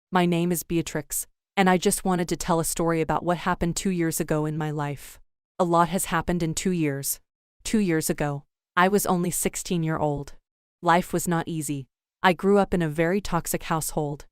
My name is Beatrix, and I just wanted to tell a story about what happened 2 years ago in my life. A lot has happened in 2 years. 2 years ago, I was only 16 years old. Life was not easy. I grew up in a very toxic household.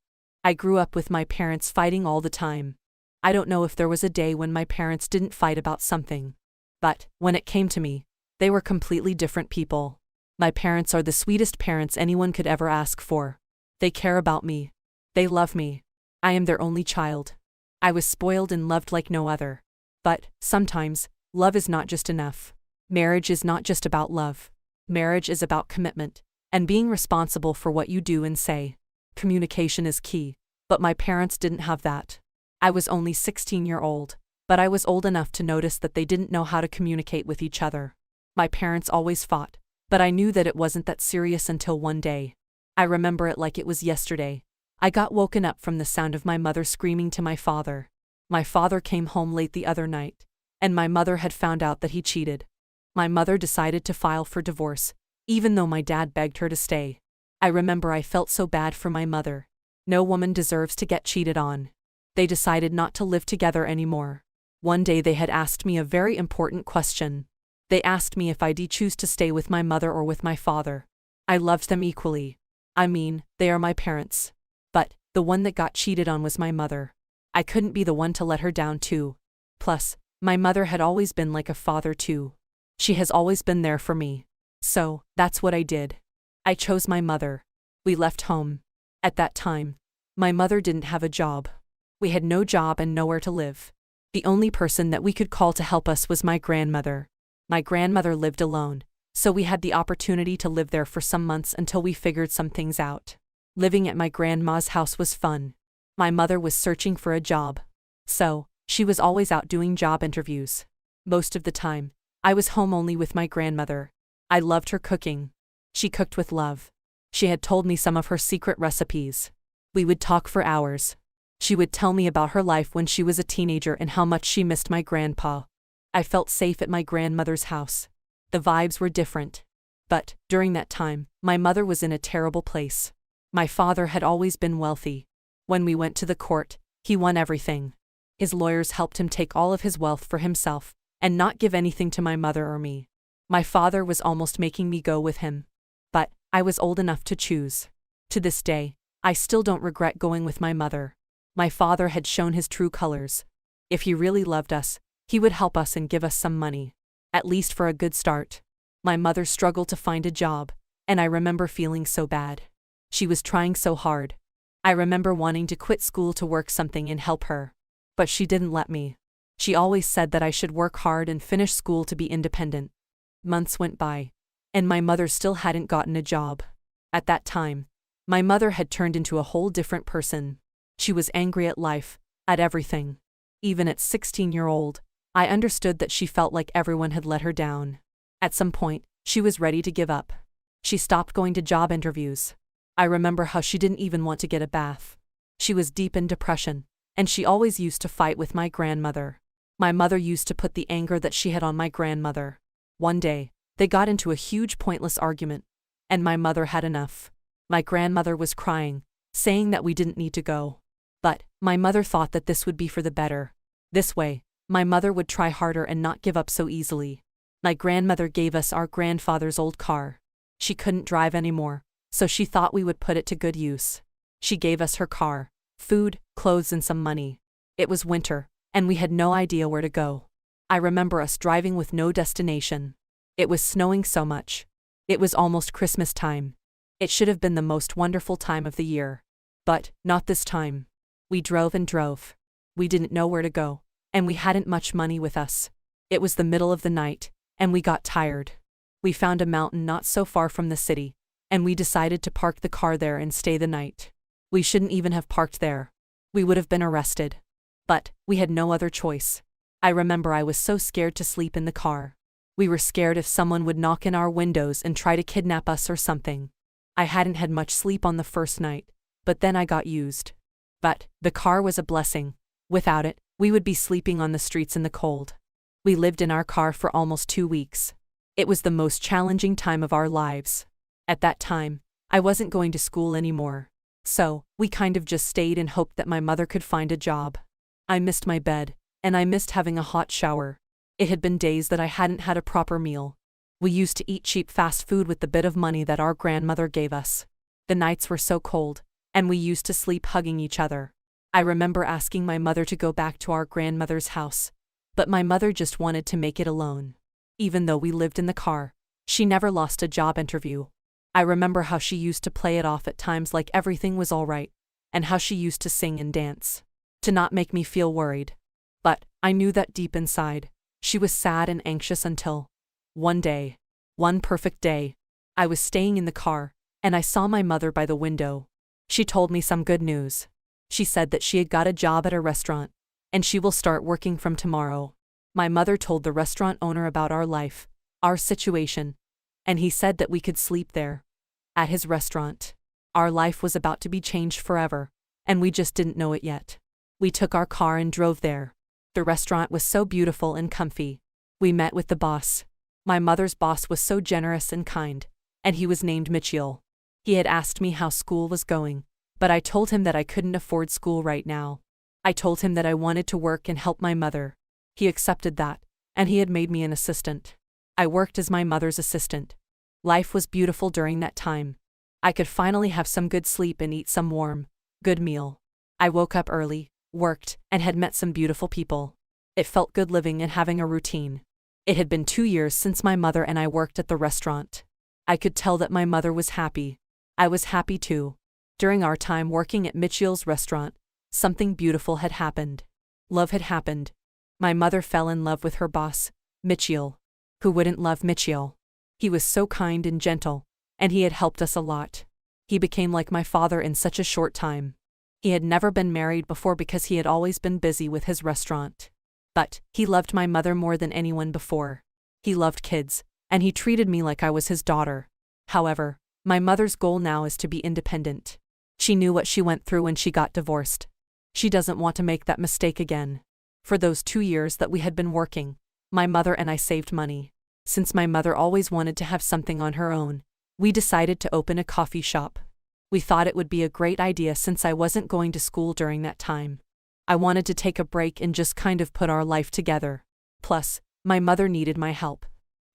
I grew up with my parents fighting all the time. I don't know if there was a day when my parents didn't fight about something. But, when it came to me, they were completely different people. My parents are the sweetest parents anyone could ever ask for. They care about me. They love me. I am their only child. I was spoiled and loved like no other. But, sometimes, love is not just enough. Marriage is not just about love. Marriage is about commitment, and being responsible for what you do and say. Communication is key, but my parents didn't have that. I was only 16 years old, but I was old enough to notice that they didn't know how to communicate with each other. My parents always fought, but I knew that it wasn't that serious until one day. I remember it like it was yesterday. I got woken up from the sound of my mother screaming to my father. My father came home late the other night, and my mother had found out that he cheated. My mother decided to file for divorce, even though my dad begged her to stay. I remember I felt so bad for my mother. No woman deserves to get cheated on. They decided not to live together anymore. One day they had asked me a very important question. They asked me if I'd choose to stay with my mother or with my father. I loved them equally. I mean, they are my parents. But, the one that got cheated on was my mother. I couldn't be the one to let her down too. Plus, my mother had always been like a father too. She has always been there for me. So, that's what I did. I chose my mother. We left home. At that time, my mother didn't have a job. We had no job and nowhere to live. The only person that we could call to help us was my grandmother. My grandmother lived alone, so we had the opportunity to live there for some months until we figured some things out. Living at my grandma's house was fun. My mother was searching for a job. So, she was always out doing job interviews. Most of the time, I was home only with my grandmother. I loved her cooking. She cooked with love. She had told me some of her secret recipes. We would talk for hours. She would tell me about her life when she was a teenager and how much she missed my grandpa. I felt safe at my grandmother's house. The vibes were different. But, during that time, my mother was in a terrible place. My father had always been wealthy. When we went to the court, he won everything. His lawyers helped him take all of his wealth for himself, and not give anything to my mother or me. My father was almost making me go with him. But, I was old enough to choose. To this day, I still don't regret going with my mother. My father had shown his true colors. If he really loved us, he would help us and give us some money. At least for a good start. My mother struggled to find a job, and I remember feeling so bad. She was trying so hard. I remember wanting to quit school to work something and help her. But she didn't let me. She always said that I should work hard and finish school to be independent. Months went by, and my mother still hadn't gotten a job. At that time, my mother had turned into a whole different person. She was angry at life, at everything. Even at 16 years old, I understood that she felt like everyone had let her down. At some point, she was ready to give up. She stopped going to job interviews. I remember how she didn't even want to get a bath. She was deep in depression, and she always used to fight with my grandmother. My mother used to put the anger that she had on my grandmother. One day, they got into a huge pointless argument, and my mother had enough. My grandmother was crying, saying that we didn't need to go. But, my mother thought that this would be for the better. This way, my mother would try harder and not give up so easily. My grandmother gave us our grandfather's old car. She couldn't drive anymore, so she thought we would put it to good use. She gave us her car, food, clothes and some money. It was winter, and we had no idea where to go. I remember us driving with no destination. It was snowing so much. It was almost Christmas time. It should have been the most wonderful time of the year. But, not this time. We drove and drove. We didn't know where to go, and we hadn't much money with us. It was the middle of the night, and we got tired. We found a mountain not so far from the city, and we decided to park the car there and stay the night. We shouldn't even have parked there. We would have been arrested. But, we had no other choice. I remember I was so scared to sleep in the car. We were scared if someone would knock in our windows and try to kidnap us or something. I hadn't had much sleep on the first night, but then I got used. But, the car was a blessing. Without it, we would be sleeping on the streets in the cold. We lived in our car for almost 2 weeks. It was the most challenging time of our lives. At that time, I wasn't going to school anymore. So, we kind of just stayed and hoped that my mother could find a job. I missed my bed, and I missed having a hot shower. It had been days that I hadn't had a proper meal. We used to eat cheap fast food with the bit of money that our grandmother gave us. The nights were so cold, and we used to sleep hugging each other. I remember asking my mother to go back to our grandmother's house, but my mother just wanted to make it alone. Even though we lived in the car, she never lost a job interview. I remember how she used to play it off at times like everything was all right, and how she used to sing and dance to not make me feel worried. But I knew that deep inside, she was sad and anxious until one day, one perfect day, I was staying in the car, and I saw my mother by the window. She told me some good news. She said that she had got a job at a restaurant, and she will start working from tomorrow. My mother told the restaurant owner about our life, our situation, and he said that we could sleep there, at his restaurant. Our life was about to be changed forever, and we just didn't know it yet. We took our car and drove there. The restaurant was so beautiful and comfy. We met with the boss. My mother's boss was so generous and kind, and he was named Mitchell. He had asked me how school was going, but I told him that I couldn't afford school right now. I told him that I wanted to work and help my mother. He accepted that, and he had made me an assistant. I worked as my mother's assistant. Life was beautiful during that time. I could finally have some good sleep and eat some warm, good meal. I woke up early, worked, and had met some beautiful people. It felt good living and having a routine. It had been 2 years since my mother and I worked at the restaurant. I could tell that my mother was happy. I was happy too. During our time working at Mitchell's restaurant, something beautiful had happened. Love had happened. My mother fell in love with her boss, Mitchell. Who wouldn't love Mitchell? He was so kind and gentle, and he had helped us a lot. He became like my father in such a short time. He had never been married before because he had always been busy with his restaurant. But he loved my mother more than anyone before. He loved kids, and he treated me like I was his daughter. However, my mother's goal now is to be independent. She knew what she went through when she got divorced. She doesn't want to make that mistake again. For those 2 years that we had been working, my mother and I saved money. Since my mother always wanted to have something on her own, we decided to open a coffee shop. We thought it would be a great idea since I wasn't going to school during that time. I wanted to take a break and just kind of put our life together. Plus, my mother needed my help.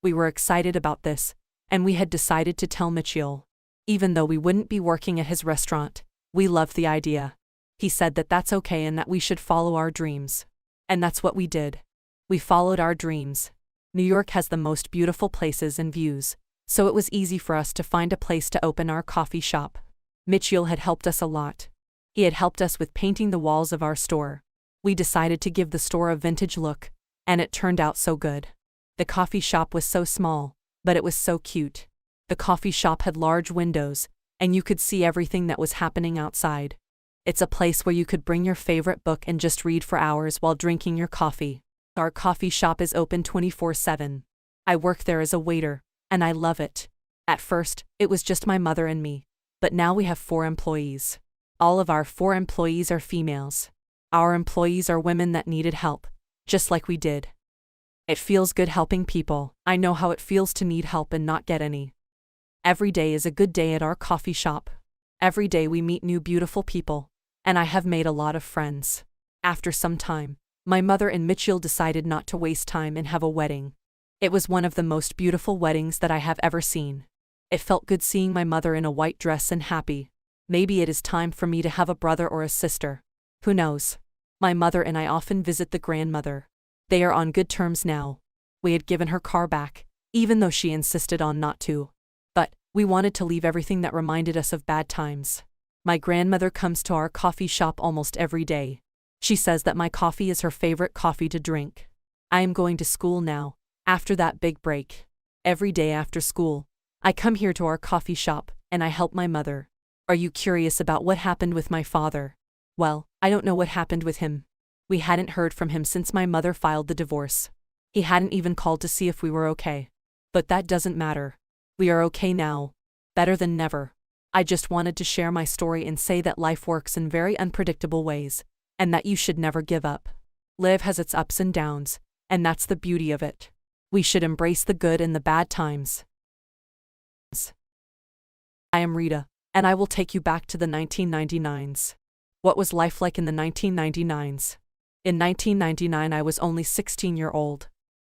We were excited about this, and we had decided to tell Mitchell. Even though we wouldn't be working at his restaurant, we loved the idea. He said that that's okay and that we should follow our dreams. And that's what we did. We followed our dreams. New York has the most beautiful places and views, so it was easy for us to find a place to open our coffee shop. Mitchell had helped us a lot. He had helped us with painting the walls of our store. We decided to give the store a vintage look, and it turned out so good. The coffee shop was so small, but it was so cute. The coffee shop had large windows, and you could see everything that was happening outside. It's a place where you could bring your favorite book and just read for hours while drinking your coffee. Our coffee shop is open 24/7. I work there as a waiter, and I love it. At first, it was just my mother and me, but now we have 4 employees. All of our 4 employees are females. Our employees are women that needed help, just like we did. It feels good helping people. I know how it feels to need help and not get any. Every day is a good day at our coffee shop. Every day we meet new beautiful people, and I have made a lot of friends. After some time, my mother and Mitchell decided not to waste time and have a wedding. It was one of the most beautiful weddings that I have ever seen. It felt good seeing my mother in a white dress and happy. Maybe it is time for me to have a brother or a sister. Who knows? My mother and I often visit the grandmother. They are on good terms now. We had given her car back, even though she insisted on not to. But we wanted to leave everything that reminded us of bad times. My grandmother comes to our coffee shop almost every day. She says that my coffee is her favorite coffee to drink. I am going to school now, after that big break. Every day after school, I come here to our coffee shop, and I help my mother. Are you curious about what happened with my father? Well, I don't know what happened with him. We hadn't heard from him since my mother filed the divorce. He hadn't even called to see if we were okay. But that doesn't matter. We are okay now. Better than never. I just wanted to share my story and say that life works in very unpredictable ways, and that you should never give up. Life has its ups and downs, and that's the beauty of it. We should embrace the good and the bad times. I am Rita. and I will take you back to the 1999s. What was life like in the 1999s? In 1999 I was only 16-year-old.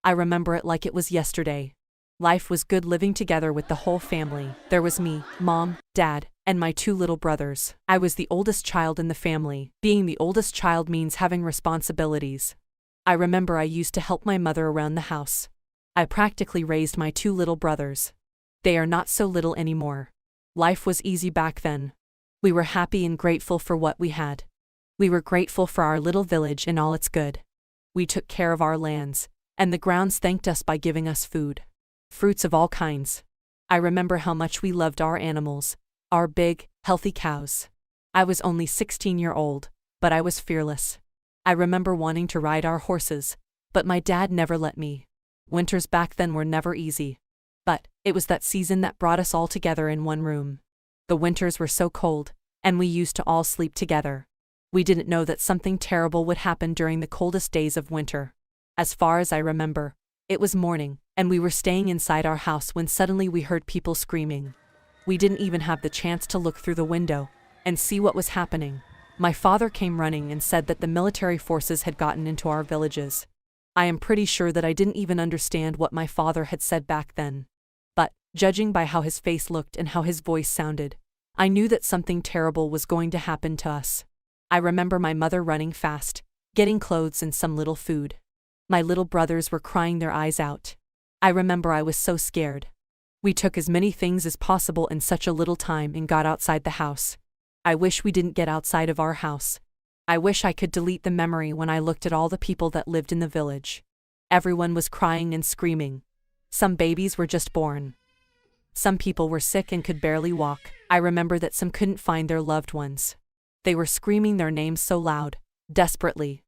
I remember it like it was yesterday. Life was good living together with the whole family. There was me, mom, dad, and my two little brothers. I was the oldest child in the family. Being the oldest child means having responsibilities. I remember I used to help my mother around the house. I practically raised my two little brothers. They are not so little anymore. Life was easy back then. We were happy and grateful for what we had. We were grateful for our little village and all its good. We took care of our lands, and the grounds thanked us by giving us food. Fruits of all kinds. I remember how much we loved our animals, our big, healthy cows. I was only 16-year-old, but I was fearless. I remember wanting to ride our horses, but my dad never let me. Winters back then were never easy. But it was that season that brought us all together in one room. The winters were so cold, and we used to all sleep together. We didn't know that something terrible would happen during the coldest days of winter. As far as I remember, it was morning, and we were staying inside our house when suddenly we heard people screaming. We didn't even have the chance to look through the window and see what was happening. My father came running and said that the military forces had gotten into our villages. I am pretty sure that I didn't even understand what my father had said back then. But, judging by how his face looked and how his voice sounded, I knew that something terrible was going to happen to us. I remember my mother running fast, getting clothes and some little food. My little brothers were crying their eyes out. I remember I was so scared. We took as many things as possible in such a little time and got outside the house. I wish we didn't get outside of our house. I wish I could delete the memory when I looked at all the people that lived in the village. Everyone was crying and screaming. Some babies were just born. Some people were sick and could barely walk. I remember that some couldn't find their loved ones. They were screaming their names so loud, desperately.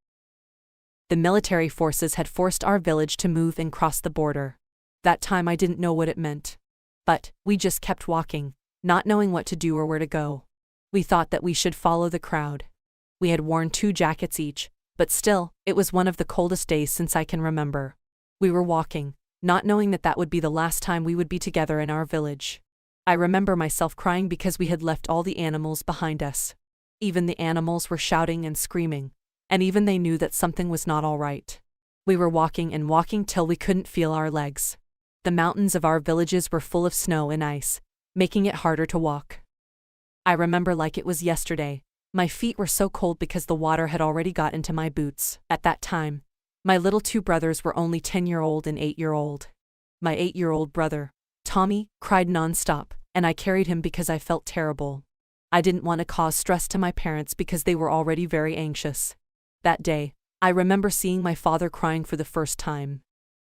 The military forces had forced our village to move and cross the border. That time I didn't know what it meant. But we just kept walking, not knowing what to do or where to go. We thought that we should follow the crowd. We had worn 2 jackets each, but still, it was one of the coldest days since I can remember. We were walking, not knowing that that would be the last time we would be together in our village. I remember myself crying because we had left all the animals behind us. Even the animals were shouting and screaming, and even they knew that something was not all right. We were walking and walking till we couldn't feel our legs. The mountains of our villages were full of snow and ice, making it harder to walk. I remember like it was yesterday. My feet were so cold because the water had already got into my boots. At that time, my little 2 brothers were only 10-year-old and 8-year-old. My 8-year-old brother, Tommy, cried non-stop, and I carried him because I felt terrible. I didn't want to cause stress to my parents because they were already very anxious. That day, I remember seeing my father crying for the first time.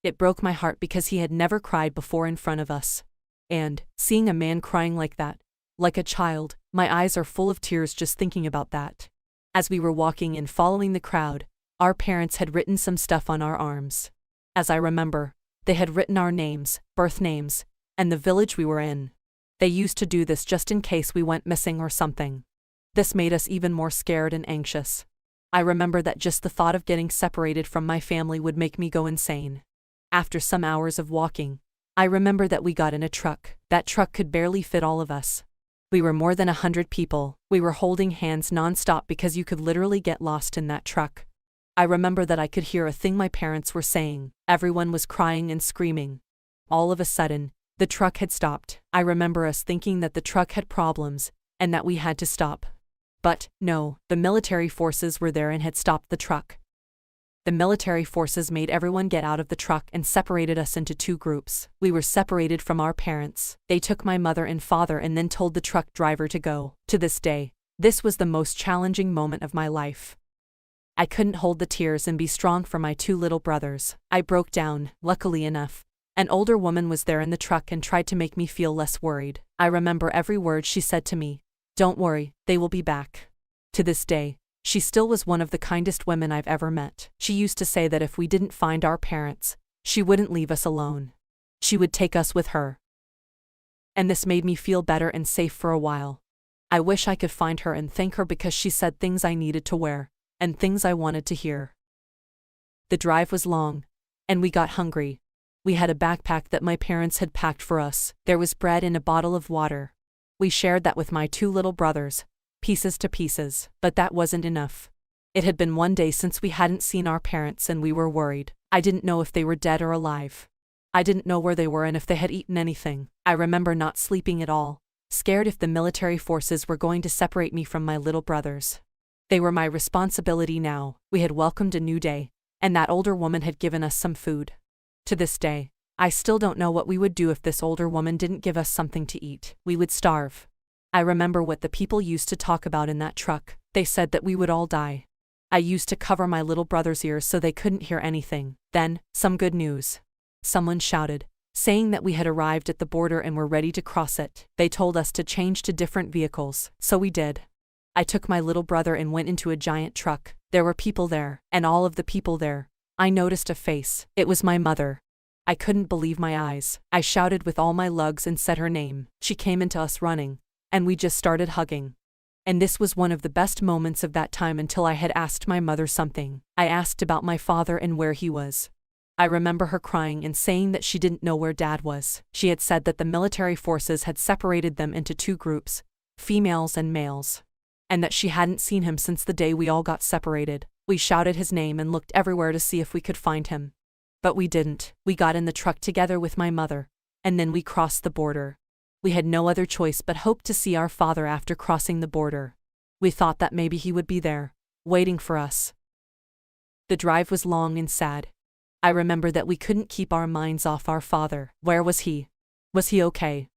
It broke my heart because he had never cried before in front of us. And, seeing a man crying like that, like a child, my eyes are full of tears just thinking about that. As we were walking and following the crowd, our parents had written some stuff on our arms. As I remember, they had written our names, birth names, and the village we were in. They used to do this just in case we went missing or something. This made us even more scared and anxious. I remember that just the thought of getting separated from my family would make me go insane. After some hours of walking, I remember that we got in a truck. That truck could barely fit all of us. We were more than 100 people. We were holding hands non-stop because you could literally get lost in that truck. I remember that I could hear a thing my parents were saying. Everyone was crying and screaming. All of a sudden, the truck had stopped. I remember us thinking that the truck had problems, and that we had to stop. But, no, the military forces were there and had stopped the truck. The military forces made everyone get out of the truck and separated us into 2 groups. We were separated from our parents. They took my mother and father and then told the truck driver to go. To this day, this was the most challenging moment of my life. I couldn't hold the tears and be strong for my 2 little brothers. I broke down. Luckily enough, an older woman was there in the truck and tried to make me feel less worried. I remember every word she said to me. Don't worry, they will be back. To this day, she still was one of the kindest women I've ever met. She used to say that if we didn't find our parents, she wouldn't leave us alone. She would take us with her. And this made me feel better and safe for a while. I wish I could find her and thank her because she said things I needed to wear, and things I wanted to hear. The drive was long, and we got hungry. We had a backpack that my parents had packed for us. There was bread and a bottle of water. We shared that with my two little brothers, pieces to pieces, but that wasn't enough. It had been one day since we hadn't seen our parents and we were worried. I didn't know if they were dead or alive. I didn't know where they were and if they had eaten anything. I remember not sleeping at all, scared if the military forces were going to separate me from my little brothers. They were my responsibility now. We had welcomed a new day, and that older woman had given us some food. To this day, I still don't know what we would do if this older woman didn't give us something to eat. We would starve. I remember what the people used to talk about in that truck. They said that we would all die. I used to cover my little brother's ears so they couldn't hear anything. Then, some good news. Someone shouted, saying that we had arrived at the border and were ready to cross it. They told us to change to different vehicles, so we did. I took my little brother and went into a giant truck. There were people there, and all of the people there, I noticed a face. It was my mother. I couldn't believe my eyes. I shouted with all my lugs and said her name. She came into us running, and we just started hugging. And this was one of the best moments of that time until I had asked my mother something. I asked about my father and where he was. I remember her crying and saying that she didn't know where Dad was. She had said that the military forces had separated them into two groups, females and males, and that she hadn't seen him since the day we all got separated. We shouted his name and looked everywhere to see if we could find him. But we didn't. We got in the truck together with my mother, and then we crossed the border. We had no other choice but hope to see our father after crossing the border. We thought that maybe he would be there, waiting for us. The drive was long and sad. I remember that we couldn't keep our minds off our father. Where was he? Was he okay?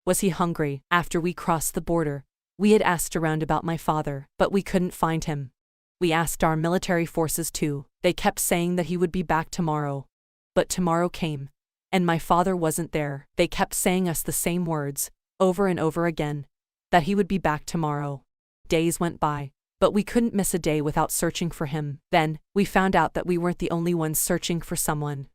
Was he hungry? After we crossed the border, we had asked around about my father, but we couldn't find him. We asked our military forces too. They kept saying that he would be back tomorrow. But tomorrow came, and my father wasn't there. They kept saying us the same words, over and over again, that he would be back tomorrow. Days went by, but we couldn't miss a day without searching for him. Then, we found out that we weren't the only ones searching for someone.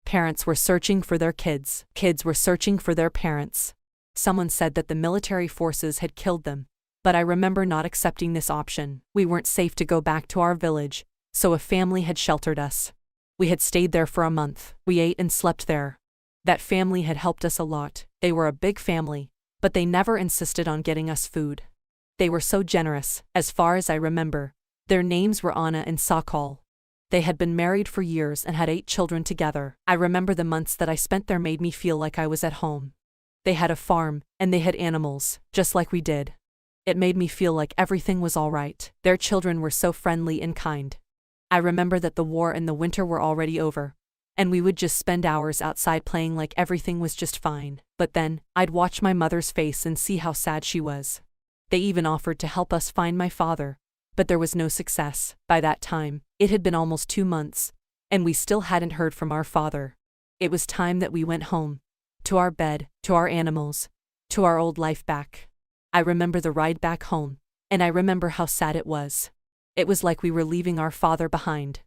Parents were searching for their kids. Kids were searching for their parents. Someone said that the military forces had killed them, but I remember not accepting this option. We weren't safe to go back to our village, so a family had sheltered us. We had stayed there for a month. We ate and slept there. That family had helped us a lot. They were a big family, but they never insisted on getting us food. They were so generous. As far as I remember, their names were Anna and Sakal. They had been married for years and had 8 children together. I remember the months that I spent there made me feel like I was at home. They had a farm, and they had animals, just like we did. It made me feel like everything was all right. Their children were so friendly and kind. I remember that the war and the winter were already over, and we would just spend hours outside playing like everything was just fine. But then, I'd watch my mother's face and see how sad she was. They even offered to help us find my father, but there was no success. By that time, it had been almost 2 months, and we still hadn't heard from our father. It was time that we went home, to our bed, to our animals, to our old life back. I remember the ride back home, and I remember how sad it was. It was like we were leaving our father behind.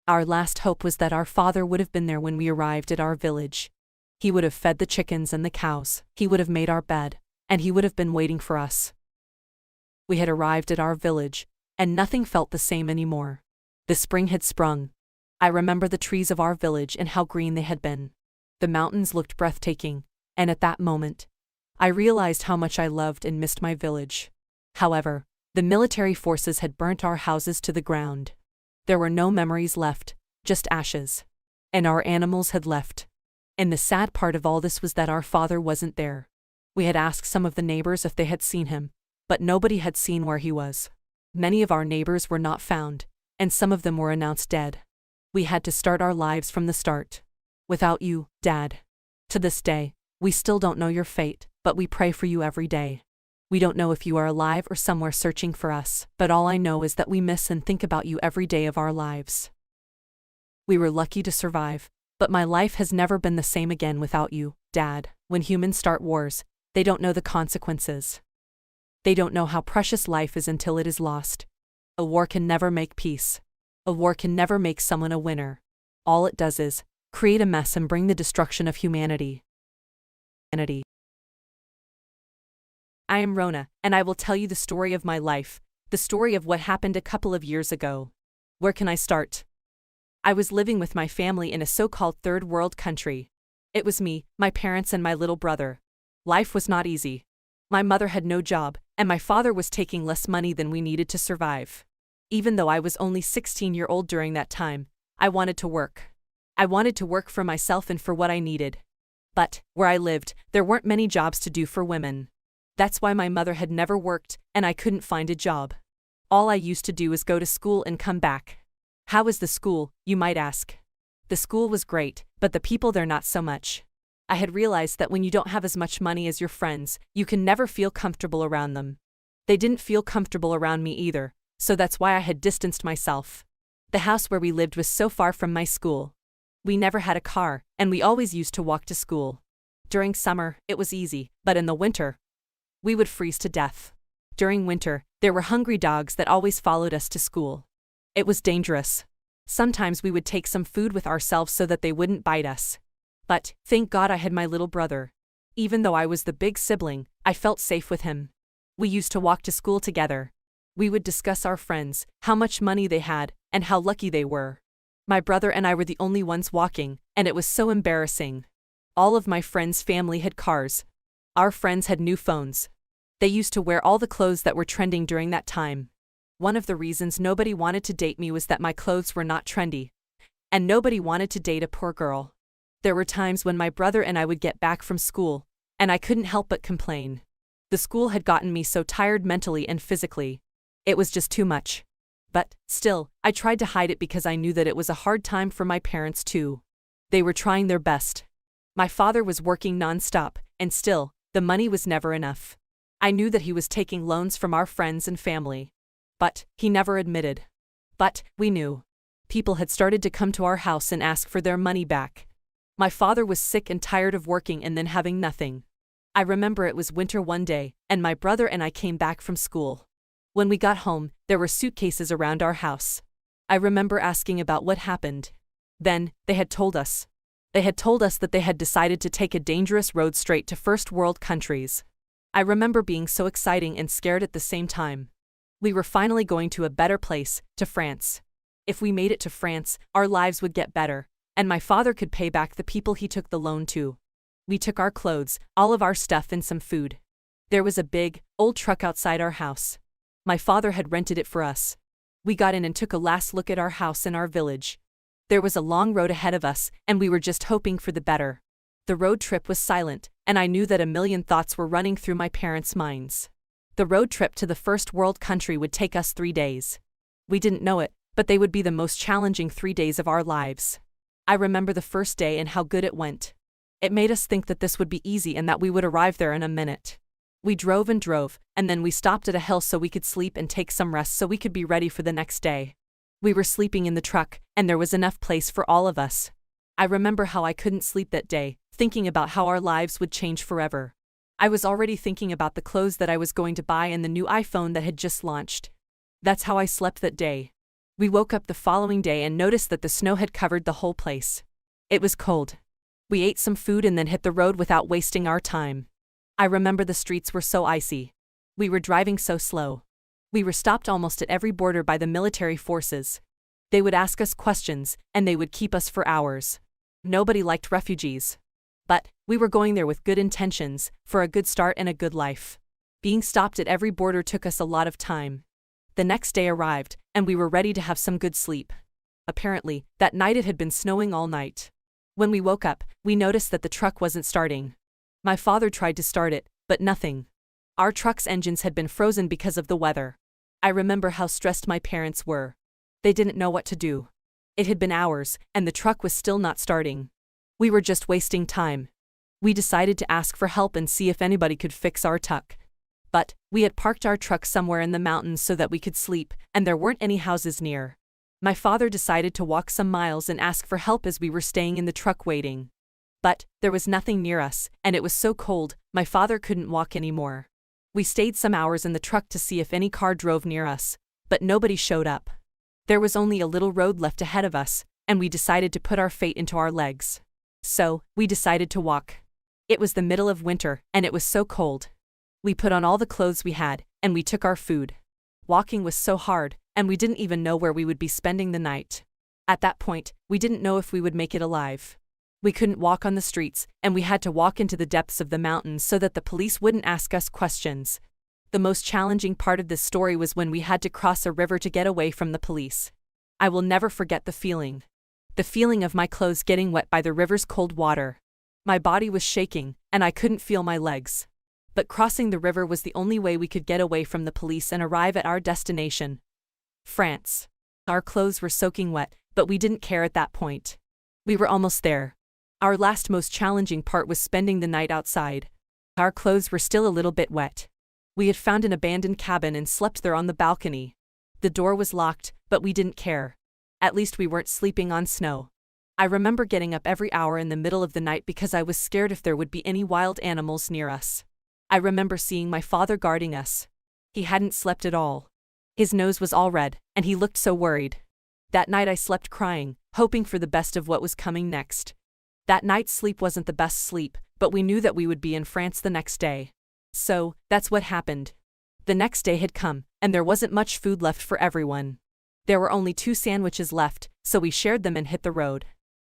Our last hope was that our father would have been there when we arrived at our village. He would have fed the chickens and the cows. He would have made our bed, and he would have been waiting for us. We had arrived at our village, and nothing felt the same anymore. The spring had sprung. I remember the trees of our village and how green they had been. The mountains looked breathtaking, and at that moment, I realized how much I loved and missed my village. However, the military forces had burnt our houses to the ground. There were no memories left, just ashes. And our animals had left. And the sad part of all this was that our father wasn't there. We had asked some of the neighbors if they had seen him, but nobody had seen where he was. Many of our neighbors were not found, and some of them were announced dead. We had to start our lives from the start. Without you, Dad. To this day, we still don't know your fate, but we pray for you every day. We don't know if you are alive or somewhere searching for us, but all I know is that we miss and think about you every day of our lives. We were lucky to survive, but my life has never been the same again without you, Dad. When humans start wars, they don't know the consequences. They don't know how precious life is until it is lost. A war can never make peace. A war can never make someone a winner. All it does is create a mess and bring the destruction of humanity. I am Rona, and I will tell you the story of my life, the story of what happened a couple of years ago. Where can I start? I was living with my family in a so-called third world country. It was me, my parents and my little brother. Life was not easy. My mother had no job, and my father was taking less money than we needed to survive. Even though I was only 16-year-old during that time, I wanted to work. I wanted to work for myself and for what I needed. But, where I lived, there weren't many jobs to do for women. That's why my mother had never worked, and I couldn't find a job. All I used to do was go to school and come back. How was the school, you might ask? The school was great, but the people there not so much. I had realized that when you don't have as much money as your friends, you can never feel comfortable around them. They didn't feel comfortable around me either, so that's why I had distanced myself. The house where we lived was so far from my school. We never had a car, and we always used to walk to school. During summer, it was easy, but in the winter, we would freeze to death. During winter, there were hungry dogs that always followed us to school. It was dangerous. Sometimes we would take some food with ourselves so that they wouldn't bite us. But, thank God I had my little brother. Even though I was the big sibling, I felt safe with him. We used to walk to school together. We would discuss our friends, how much money they had, and how lucky they were. My brother and I were the only ones walking, and it was so embarrassing. All of my friends' family had cars. Our friends had new phones. They used to wear all the clothes that were trending during that time. One of the reasons nobody wanted to date me was that my clothes were not trendy. And nobody wanted to date a poor girl. There were times when my brother and I would get back from school, and I couldn't help but complain. The school had gotten me so tired mentally and physically. It was just too much. But, still, I tried to hide it because I knew that it was a hard time for my parents too. They were trying their best. My father was working non-stop, and still, the money was never enough. I knew that he was taking loans from our friends and family. But, he never admitted. But, we knew. People had started to come to our house and ask for their money back. My father was sick and tired of working and then having nothing. I remember it was winter one day, and my brother and I came back from school. When we got home, there were suitcases around our house. I remember asking about what happened. Then, they had told us. They had told us that they had decided to take a dangerous road straight to first world countries. I remember being so exciting and scared at the same time. We were finally going to a better place, to France. If we made it to France, our lives would get better, and my father could pay back the people he took the loan to. We took our clothes, all of our stuff and some food. There was a big, old truck outside our house. My father had rented it for us. We got in and took a last look at our house and our village. There was a long road ahead of us, and we were just hoping for the better. The road trip was silent, and I knew that a million thoughts were running through my parents' minds. The road trip to the first world country would take us 3 days. We didn't know it, but they would be the most challenging 3 days of our lives. I remember the first day and how good it went. It made us think that this would be easy and that we would arrive there in a minute. We drove, and then we stopped at a hill so we could sleep and take some rest so we could be ready for the next day. We were sleeping in the truck, and there was enough place for all of us. I remember how I couldn't sleep that day, thinking about how our lives would change forever. I was already thinking about the clothes that I was going to buy and the new iPhone that had just launched. That's how I slept that day. We woke up the following day and noticed that the snow had covered the whole place. It was cold. We ate some food and then hit the road without wasting our time. I remember the streets were so icy. We were driving so slow. We were stopped almost at every border by the military forces. They would ask us questions, and they would keep us for hours. Nobody liked refugees. But, we were going there with good intentions, for a good start and a good life. Being stopped at every border took us a lot of time. The next day arrived, and we were ready to have some good sleep. Apparently, that night it had been snowing all night. When we woke up, we noticed that the truck wasn't starting. My father tried to start it, but nothing. Our truck's engines had been frozen because of the weather. I remember how stressed my parents were. They didn't know what to do. It had been hours, and the truck was still not starting. We were just wasting time. We decided to ask for help and see if anybody could fix our truck. But, we had parked our truck somewhere in the mountains so that we could sleep, and there weren't any houses near. My father decided to walk some miles and ask for help as we were staying in the truck waiting. But, there was nothing near us, and it was so cold, my father couldn't walk anymore. We stayed some hours in the truck to see if any car drove near us, but nobody showed up. There was only a little road left ahead of us, and we decided to put our fate into our legs. So, we decided to walk. It was the middle of winter, and it was so cold. We put on all the clothes we had, and we took our food. Walking was so hard, and we didn't even know where we would be spending the night. At that point, we didn't know if we would make it alive. We couldn't walk on the streets, and we had to walk into the depths of the mountains so that the police wouldn't ask us questions. The most challenging part of this story was when we had to cross a river to get away from the police. I will never forget the feeling. The feeling of my clothes getting wet by the river's cold water. My body was shaking, and I couldn't feel my legs. But crossing the river was the only way we could get away from the police and arrive at our destination. France. Our clothes were soaking wet, but we didn't care at that point. We were almost there. Our last most challenging part was spending the night outside. Our clothes were still a little bit wet. We had found an abandoned cabin and slept there on the balcony. The door was locked, but we didn't care. At least we weren't sleeping on snow. I remember getting up every hour in the middle of the night because I was scared if there would be any wild animals near us. I remember seeing my father guarding us. He hadn't slept at all. His nose was all red, and he looked so worried. That night I slept crying, hoping for the best of what was coming next. That night's sleep wasn't the best sleep, but we knew that we would be in France the next day. So, that's what happened. The next day had come, and there wasn't much food left for everyone. There were only 2 sandwiches left, so we shared them and hit the road.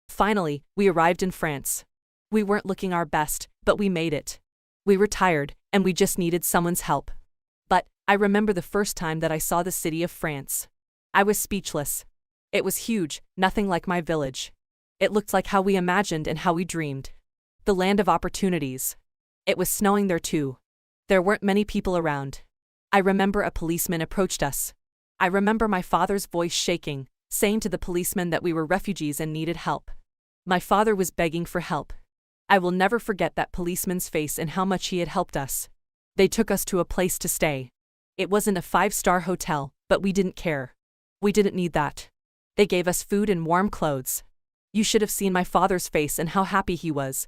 Finally, we arrived in France. We weren't looking our best, but we made it. We were tired, and we just needed someone's help. But, I remember the first time that I saw the city of France. I was speechless. It was huge, nothing like my village. It looked like how we imagined and how we dreamed. The land of opportunities. It was snowing there too. There weren't many people around. I remember a policeman approached us. I remember my father's voice shaking, saying to the policeman that we were refugees and needed help. My father was begging for help. I will never forget that policeman's face and how much he had helped us. They took us to a place to stay. It wasn't a 5-star hotel, but we didn't care. We didn't need that. They gave us food and warm clothes. You should have seen my father's face and how happy he was.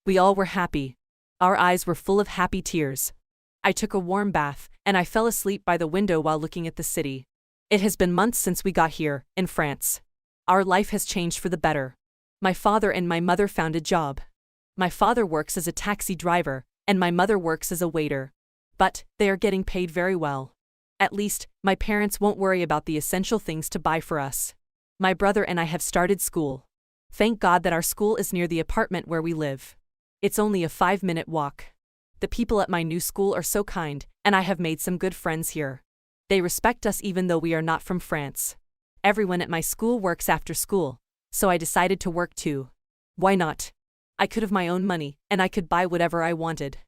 We all were happy. Our eyes were full of happy tears. I took a warm bath, and I fell asleep by the window while looking at the city. It has been months since we got here, in France. Our life has changed for the better. My father and my mother found a job. My father works as a taxi driver, and my mother works as a waiter. But, they are getting paid very well. At least, my parents won't worry about the essential things to buy for us. My brother and I have started school. Thank God that our school is near the apartment where we live. It's only a 5-minute walk. The people at my new school are so kind, and I have made some good friends here. They respect us even though we are not from France. Everyone at my school works after school, so I decided to work too. Why not? I could have my own money, and I could buy whatever I wanted.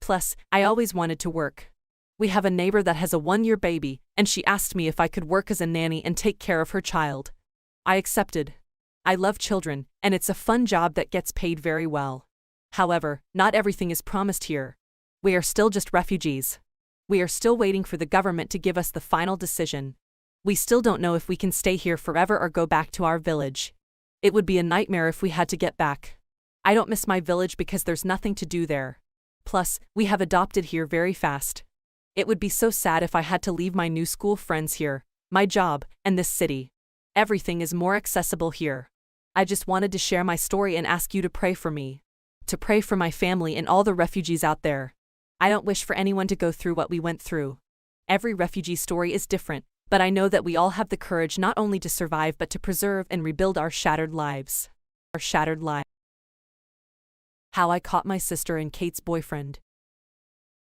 Plus, I always wanted to work. We have a neighbor that has a 1-year baby, and she asked me if I could work as a nanny and take care of her child. I accepted. I love children, and it's a fun job that gets paid very well. However, not everything is promised here. We are still just refugees. We are still waiting for the government to give us the final decision. We still don't know if we can stay here forever or go back to our village. It would be a nightmare if we had to get back. I don't miss my village because there's nothing to do there. Plus, we have adopted here very fast. It would be so sad if I had to leave my new school friends here, my job, and this city. Everything is more accessible here. I just wanted to share my story and ask you to pray for me. To pray for my family and all the refugees out there. I don't wish for anyone to go through what we went through. Every refugee story is different, but I know that we all have the courage not only to survive but to preserve and rebuild our shattered lives. Our shattered lives. How I Caught My Sister and Kate's Boyfriend.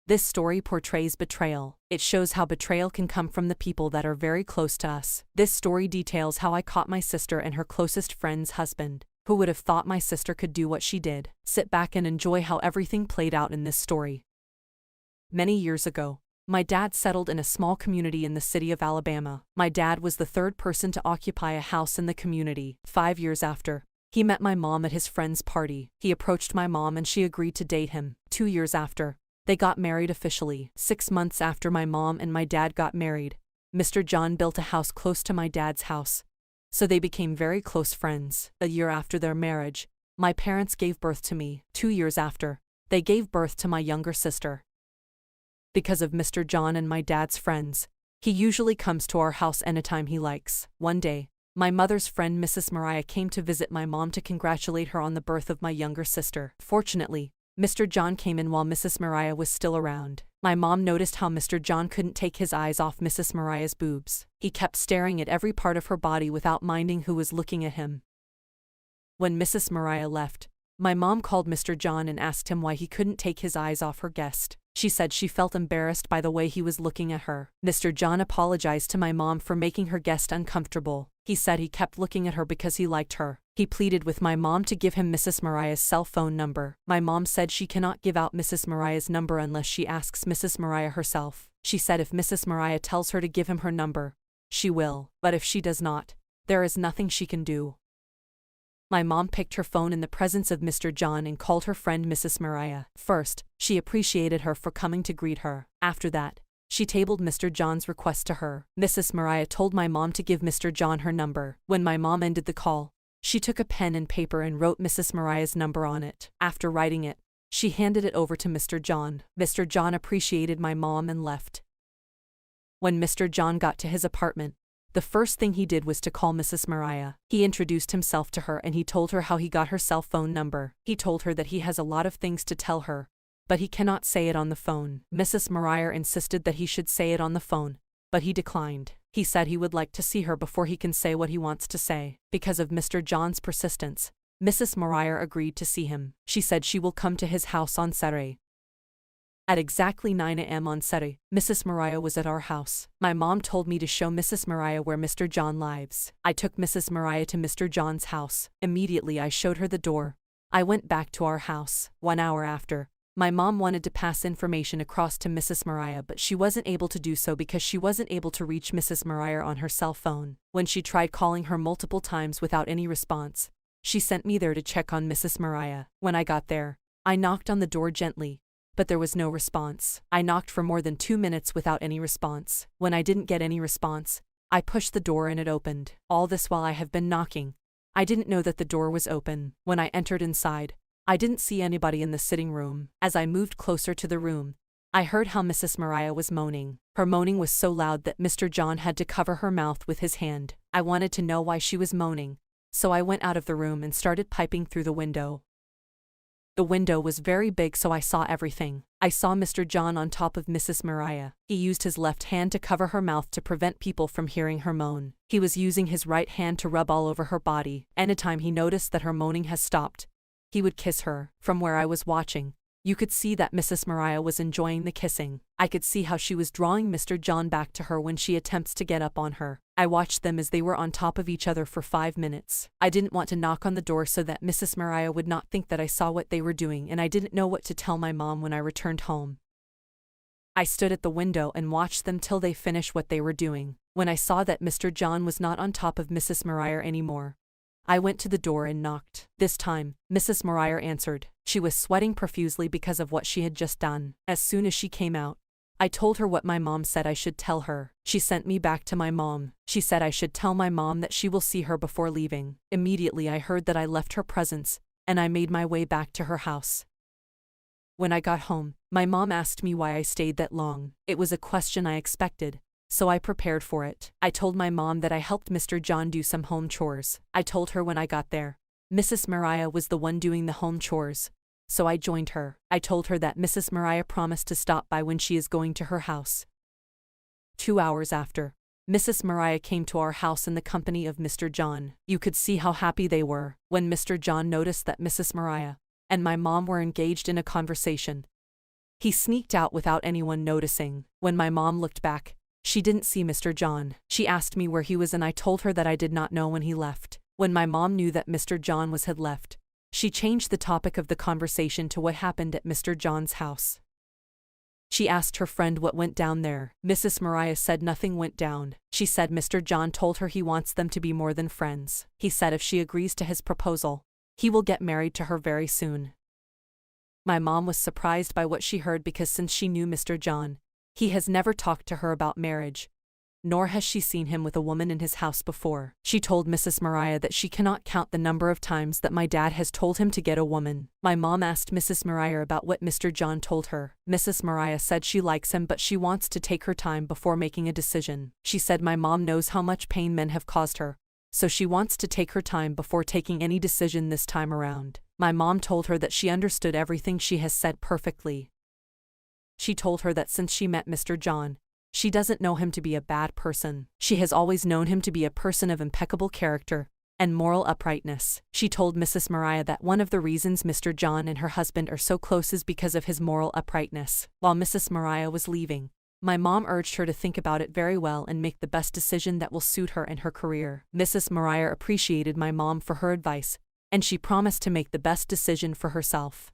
This story portrays betrayal. It shows how betrayal can come from the people that are very close to us. This story details how I caught my sister and her closest friend's husband. Who would have thought my sister could do what she did? Sit back and enjoy how everything played out in this story. Many years ago, my dad settled in a small community in the city of Alabama. My dad was the 3rd person to occupy a house in the community. 5 years after, he met my mom at his friend's party. He approached my mom and she agreed to date him. 2 years after, they got married officially. 6 months after my mom and my dad got married, Mr. John built a house close to my dad's house. So they became very close friends. A year after their marriage, my parents gave birth to me. 2 years after, they gave birth to my younger sister. Because of Mr. John and my dad's friends, he usually comes to our house anytime he likes. One day, my mother's friend Mrs. Mariah came to visit my mom to congratulate her on the birth of my younger sister. Fortunately, Mr. John came in while Mrs. Mariah was still around. My mom noticed how Mr. John couldn't take his eyes off Mrs. Mariah's boobs. He kept staring at every part of her body without minding who was looking at him. When Mrs. Mariah left, My mom called Mr. John and asked him why he couldn't take his eyes off her guest. She said she felt embarrassed by the way he was looking at her. Mr. John apologized to my mom for making her guest uncomfortable. He said he kept looking at her because he liked her. He pleaded with my mom to give him Mrs. Mariah's cell phone number. My mom said she cannot give out Mrs. Mariah's number unless she asks Mrs. Mariah herself. She said if Mrs. Mariah tells her to give him her number, she will, but if she does not, there is nothing she can do. My mom picked her phone in the presence of Mr. John and called her friend Mrs. Mariah. First, she appreciated her for coming to greet her. After that, she tabled Mr. John's request to her. Mrs. Mariah told my mom to give Mr. John her number. When my mom ended the call, she took a pen and paper and wrote Mrs. Mariah's number on it. After writing it, she handed it over to Mr. John. Mr. John appreciated my mom and left. When Mr. John got to his apartment, the first thing he did was to call Mrs. Mariah. He introduced himself to her and he told her how he got her cell phone number. He told her that he has a lot of things to tell her, but he cannot say it on the phone. Mrs. Mariah insisted that he should say it on the phone, but he declined. He said he would like to see her before he can say what he wants to say. Because of Mr. John's persistence, Mrs. Mariah agreed to see him. She said she will come to his house on Saturday. At exactly 9 a.m. on Saturday, Mrs. Mariah was at our house. My mom told me to show Mrs. Mariah where Mr. John lives. I took Mrs. Mariah to Mr. John's house. Immediately I showed her the door. I went back to our house. 1 hour after, my mom wanted to pass information across to Mrs. Mariah, but she wasn't able to do so because she wasn't able to reach Mrs. Mariah on her cell phone. When she tried calling her multiple times without any response, she sent me there to check on Mrs. Mariah. When I got there, I knocked on the door gently, but there was no response. I knocked for more than 2 minutes without any response. When I didn't get any response, I pushed the door and it opened. All this while I have been knocking. I didn't know that the door was open. When I entered inside, I didn't see anybody in the sitting room. As I moved closer to the room, I heard how Mrs. Mariah was moaning. Her moaning was so loud that Mr. John had to cover her mouth with his hand. I wanted to know why she was moaning, so I went out of the room and started piping through the window. The window was very big, so I saw everything. I saw Mr. John on top of Mrs. Mariah. He used his left hand to cover her mouth to prevent people from hearing her moan. He was using his right hand to rub all over her body. Anytime he noticed that her moaning has stopped, he would kiss her. From where I was watching, you could see that Mrs. Mariah was enjoying the kissing. I could see how she was drawing Mr. John back to her when she attempts to get up on her. I watched them as they were on top of each other for 5 minutes. I didn't want to knock on the door so that Mrs. Mariah would not think that I saw what they were doing, and I didn't know what to tell my mom when I returned home. I stood at the window and watched them till they finished what they were doing. When I saw that Mr. John was not on top of Mrs. Mariah anymore, I went to the door and knocked. This time, Mrs. Mariah answered. She was sweating profusely because of what she had just done. As soon as she came out, I told her what my mom said I should tell her. She sent me back to my mom. She said I should tell my mom that she will see her before leaving. Immediately I heard that I left her presence, and I made my way back to her house. When I got home, my mom asked me why I stayed that long. It was a question I expected, so I prepared for it. I told my mom that I helped Mr. John do some home chores. I told her when I got there, Mrs. Mariah was the one doing the home chores, so I joined her. I told her that Mrs. Mariah promised to stop by when she is going to her house. 2 hours after, Mrs. Mariah came to our house in the company of Mr. John. You could see how happy they were. When Mr. John noticed that Mrs. Mariah and my mom were engaged in a conversation, he sneaked out without anyone noticing. When my mom looked back, she didn't see Mr. John. She asked me where he was and I told her that I did not know when he left. When my mom knew that Mr. John had left, she changed the topic of the conversation to what happened at Mr. John's house. She asked her friend what went down there. Mrs. Mariah said nothing went down. She said Mr. John told her he wants them to be more than friends. He said if she agrees to his proposal, he will get married to her very soon. My mom was surprised by what she heard because since she knew Mr. John, he has never talked to her about marriage, nor has she seen him with a woman in his house before. She told Mrs. Mariah that she cannot count the number of times that my dad has told him to get a woman. My mom asked Mrs. Mariah about what Mr. John told her. Mrs. Mariah said she likes him but she wants to take her time before making a decision. She said my mom knows how much pain men have caused her, so she wants to take her time before taking any decision this time around. My mom told her that she understood everything she has said perfectly. She told her that since she met Mr. John, she doesn't know him to be a bad person. She has always known him to be a person of impeccable character, and moral uprightness. She told Mrs. Mariah that one of the reasons Mr. John and her husband are so close is because of his moral uprightness. While Mrs. Mariah was leaving, my mom urged her to think about it very well and make the best decision that will suit her and her career. Mrs. Mariah appreciated my mom for her advice, and she promised to make the best decision for herself.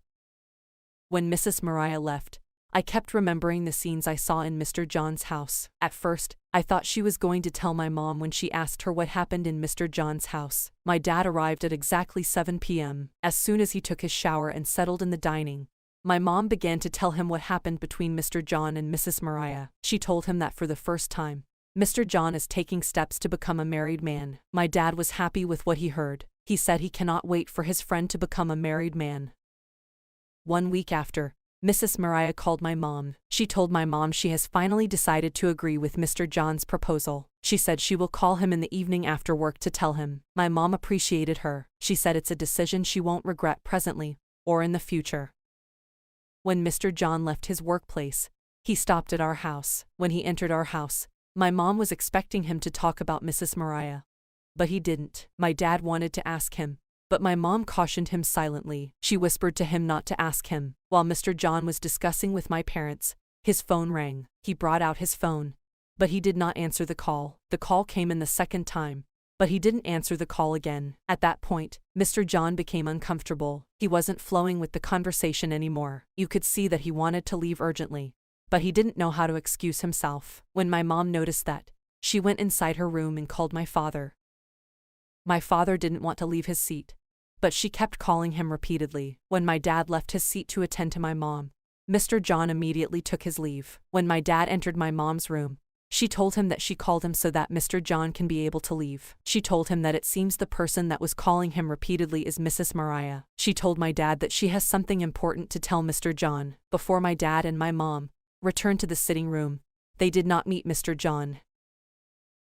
When Mrs. Mariah left, I kept remembering the scenes I saw in Mr. John's house. At first, I thought she was going to tell my mom when she asked her what happened in Mr. John's house. My dad arrived at exactly 7 p.m. As soon as he took his shower and settled in the dining, my mom began to tell him what happened between Mr. John and Mrs. Mariah. She told him that for the first time, Mr. John is taking steps to become a married man. My dad was happy with what he heard. He said he cannot wait for his friend to become a married man. 1 week after, Mrs. Mariah called my mom. She told my mom she has finally decided to agree with Mr. John's proposal. She said she will call him in the evening after work to tell him. My mom appreciated her. She said it's a decision she won't regret presently or in the future. When Mr. John left his workplace, he stopped at our house. When he entered our house, my mom was expecting him to talk about Mrs. Mariah. But he didn't. My dad wanted to ask him, but my mom cautioned him silently. She whispered to him not to ask him. While Mr. John was discussing with my parents, his phone rang. He brought out his phone, but he did not answer the call. The call came in the second time, but he didn't answer the call again. At that point, Mr. John became uncomfortable. He wasn't flowing with the conversation anymore. You could see that he wanted to leave urgently, but he didn't know how to excuse himself. When my mom noticed that, she went inside her room and called my father. My father didn't want to leave his seat, but she kept calling him repeatedly. When my dad left his seat to attend to my mom, Mr. John immediately took his leave. When my dad entered my mom's room, she told him that she called him so that Mr. John can be able to leave. She told him that it seems the person that was calling him repeatedly is Mrs. Mariah. She told my dad that she has something important to tell Mr. John. Before my dad and my mom returned to the sitting room, they did not meet Mr. John.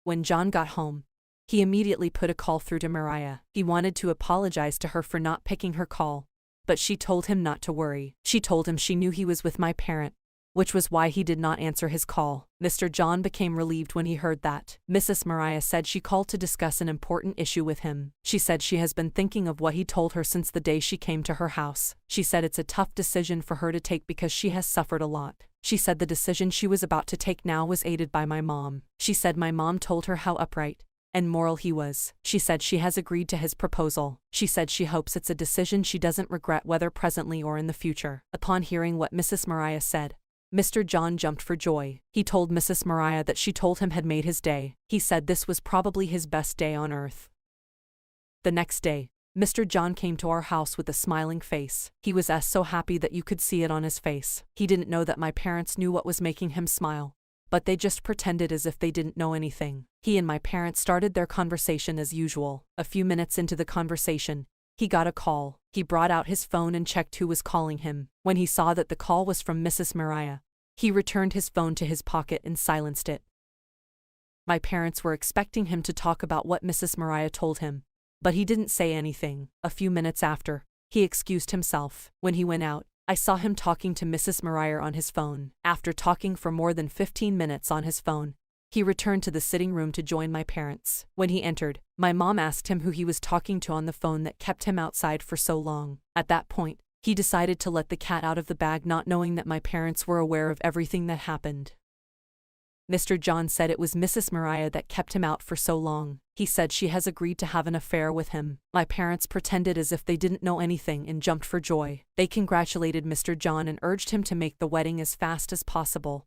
When John got home, he immediately put a call through to Mariah. He wanted to apologize to her for not picking her call, but she told him not to worry. She told him she knew he was with my parent, which was why he did not answer his call. Mr. John became relieved when he heard that. Mrs. Mariah said she called to discuss an important issue with him. She said she has been thinking of what he told her since the day she came to her house. She said it's a tough decision for her to take because she has suffered a lot. She said the decision she was about to take now was aided by my mom. She said my mom told her how upright and moral he was. She said she has agreed to his proposal. She said she hopes it's a decision she doesn't regret whether presently or in the future. Upon hearing what Mrs. Mariah said, Mr. John jumped for joy. He told Mrs. Mariah that she told him had made his day. He said this was probably his best day on earth. The next day, Mr. John came to our house with a smiling face. He was so happy that you could see it on his face. He didn't know that my parents knew what was making him smile, but they just pretended as if they didn't know anything. He and my parents started their conversation as usual. A few minutes into the conversation, he got a call. He brought out his phone and checked who was calling him. When he saw that the call was from Mrs. Mariah, he returned his phone to his pocket and silenced it. My parents were expecting him to talk about what Mrs. Mariah told him, but he didn't say anything. A few minutes after, he excused himself. When he went out, I saw him talking to Mrs. Mariah on his phone. After talking for more than 15 minutes on his phone, he returned to the sitting room to join my parents. When he entered, my mom asked him who he was talking to on the phone that kept him outside for so long. At that point, he decided to let the cat out of the bag, not knowing that my parents were aware of everything that happened. Mr. John said it was Mrs. Mariah that kept him out for so long. He said she has agreed to have an affair with him. My parents pretended as if they didn't know anything and jumped for joy. They congratulated Mr. John and urged him to make the wedding as fast as possible.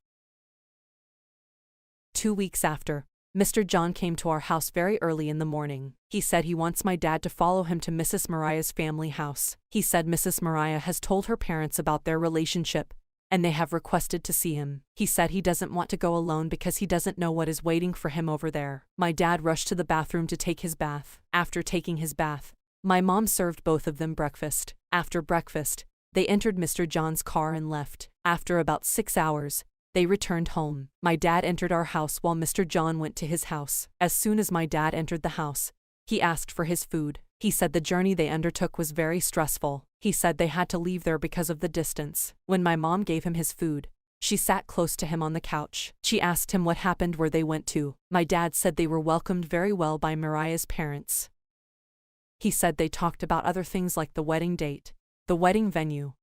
2 weeks after, Mr. John came to our house very early in the morning. He said he wants my dad to follow him to Mrs. Mariah's family house. He said Mrs. Mariah has told her parents about their relationship, and they have requested to see him. He said he doesn't want to go alone because he doesn't know what is waiting for him over there. My dad rushed to the bathroom to take his bath. After taking his bath, my mom served both of them breakfast. After breakfast, they entered Mr. John's car and left. After about 6 hours, they returned home. My dad entered our house while Mr. John went to his house. As soon as my dad entered the house, he asked for his food. He said the journey they undertook was very stressful. He said they had to leave there because of the distance. When my mom gave him his food, she sat close to him on the couch. She asked him what happened, where they went to. My dad said they were welcomed very well by Mariah's parents. He said they talked about other things like the wedding date, the wedding venue,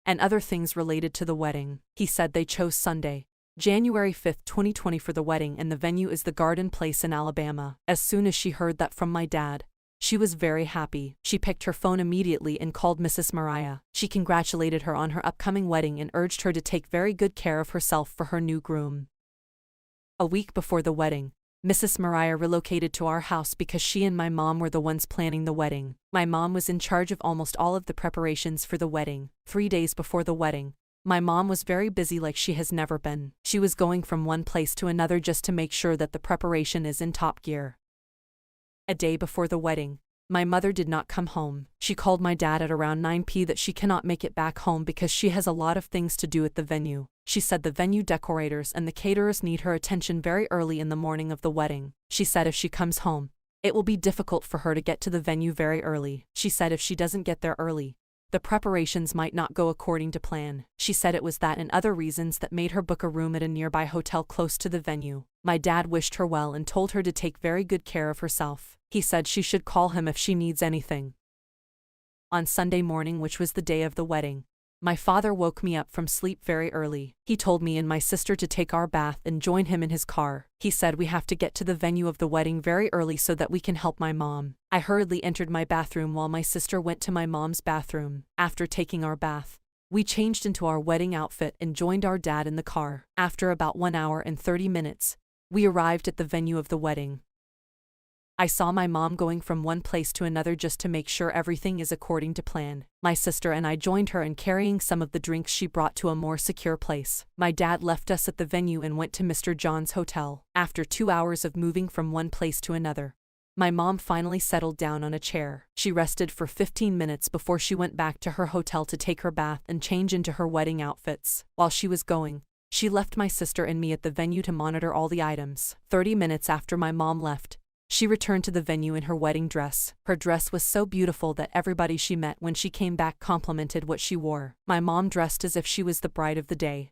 and other things related to the wedding. He said they chose Sunday, January 5, 2020 for the wedding, and the venue is the Garden Place in Alabama. As soon as she heard that from my dad, she was very happy. She picked her phone immediately and called Mrs. Mariah. She congratulated her on her upcoming wedding and urged her to take very good care of herself for her new groom. A week before the wedding, Mrs. Mariah relocated to our house because she and my mom were the ones planning the wedding. My mom was in charge of almost all of the preparations for the wedding. 3 days before the wedding, my mom was very busy like she has never been. She was going from one place to another just to make sure that the preparation is in top gear. A day before the wedding, my mother did not come home. She called my dad at around 9 p.m. that she cannot make it back home because she has a lot of things to do at the venue. She said the venue decorators and the caterers need her attention very early in the morning of the wedding. She said if she comes home, it will be difficult for her to get to the venue very early. She said if she doesn't get there early, the preparations might not go according to plan. She said it was that and other reasons that made her book a room at a nearby hotel close to the venue. My dad wished her well and told her to take very good care of herself. He said she should call him if she needs anything. On Sunday morning, which was the day of the wedding, my father woke me up from sleep very early. He told me and my sister to take our bath and join him in his car. He said we have to get to the venue of the wedding very early so that we can help my mom. I hurriedly entered my bathroom while my sister went to my mom's bathroom. After taking our bath, we changed into our wedding outfit and joined our dad in the car. After about 1 hour and 30 minutes, we arrived at the venue of the wedding. I saw my mom going from one place to another just to make sure everything is according to plan. My sister and I joined her in carrying some of the drinks she brought to a more secure place. My dad left us at the venue and went to Mr. John's hotel. After 2 hours of moving from one place to another, my mom finally settled down on a chair. She rested for 15 minutes before she went back to her hotel to take her bath and change into her wedding outfits. While she was going, she left my sister and me at the venue to monitor all the items. 30 minutes after my mom left, she returned to the venue in her wedding dress. Her dress was so beautiful that everybody she met when she came back complimented what she wore. My mom dressed as if she was the bride of the day.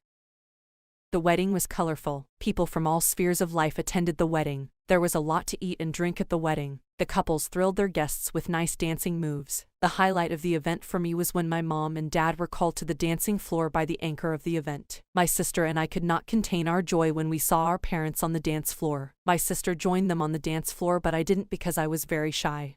The wedding was colorful. People from all spheres of life attended the wedding. There was a lot to eat and drink at the wedding. The couples thrilled their guests with nice dancing moves. The highlight of the event for me was when my mom and dad were called to the dancing floor by the anchor of the event. My sister and I could not contain our joy when we saw our parents on the dance floor. My sister joined them on the dance floor, but I didn't because I was very shy.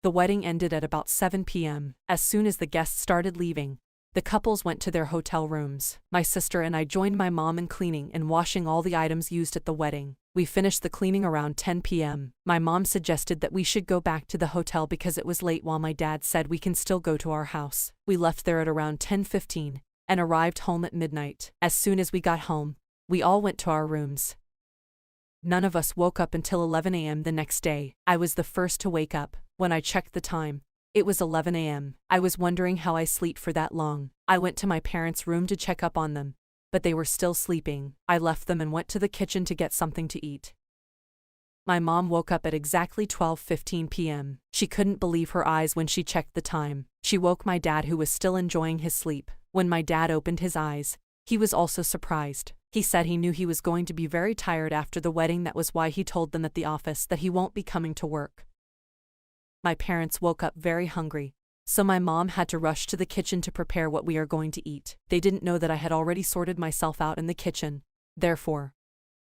The wedding ended at about 7 p.m. As soon as the guests started leaving, the couples went to their hotel rooms. My sister and I joined my mom in cleaning and washing all the items used at the wedding. We finished the cleaning around 10 p.m. My mom suggested that we should go back to the hotel because it was late, while my dad said we can still go to our house. We left there at around 10:15 and arrived home at midnight. As soon as we got home, we all went to our rooms. None of us woke up until 11 a.m. the next day. I was the first to wake up. When I checked the time, it was 11 a.m. I was wondering how I slept for that long. I went to my parents' room to check up on them, but they were still sleeping. I left them and went to the kitchen to get something to eat. My mom woke up at exactly 12:15 p.m. She couldn't believe her eyes when she checked the time. She woke my dad, who was still enjoying his sleep. When my dad opened his eyes, he was also surprised. He said he knew he was going to be very tired after the wedding. That was why he told them at the office that he won't be coming to work. My parents woke up very hungry, so my mom had to rush to the kitchen to prepare what we are going to eat. They didn't know that I had already sorted myself out in the kitchen. Therefore,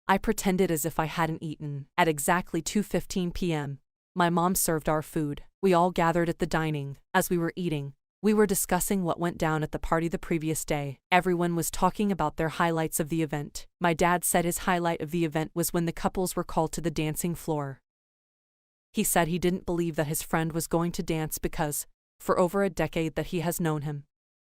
I pretended as if I hadn't eaten. At exactly 2:15 p.m., my mom served our food. We all gathered at the dining. As we were eating, we were discussing what went down at the party the previous day. Everyone was talking about their highlights of the event. My dad said his highlight of the event was when the couples were called to the dancing floor. He said he didn't believe that his friend was going to dance because, for over a decade that he has known him,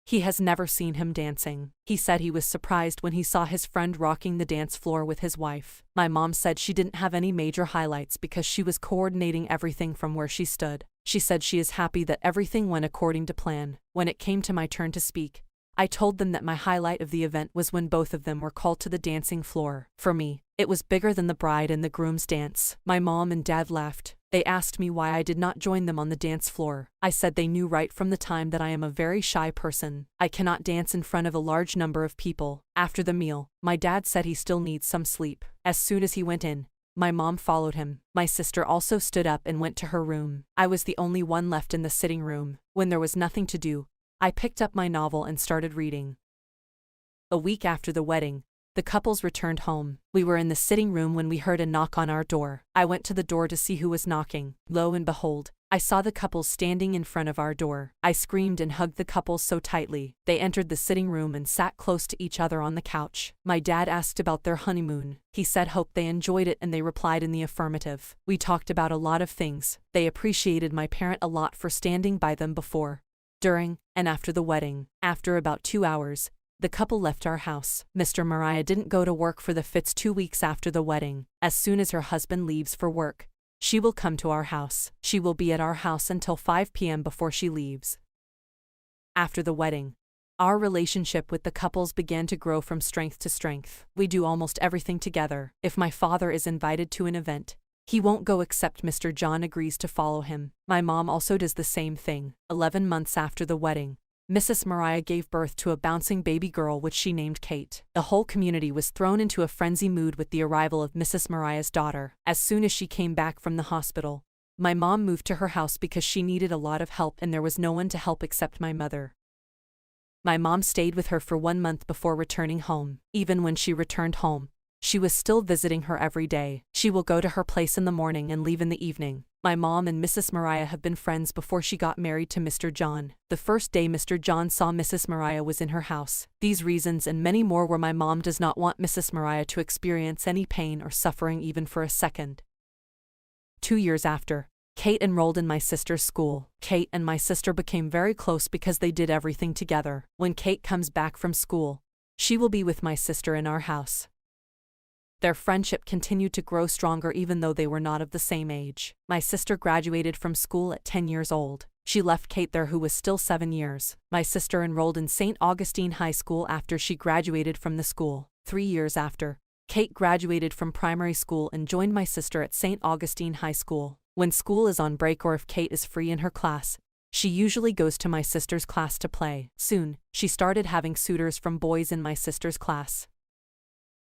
he has never seen him dancing. He said he was surprised when he saw his friend rocking the dance floor with his wife. My mom said she didn't have any major highlights because she was coordinating everything from where she stood. She said she is happy that everything went according to plan. When it came to my turn to speak, I told them that my highlight of the event was when both of them were called to the dancing floor. For me, it was bigger than the bride and the groom's dance. My mom and dad laughed. They asked me why I did not join them on the dance floor. I said they knew right from the time that I am a very shy person. I cannot dance in front of a large number of people. After the meal, my dad said he still needs some sleep. As soon as he went in, My mom followed him. My sister also stood up and went to her room. I was the only one left in the sitting room. When there was nothing to do, I picked up my novel and started reading. A week after the wedding, the couples returned home. We were in the sitting room when we heard a knock on our door. I went to the door to see who was knocking. Lo and behold, I saw the couple standing in front of our door. I screamed and hugged the couple so tightly. They entered the sitting room and sat close to each other on the couch. My dad asked about their honeymoon. He said hope they enjoyed it and they replied in the affirmative. We talked about a lot of things. They appreciated my parent a lot for standing by them before, during, and after the wedding. After about 2 hours, the couple left our house. Mr. Mariah didn't go to work for the Fitz 2 weeks after the wedding. As soon as her husband leaves for work, she will come to our house. She will be at our house until 5 p.m. before she leaves. After the wedding, our relationship with the couples began to grow from strength to strength. We do almost everything together. If my father is invited to an event, he won't go except Mr. John agrees to follow him. My mom also does the same thing. 11 months after the wedding, Mrs. Mariah gave birth to a bouncing baby girl which she named Kate. The whole community was thrown into a frenzy mood with the arrival of Mrs. Mariah's daughter. As soon as she came back from the hospital, my mom moved to her house because she needed a lot of help and there was no one to help except my mother. My mom stayed with her for 1 month before returning home. Even when she returned home, she was still visiting her every day. She will go to her place in the morning and leave in the evening. My mom and Mrs. Mariah have been friends before she got married to Mr. John. The first day Mr. John saw Mrs. Mariah was in her house. These reasons and many more were my mom does not want Mrs. Mariah to experience any pain or suffering even for a second. 2 years after, Kate enrolled in my sister's school. Kate and my sister became very close because they did everything together. When Kate comes back from school, she will be with my sister in our house. Their friendship continued to grow stronger even though they were not of the same age. My sister graduated from school at 10 years old. She left Kate there who was still 7 years. My sister enrolled in St. Augustine High School after she graduated from the school. 3 years after, Kate graduated from primary school and joined my sister at St. Augustine High School. When school is on break or if Kate is free in her class, she usually goes to my sister's class to play. Soon, she started having suitors from boys in my sister's class.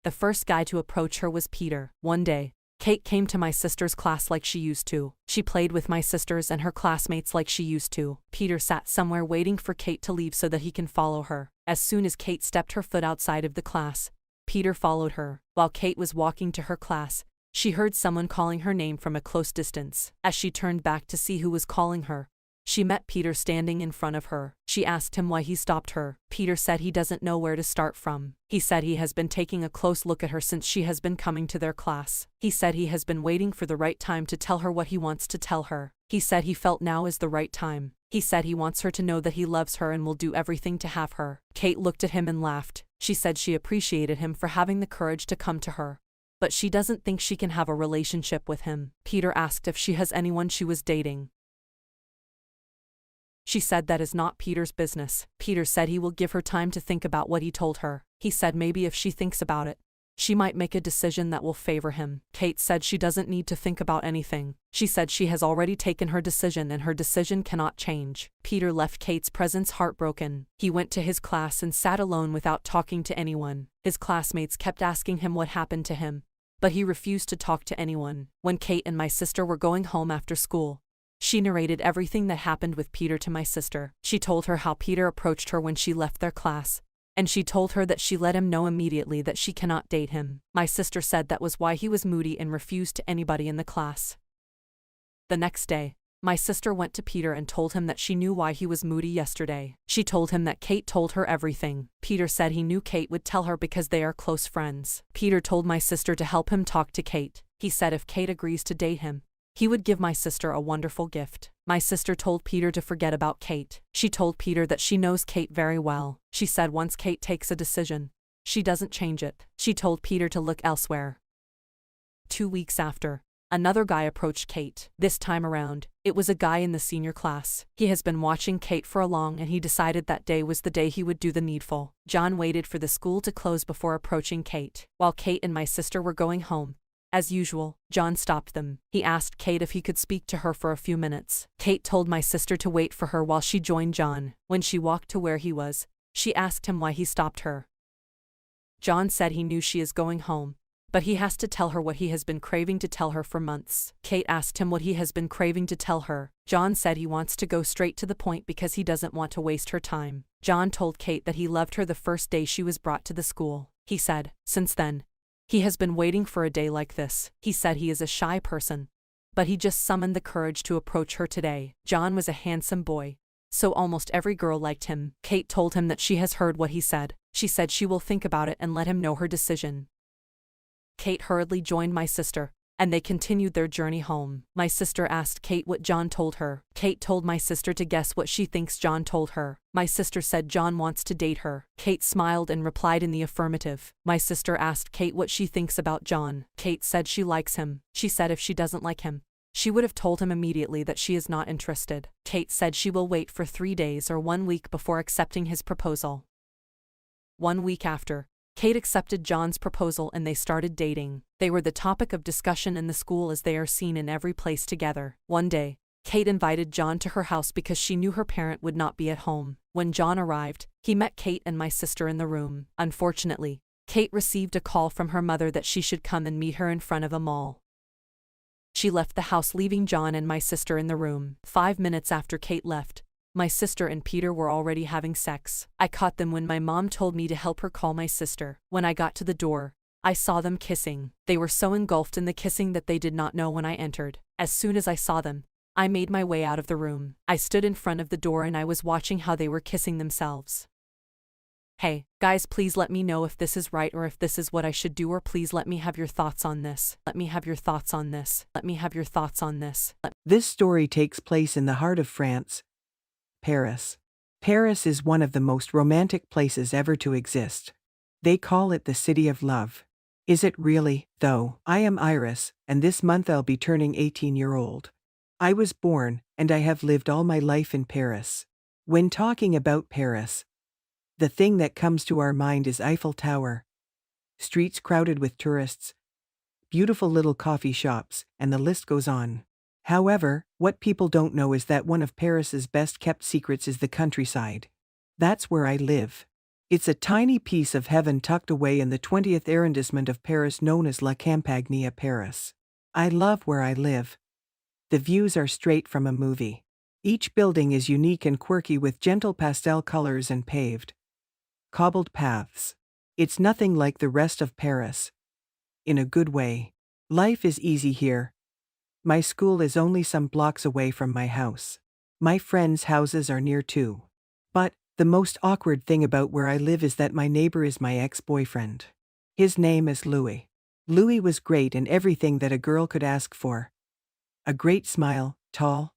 The first guy to approach her was Peter. One day, Kate came to my sister's class like she used to. She played with my sisters and her classmates like she used to. Peter sat somewhere waiting for Kate to leave so that he can follow her. As soon as Kate stepped her foot outside of the class, Peter followed her. While Kate was walking to her class, she heard someone calling her name from a close distance. As she turned back to see who was calling her, she met Peter standing in front of her. She asked him why he stopped her. Peter said he doesn't know where to start from. He said he has been taking a close look at her since she has been coming to their class. He said he has been waiting for the right time to tell her what he wants to tell her. He said he felt now is the right time. He said he wants her to know that he loves her and will do everything to have her. Kate looked at him and laughed. She said she appreciated him for having the courage to come to her, but she doesn't think she can have a relationship with him. Peter asked if she has anyone she was dating. She said that is not Peter's business. Peter said he will give her time to think about what he told her. He said maybe if she thinks about it, she might make a decision that will favor him. Kate said she doesn't need to think about anything. She said she has already taken her decision and her decision cannot change. Peter left Kate's presence heartbroken. He went to his class and sat alone without talking to anyone. His classmates kept asking him what happened to him, but he refused to talk to anyone. When Kate and my sister were going home after school, she narrated everything that happened with Peter to my sister. She told her how Peter approached her when she left their class, and she told her that she let him know immediately that she cannot date him. My sister said that was why he was moody and refused to anybody in the class. The next day, my sister went to Peter and told him that she knew why he was moody yesterday. She told him that Kate told her everything. Peter said he knew Kate would tell her because they are close friends. Peter told my sister to help him talk to Kate. He said if Kate agrees to date him, he would give my sister a wonderful gift. My sister told Peter to forget about Kate. She told Peter that she knows Kate very well. She said once Kate takes a decision, she doesn't change it. She told Peter to look elsewhere. 2 weeks after, another guy approached Kate. This time around, it was a guy in the senior class. He has been watching Kate for a long and he decided that day was the day he would do the needful. John waited for the school to close before approaching Kate. While Kate and my sister were going home, as usual, John stopped them. He asked Kate if he could speak to her for a few minutes. Kate told my sister to wait for her while she joined John. When she walked to where he was, she asked him why he stopped her. John said he knew she is going home, But he has to tell her what he has been craving to tell her for months. Kate asked him what he has been craving to tell her. John said he wants to go straight to the point because he doesn't want to waste her time. John told Kate that he loved her the first day she was brought to the school. He said, since then, he has been waiting for a day like this. He said he is a shy person, but he just summoned the courage to approach her today. John was a handsome boy, so almost every girl liked him. Kate told him that she has heard what he said. She said she will think about it and let him know her decision. Kate hurriedly joined my sister, and they continued their journey home. My sister asked Kate what John told her. Kate told my sister to guess what she thinks John told her. My sister said John wants to date her. Kate smiled and replied in the affirmative. My sister asked Kate what she thinks about John. Kate said she likes him. She said if she doesn't like him, she would have told him immediately that she is not interested. Kate said she will wait for 3 days or 1 week before accepting his proposal. 1 week after, Kate accepted John's proposal and they started dating. They were the topic of discussion in the school as they are seen in every place together. One day, Kate invited John to her house because she knew her parent would not be at home. When John arrived, he met Kate and my sister in the room. Unfortunately, Kate received a call from her mother that she should come and meet her in front of a mall. She left the house, leaving John and my sister in the room. 5 minutes after Kate left, my sister and Peter were already having sex. I caught them when my mom told me to help her call my sister. When I got to the door, I saw them kissing. They were so engulfed in the kissing that they did not know when I entered. As soon as I saw them, I made my way out of the room. I stood in front of the door and I was watching how they were kissing themselves. Hey, guys, please let me know if this is right or if this is what I should do, or please let me have your thoughts on this. Let me have your thoughts on this. Let me have your thoughts on this. This story takes place in the heart of France, Paris. Paris is one of the most romantic places ever to exist. They call it the city of love. Is it really, though? I am Iris, and this month I'll be turning 18-year-old. I was born, and I have lived all my life in Paris. When talking about Paris, the thing that comes to our mind is Eiffel Tower, streets crowded with tourists, beautiful little coffee shops, and the list goes on. However, what people don't know is that one of Paris's best-kept secrets is the countryside. That's where I live. It's a tiny piece of heaven tucked away in the 20th arrondissement of Paris known as La Campagne à Paris. I love where I live. The views are straight from a movie. Each building is unique and quirky with gentle pastel colors and paved, cobbled paths. It's nothing like the rest of Paris. In a good way. Life is easy here. My school is only some blocks away from my house. My friends' houses are near too. But the most awkward thing about where I live is that my neighbor is my ex-boyfriend. His name is Louis. Louis was great and everything that a girl could ask for. A great smile, tall,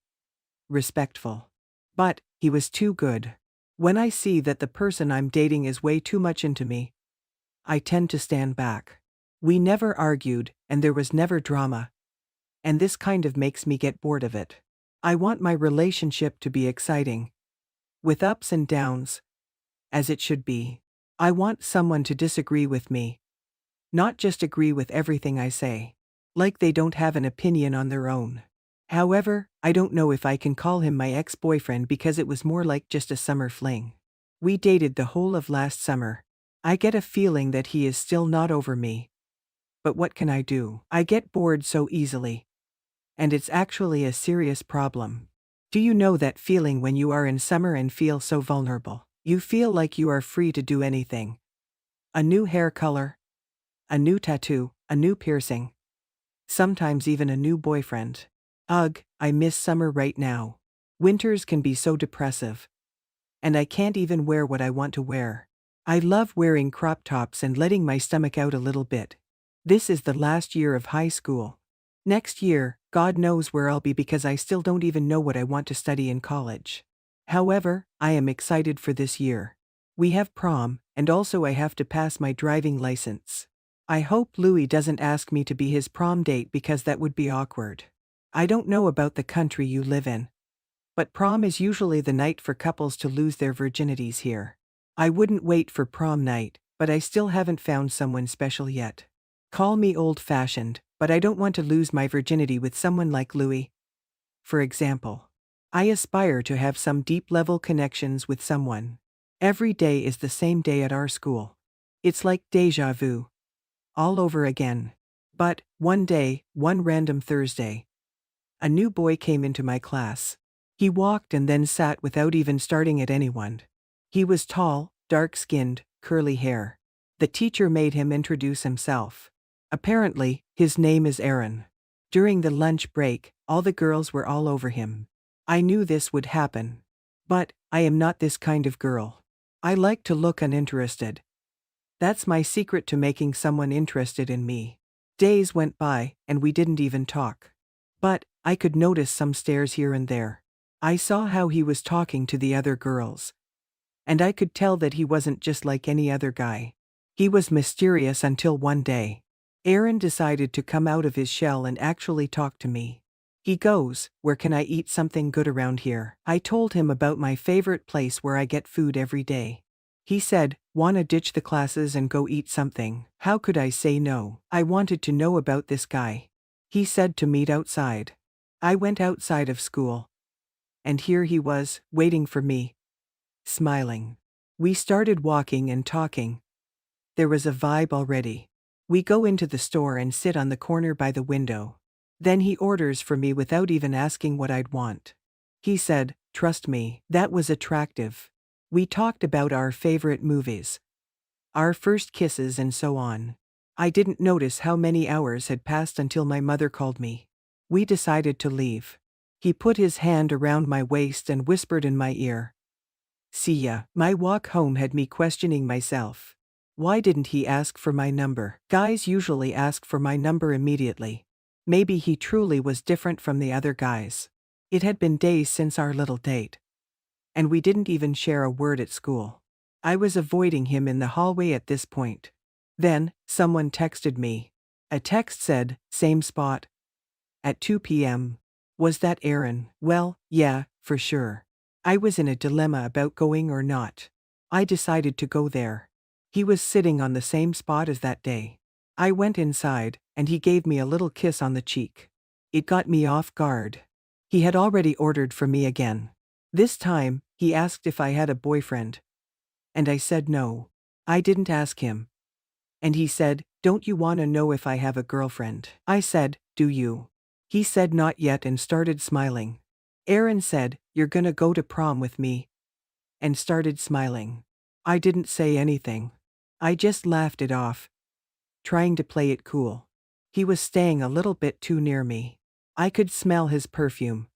respectful. But he was too good. When I see that the person I'm dating is way too much into me, I tend to stand back. We never argued, and there was never drama. And this kind of makes me get bored of it. I want my relationship to be exciting, with ups and downs, as it should be. I want someone to disagree with me, not just agree with everything I say, like they don't have an opinion on their own. However, I don't know if I can call him my ex-boyfriend because it was more like just a summer fling. We dated the whole of last summer. I get a feeling that he is still not over me. But what can I do? I get bored so easily. And it's actually a serious problem. Do you know that feeling when you are in summer and feel so vulnerable? You feel like you are free to do anything. A new hair color, a new tattoo, a new piercing, sometimes even a new boyfriend. Ugh, I miss summer right now. Winters can be so depressive. And I can't even wear what I want to wear. I love wearing crop tops and letting my stomach out a little bit. This is the last year of high school. Next year, God knows where I'll be because I still don't even know what I want to study in college. However, I am excited for this year. We have prom, and also I have to pass my driving license. I hope Louis doesn't ask me to be his prom date because that would be awkward. I don't know about the country you live in, but prom is usually the night for couples to lose their virginities here. I wouldn't wait for prom night, but I still haven't found someone special yet. Call me old-fashioned, but I don't want to lose my virginity with someone like Louis. For example, I aspire to have some deep-level connections with someone. Every day is the same day at our school. It's like déjà vu. all over again. But, one day, one random Thursday, a new boy came into my class. He walked and then sat without even starting at anyone. He was tall, dark-skinned, curly hair. The teacher made him introduce himself. Apparently, his name is Aaron. During the lunch break, all the girls were all over him. I knew this would happen. But, I am not this kind of girl. I like to look uninterested. That's my secret to making someone interested in me. Days went by, and we didn't even talk. But, I could notice some stares here and there. I saw how he was talking to the other girls. And I could tell that he wasn't just like any other guy. He was mysterious until one day, Aaron decided to come out of his shell and actually talk to me. He goes, "Where can I eat something good around here?" I told him about my favorite place where I get food every day. He said, "Wanna ditch the classes and go eat something?" How could I say no? I wanted to know about this guy. He said to meet outside. I went outside of school. And here he was, waiting for me, smiling. We started walking and talking. There was a vibe already. We go into the store and sit on the corner by the window. Then he orders for me without even asking what I'd want. He said, "Trust me." That was attractive. We talked about our favorite movies, our first kisses, and so on. I didn't notice how many hours had passed until my mother called me. We decided to leave. He put his hand around my waist and whispered in my ear, "See ya." My walk home had me questioning myself. Why didn't he ask for my number? Guys usually ask for my number immediately. Maybe he truly was different from the other guys. It had been days since our little date. And we didn't even share a word at school. I was avoiding him in the hallway at this point. Then, someone texted me. A text said, "Same spot. At 2 p.m. Was that Aaron? Well, yeah, for sure. I was in a dilemma about going or not. I decided to go there. He was sitting on the same spot as that day. I went inside, and he gave me a little kiss on the cheek. It got me off guard. He had already ordered for me again. This time, he asked if I had a boyfriend. And I said no. I didn't ask him. And he said, "Don't you want to know if I have a girlfriend?" I said, "Do you?" He said not yet and started smiling. Aaron said, "You're gonna go to prom with me," and started smiling. I didn't say anything. I just laughed it off, trying to play it cool. He was staying a little bit too near me. I could smell his perfume.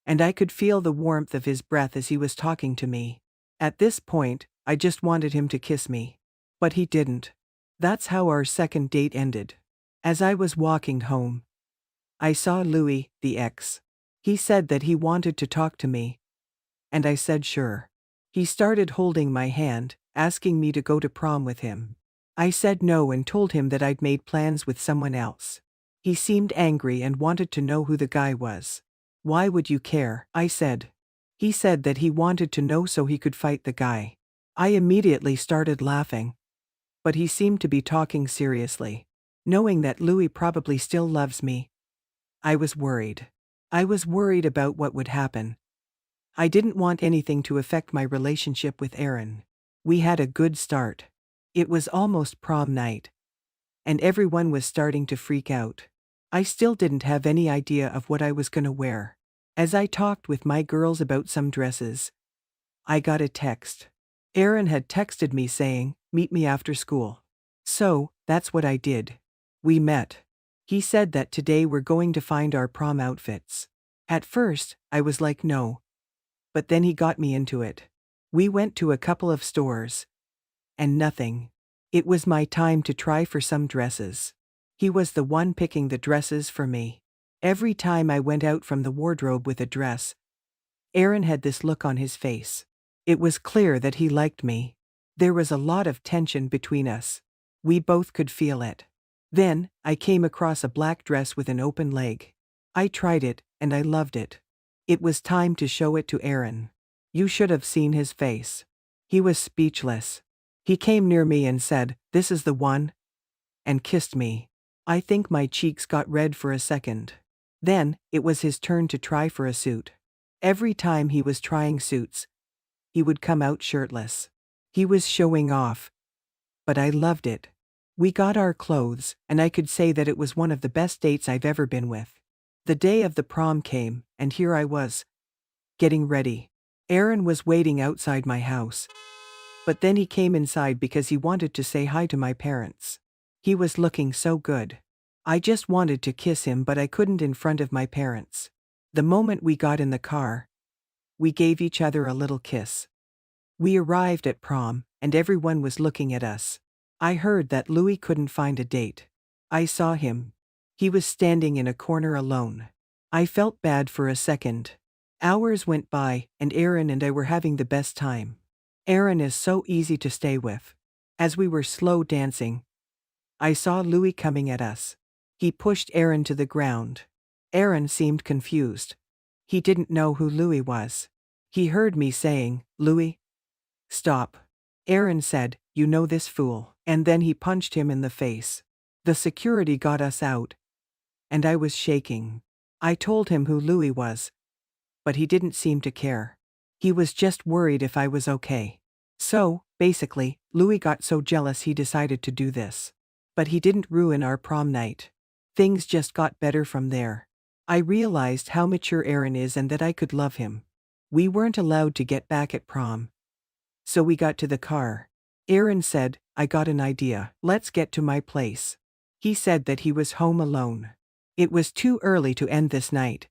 And I could feel the warmth of his breath as he was talking to me. At this point, I just wanted him to kiss me. But he didn't. That's how our second date ended. As I was walking home, I saw Louis, the ex. He said that he wanted to talk to me. And I said sure. He started holding my hand, asking me to go to prom with him. I said no and told him that I'd made plans with someone else. He seemed angry and wanted to know who the guy was. "Why would you care?" I said. He said that he wanted to know so he could fight the guy. I immediately started laughing. But he seemed to be talking seriously. Knowing that Louis probably still loves me, I was worried. I was worried about what would happen. I didn't want anything to affect my relationship with Aaron. We had a good start. It was almost prom night. And everyone was starting to freak out. I still didn't have any idea of what I was gonna wear. As I talked with my girls about some dresses, I got a text. Aaron had texted me saying, "Meet me after school." So, that's what I did. We met. He said that today we're going to find our prom outfits. At first, I was like no. But then he got me into it. We went to a couple of stores. And nothing. It was my time to try for some dresses. He was the one picking the dresses for me. Every time I went out from the wardrobe with a dress, Aaron had this look on his face. It was clear that he liked me. There was a lot of tension between us. We both could feel it. Then, I came across a black dress with an open leg. I tried it, and I loved it. It was time to show it to Aaron. You should have seen his face. He was speechless. He came near me and said, "This is the one," and kissed me. I think my cheeks got red for a second. Then, it was his turn to try for a suit. Every time he was trying suits, he would come out shirtless. He was showing off. But I loved it. We got our clothes, and I could say that it was one of the best dates I've ever been with. The day of the prom came, and here I was, getting ready. Aaron was waiting outside my house. But then he came inside because he wanted to say hi to my parents. He was looking so good. I just wanted to kiss him, but I couldn't in front of my parents. The moment we got in the car, we gave each other a little kiss. We arrived at prom, and everyone was looking at us. I heard that Louis couldn't find a date. I saw him. He was standing in a corner alone. I felt bad for a second. Hours went by, and Aaron and I were having the best time. Aaron is so easy to stay with. As we were slow dancing, I saw Louis coming at us. He pushed Aaron to the ground. Aaron seemed confused. He didn't know who Louis was. He heard me saying, "Louis, stop." Aaron said, "You know this fool," and then he punched him in the face. The security got us out, and I was shaking. I told him who Louis was, but he didn't seem to care. He was just worried if I was okay. So, basically, Louis got so jealous he decided to do this. But he didn't ruin our prom night. Things just got better from there. I realized how mature Aaron is and that I could love him. We weren't allowed to get back at prom. So we got to the car. Aaron said, "I got an idea. Let's get to my place." He said that he was home alone. It was too early to end this night.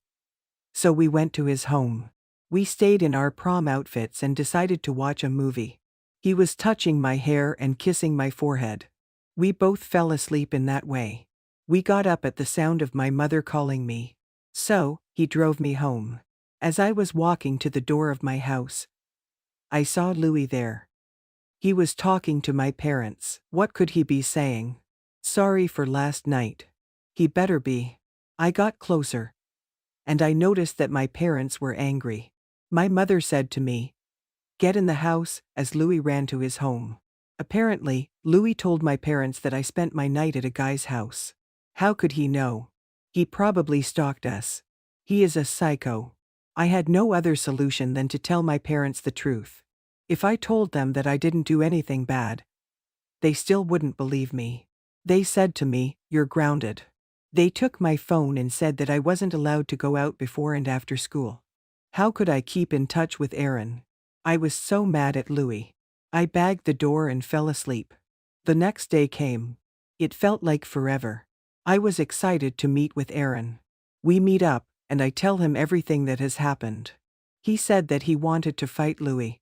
So we went to his home. We stayed in our prom outfits and decided to watch a movie. He was touching my hair and kissing my forehead. We both fell asleep in that way. We got up at the sound of my mother calling me. So, he drove me home. As I was walking to the door of my house, I saw Louis there. He was talking to my parents. What could he be saying? "Sorry for last night." He better be. I got closer, and I noticed that my parents were angry. My mother said to me, "Get in the house," as Louis ran to his home. Apparently, Louis told my parents that I spent my night at a guy's house. How could he know? He probably stalked us. He is a psycho. I had no other solution than to tell my parents the truth. If I told them that I didn't do anything bad, they still wouldn't believe me. They said to me, "You're grounded." They took my phone and said that I wasn't allowed to go out before and after school. How could I keep in touch with Aaron? I was so mad at Louis. I bagged the door and fell asleep. The next day came. It felt like forever. I was excited to meet with Aaron. We meet up, and I tell him everything that has happened. He said that he wanted to fight Louis,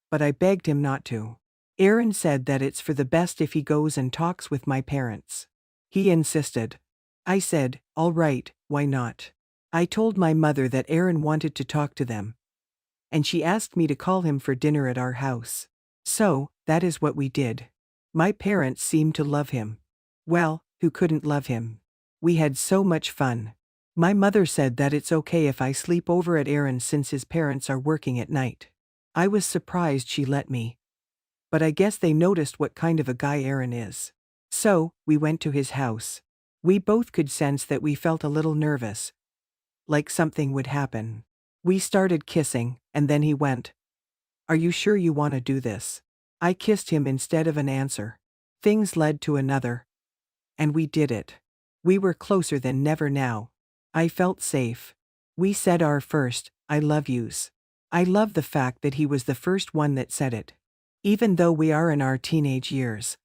but I begged him not to. Aaron said that it's for the best if he goes and talks with my parents. He insisted. I said, "All right, why not?" I told my mother that Aaron wanted to talk to them, and she asked me to call him for dinner at our house. So, that is what we did. My parents seemed to love him. Well, who couldn't love him? We had so much fun. My mother said that it's okay if I sleep over at Aaron's since his parents are working at night. I was surprised she let me. But I guess they noticed what kind of a guy Aaron is. So, we went to his house. We both could sense that we felt a little nervous, like something would happen. We started kissing, and then he went, "Are you sure you want to do this?" I kissed him instead of an answer. Things led to another, and we did it. We were closer than never now. I felt safe. We said our first, "I love yous." I love the fact that he was the first one that said it. Even though we are in our teenage years,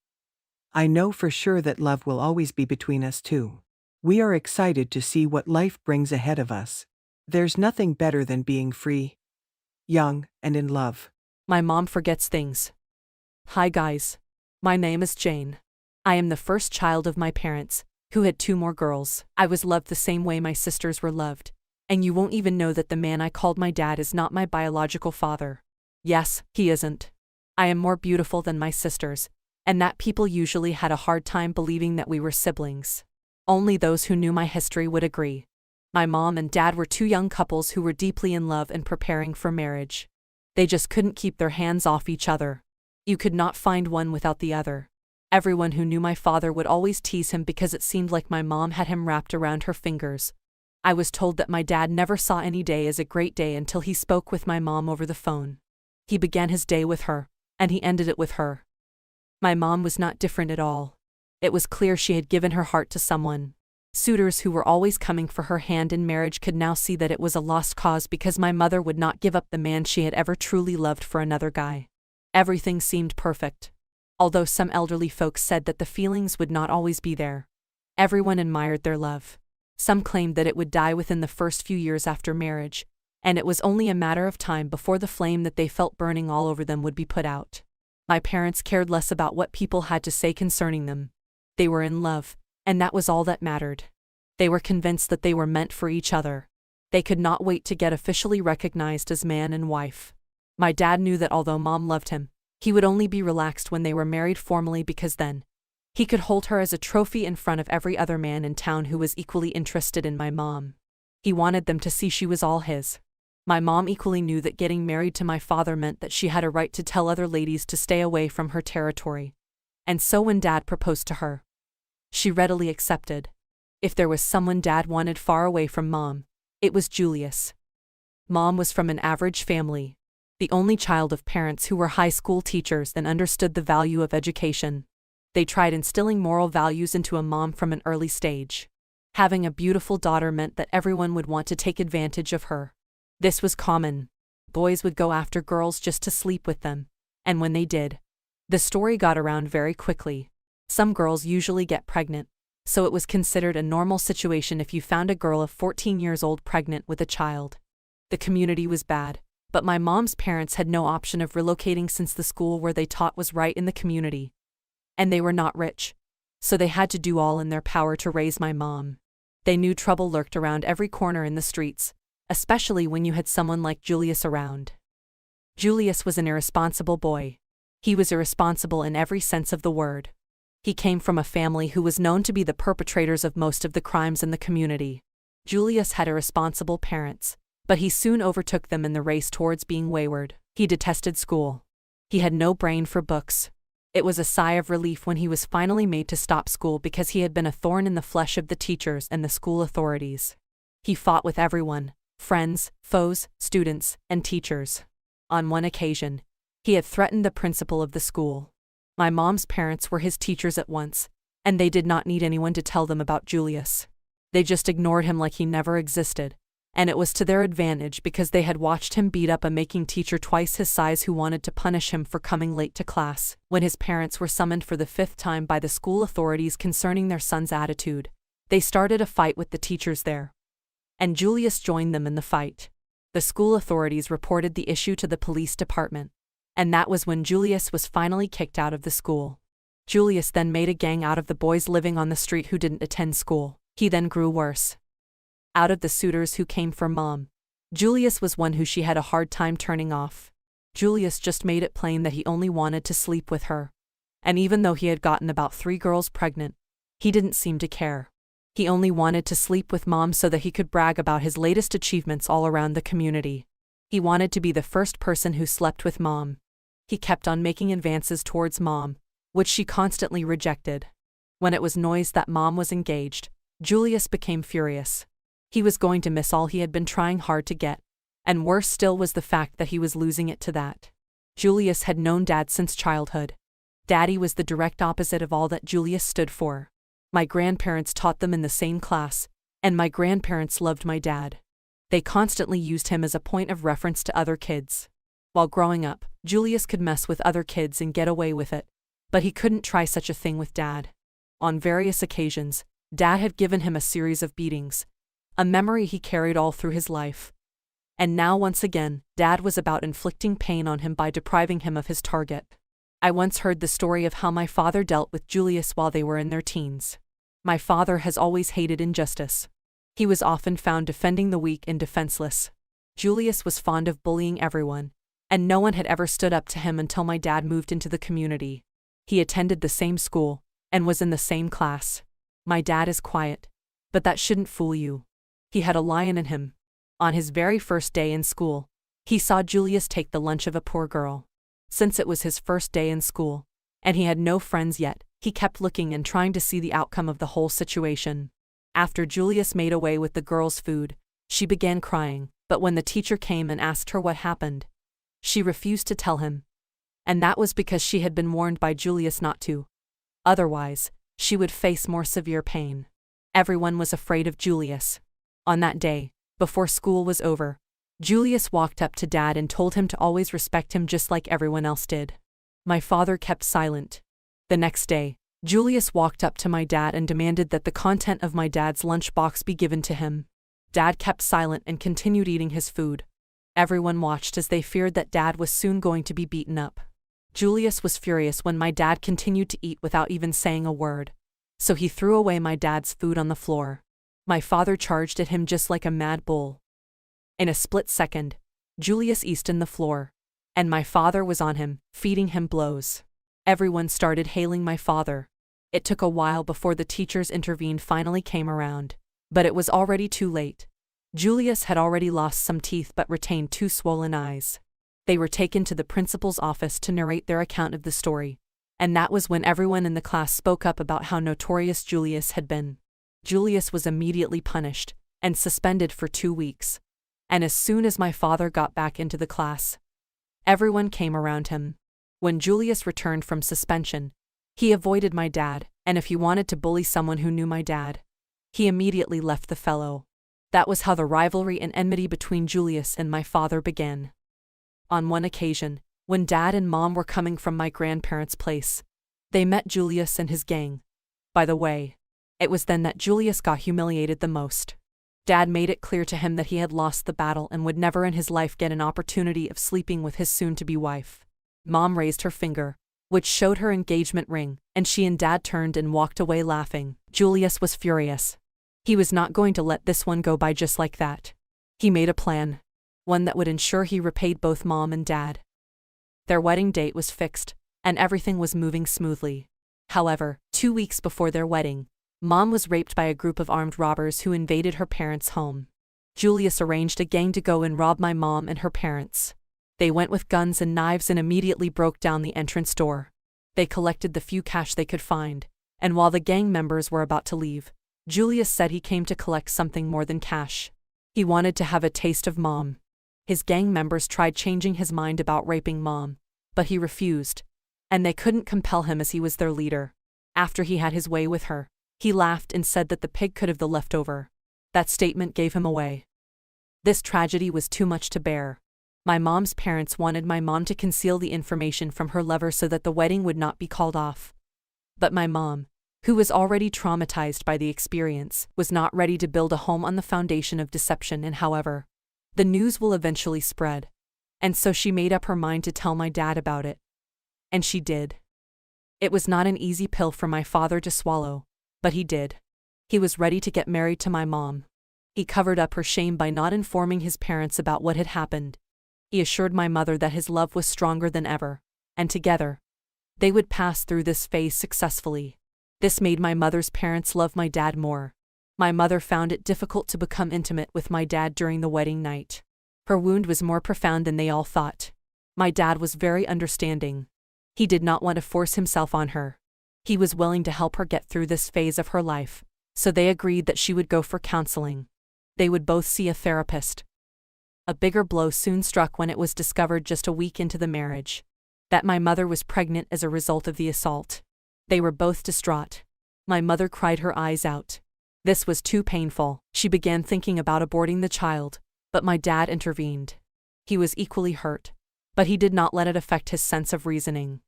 I know for sure that love will always be between us two. We are excited to see what life brings ahead of us. There's nothing better than being free, young, and in love. My mom forgets things. Hi guys. My name is Jane. I am the first child of my parents, who had 2 more girls. I was loved the same way my sisters were loved. And you won't even know that the man I called my dad is not my biological father. Yes, he isn't. I am more beautiful than my sisters, and that people usually had a hard time believing that we were siblings. Only those who knew my history would agree. My mom and dad were 2 young couples who were deeply in love and preparing for marriage. They just couldn't keep their hands off each other. You could not find one without the other. Everyone who knew my father would always tease him because it seemed like my mom had him wrapped around her fingers. I was told that my dad never saw any day as a great day until he spoke with my mom over the phone. He began his day with her, and he ended it with her. My mom was not different at all. It was clear she had given her heart to someone. Suitors who were always coming for her hand in marriage could now see that it was a lost cause because my mother would not give up the man she had ever truly loved for another guy. Everything seemed perfect. Although some elderly folks said that the feelings would not always be there. Everyone admired their love. Some claimed that it would die within the first few years after marriage, and it was only a matter of time before the flame that they felt burning all over them would be put out. My parents cared less about what people had to say concerning them. They were in love, and that was all that mattered. They were convinced that they were meant for each other. They could not wait to get officially recognized as man and wife. My dad knew that although Mom loved him, he would only be relaxed when they were married formally because then he could hold her as a trophy in front of every other man in town who was equally interested in my mom. He wanted them to see she was all his. My mom equally knew that getting married to my father meant that she had a right to tell other ladies to stay away from her territory. And so when Dad proposed to her, she readily accepted. If there was someone Dad wanted far away from Mom, it was Julius. Mom was from an average family, the only child of parents who were high school teachers and understood the value of education. They tried instilling moral values into a mom from an early stage. Having a beautiful daughter meant that everyone would want to take advantage of her. This was common. Boys would go after girls just to sleep with them, and when they did, the story got around very quickly. Some girls usually get pregnant, so it was considered a normal situation if you found a girl of 14 years old pregnant with a child. The community was bad, but my mom's parents had no option of relocating since the school where they taught was right in the community. And they were not rich, so they had to do all in their power to raise my mom. They knew trouble lurked around every corner in the streets, especially when you had someone like Julius around. Julius was an irresponsible boy. He was irresponsible in every sense of the word. He came from a family who was known to be the perpetrators of most of the crimes in the community. Julius had irresponsible parents, but he soon overtook them in the race towards being wayward. He detested school. He had no brain for books. It was a sigh of relief when he was finally made to stop school because he had been a thorn in the flesh of the teachers and the school authorities. He fought with everyone, friends, foes, students, and teachers. On one occasion, he had threatened the principal of the school. My mom's parents were his teachers at once, and they did not need anyone to tell them about Julius. They just ignored him like he never existed, and it was to their advantage because they had watched him beat up a making teacher twice his size who wanted to punish him for coming late to class. When his parents were summoned for the 5th time by the school authorities concerning their son's attitude, they started a fight with the teachers there. And Julius joined them in the fight. The school authorities reported the issue to the police department, and that was when Julius was finally kicked out of the school. Julius then made a gang out of the boys living on the street who didn't attend school. He then grew worse. Out of the suitors who came for Mom, Julius was one who she had a hard time turning off. Julius just made it plain that he only wanted to sleep with her. And even though he had gotten about 3 girls pregnant, he didn't seem to care. He only wanted to sleep with Mom so that he could brag about his latest achievements all around the community. He wanted to be the first person who slept with Mom. He kept on making advances towards Mom, which she constantly rejected. When it was noised that Mom was engaged, Julius became furious. He was going to miss all he had been trying hard to get, and worse still was the fact that he was losing it to that. Julius had known Dad since childhood. Daddy was the direct opposite of all that Julius stood for. My grandparents taught them in the same class, and my grandparents loved my dad. They constantly used him as a point of reference to other kids. While growing up, Julius could mess with other kids and get away with it, but he couldn't try such a thing with Dad. On various occasions, Dad had given him a series of beatings, a memory he carried all through his life. And now once again, Dad was about inflicting pain on him by depriving him of his target. I once heard the story of how my father dealt with Julius while they were in their teens. My father has always hated injustice. He was often found defending the weak and defenseless. Julius was fond of bullying everyone, and no one had ever stood up to him until my dad moved into the community. He attended the same school, and was in the same class. My dad is quiet, but that shouldn't fool you. He had a lion in him. On his very first day in school, he saw Julius take the lunch of a poor girl. Since it was his first day in school, and he had no friends yet, he kept looking and trying to see the outcome of the whole situation. After Julius made away with the girl's food, she began crying, but when the teacher came and asked her what happened, she refused to tell him. And that was because she had been warned by Julius not to. Otherwise, she would face more severe pain. Everyone was afraid of Julius. On that day, before school was over, Julius walked up to Dad and told him to always respect him just like everyone else did. My father kept silent. The next day, Julius walked up to my dad and demanded that the content of my dad's lunchbox be given to him. Dad kept silent and continued eating his food. Everyone watched as they feared that Dad was soon going to be beaten up. Julius was furious when my dad continued to eat without even saying a word, so he threw away my dad's food on the floor. My father charged at him just like a mad bull. In a split second, Julius eased on the floor, and my father was on him, feeding him blows. Everyone started hailing my father. It took a while before the teachers intervened finally came around, but it was already too late. Julius had already lost some teeth but retained 2 swollen eyes. They were taken to the principal's office to narrate their account of the story, and that was when everyone in the class spoke up about how notorious Julius had been. Julius was immediately punished and suspended for 2 weeks, and as soon as my father got back into the class, everyone came around him. When Julius returned from suspension, he avoided my dad, and if he wanted to bully someone who knew my dad, he immediately left the fellow. That was how the rivalry and enmity between Julius and my father began. On one occasion, when Dad and Mom were coming from my grandparents' place, they met Julius and his gang. By the way, it was then that Julius got humiliated the most. Dad made it clear to him that he had lost the battle and would never in his life get an opportunity of sleeping with his soon-to-be wife. Mom raised her finger, which showed her engagement ring, and she and Dad turned and walked away laughing. Julius was furious. He was not going to let this one go by just like that. He made a plan, one that would ensure he repaid both Mom and Dad. Their wedding date was fixed, and everything was moving smoothly. However, 2 weeks before their wedding, Mom was raped by a group of armed robbers who invaded her parents' home. Julius arranged a gang to go and rob my mom and her parents. They went with guns and knives and immediately broke down the entrance door. They collected the few cash they could find, and while the gang members were about to leave, Julius said he came to collect something more than cash. He wanted to have a taste of Mom. His gang members tried changing his mind about raping Mom, but he refused, and they couldn't compel him as he was their leader. After he had his way with her, he laughed and said that the pig could have the leftover. That statement gave him away. This tragedy was too much to bear. My mom's parents wanted my mom to conceal the information from her lover so that the wedding would not be called off. But my mom, who was already traumatized by the experience, was not ready to build a home on the foundation of deception, and however, the news will eventually spread. And so she made up her mind to tell my dad about it. And she did. It was not an easy pill for my father to swallow, but he did. He was ready to get married to my mom. He covered up her shame by not informing his parents about what had happened. He assured my mother that his love was stronger than ever, and together, they would pass through this phase successfully. This made my mother's parents love my dad more. My mother found it difficult to become intimate with my dad during the wedding night. Her wound was more profound than they all thought. My dad was very understanding. He did not want to force himself on her. He was willing to help her get through this phase of her life, so they agreed that she would go for counseling. They would both see a therapist. A bigger blow soon struck when it was discovered just a week into the marriage that my mother was pregnant as a result of the assault. They were both distraught. My mother cried her eyes out. This was too painful. She began thinking about aborting the child, but my dad intervened. He was equally hurt, but he did not let it affect his sense of reasoning.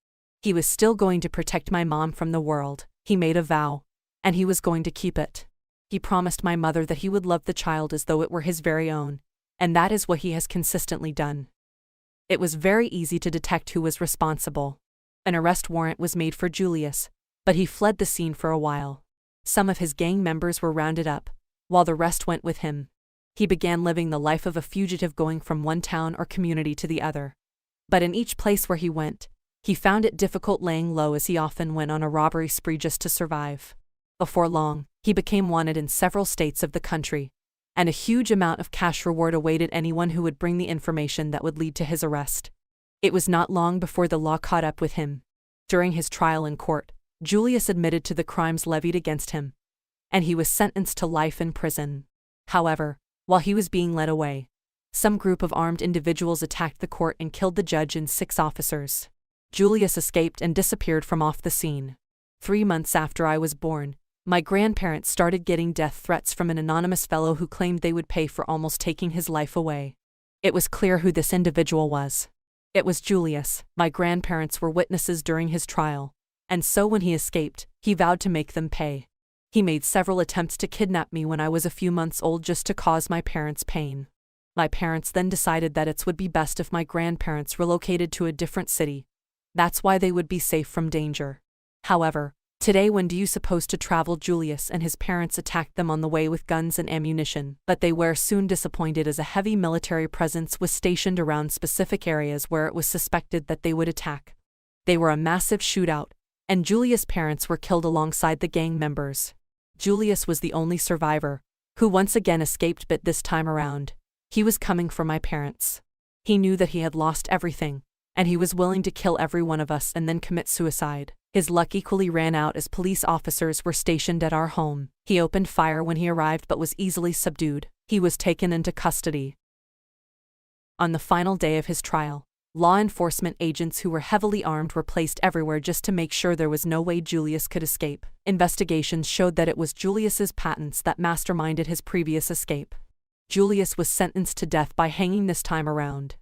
He was still going to protect my mom from the world. He made a vow, and he was going to keep it. He promised my mother that he would love the child as though it were his very own, and that is what he has consistently done. It was very easy to detect who was responsible. An arrest warrant was made for Julius, but he fled the scene for a while. Some of his gang members were rounded up, while the rest went with him. He began living the life of a fugitive, going from one town or community to the other. But in each place where he went, he found it difficult laying low, as he often went on a robbery spree just to survive. Before long, he became wanted in several states of the country, and a huge amount of cash reward awaited anyone who would bring the information that would lead to his arrest. It was not long before the law caught up with him. During his trial in court, Julius admitted to the crimes levied against him, and he was sentenced to life in prison. However, while he was being led away, some group of armed individuals attacked the court and killed the judge and 6 officers. Julius escaped and disappeared from off the scene. 3 months after I was born, my grandparents started getting death threats from an anonymous fellow who claimed they would pay for almost taking his life away. It was clear who this individual was. It was Julius. My grandparents were witnesses during his trial, and so when he escaped, he vowed to make them pay. He made several attempts to kidnap me when I was a few months old just to cause my parents pain. My parents then decided that it would be best if my grandparents relocated to a different city. That's why they would be safe from danger. However, today when do you suppose to travel? Julius and his parents attacked them on the way with guns and ammunition, but they were soon disappointed as a heavy military presence was stationed around specific areas where it was suspected that they would attack. They were a massive shootout, and Julius' parents were killed alongside the gang members. Julius was the only survivor, who once again escaped, but this time around, he was coming for my parents. He knew that he had lost everything, and he was willing to kill every one of us and then commit suicide. His luck equally ran out as police officers were stationed at our home. He opened fire when he arrived but was easily subdued. He was taken into custody. On the final day of his trial, law enforcement agents who were heavily armed were placed everywhere just to make sure there was no way Julius could escape. Investigations showed that it was Julius's patents that masterminded his previous escape. Julius was sentenced to death by hanging this time around.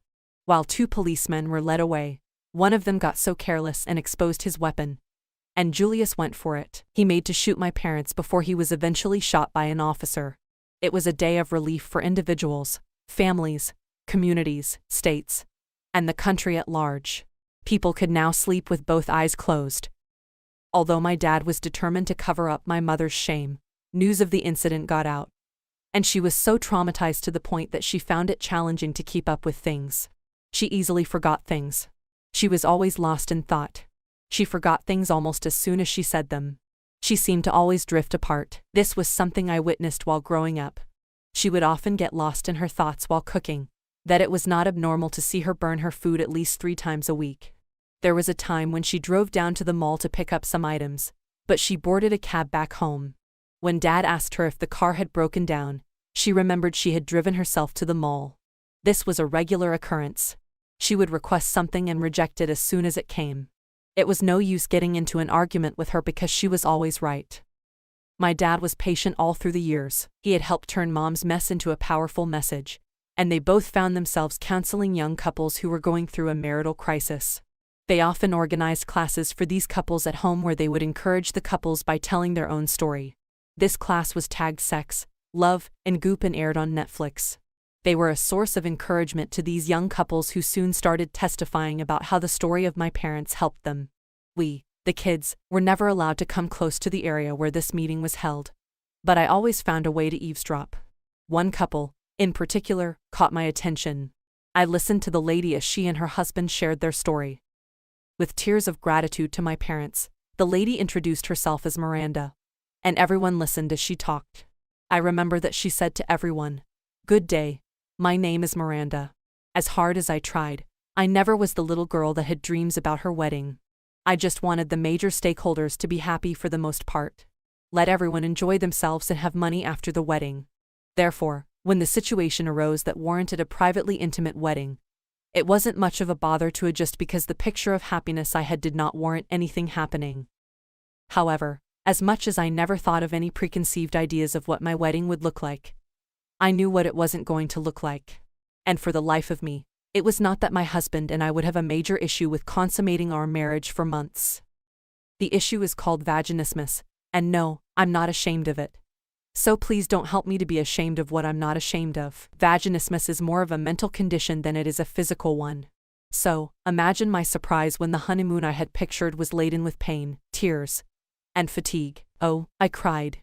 While 2 policemen were led away, one of them got so careless and exposed his weapon, and Julius went for it. He made to shoot my parents before he was eventually shot by an officer. It was a day of relief for individuals, families, communities, states, and the country at large. People could now sleep with both eyes closed. Although my dad was determined to cover up my mother's shame, news of the incident got out, and she was so traumatized to the point that she found it challenging to keep up with things. She easily forgot things. She was always lost in thought. She forgot things almost as soon as she said them. She seemed to always drift apart. This was something I witnessed while growing up. She would often get lost in her thoughts while cooking, that it was not abnormal to see her burn her food at least 3 times a week. There was a time when she drove down to the mall to pick up some items, but she boarded a cab back home. When Dad asked her if the car had broken down, she remembered she had driven herself to the mall. This was a regular occurrence. She would request something and reject it as soon as it came. It was no use getting into an argument with her because she was always right. My dad was patient all through the years. He had helped turn Mom's mess into a powerful message, and they both found themselves counseling young couples who were going through a marital crisis. They often organized classes for these couples at home where they would encourage the couples by telling their own story. This class was tagged Sex, Love, and Goop and aired on Netflix. They were a source of encouragement to these young couples who soon started testifying about how the story of my parents helped them. We, the kids, were never allowed to come close to the area where this meeting was held. But I always found a way to eavesdrop. One couple, in particular, caught my attention. I listened to the lady as she and her husband shared their story. With tears of gratitude to my parents, the lady introduced herself as Miranda, and everyone listened as she talked. I remember that she said to everyone, "Good day. My name is Miranda." As hard as I tried, I never was the little girl that had dreams about her wedding. I just wanted the major stakeholders to be happy for the most part. Let everyone enjoy themselves and have money after the wedding. Therefore, when the situation arose that warranted a privately intimate wedding, it wasn't much of a bother to adjust because the picture of happiness I had did not warrant anything happening. However, as much as I never thought of any preconceived ideas of what my wedding would look like, I knew what it wasn't going to look like. And for the life of me, it was not that my husband and I would have a major issue with consummating our marriage for months. The issue is called vaginismus, and no, I'm not ashamed of it. So please don't help me to be ashamed of what I'm not ashamed of. Vaginismus is more of a mental condition than it is a physical one. So, imagine my surprise when the honeymoon I had pictured was laden with pain, tears, and fatigue. Oh, I cried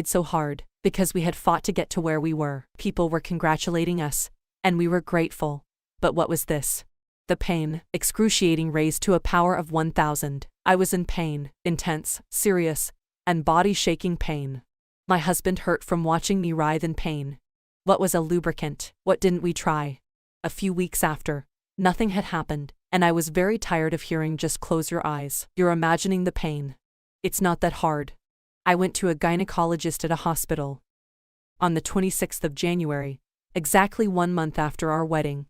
so hard, because we had fought to get to where we were. People were congratulating us, and we were grateful. But what was this? The pain, excruciating, raised to a power of 1,000. I was in pain, intense, serious, and body-shaking pain. My husband hurt from watching me writhe in pain. What was a lubricant? What didn't we try? A few weeks after, nothing had happened, and I was very tired of hearing "just close your eyes. You're imagining the pain. It's not that hard." I went to a gynecologist at a hospital. On the 26th of January, exactly 1 month after our wedding,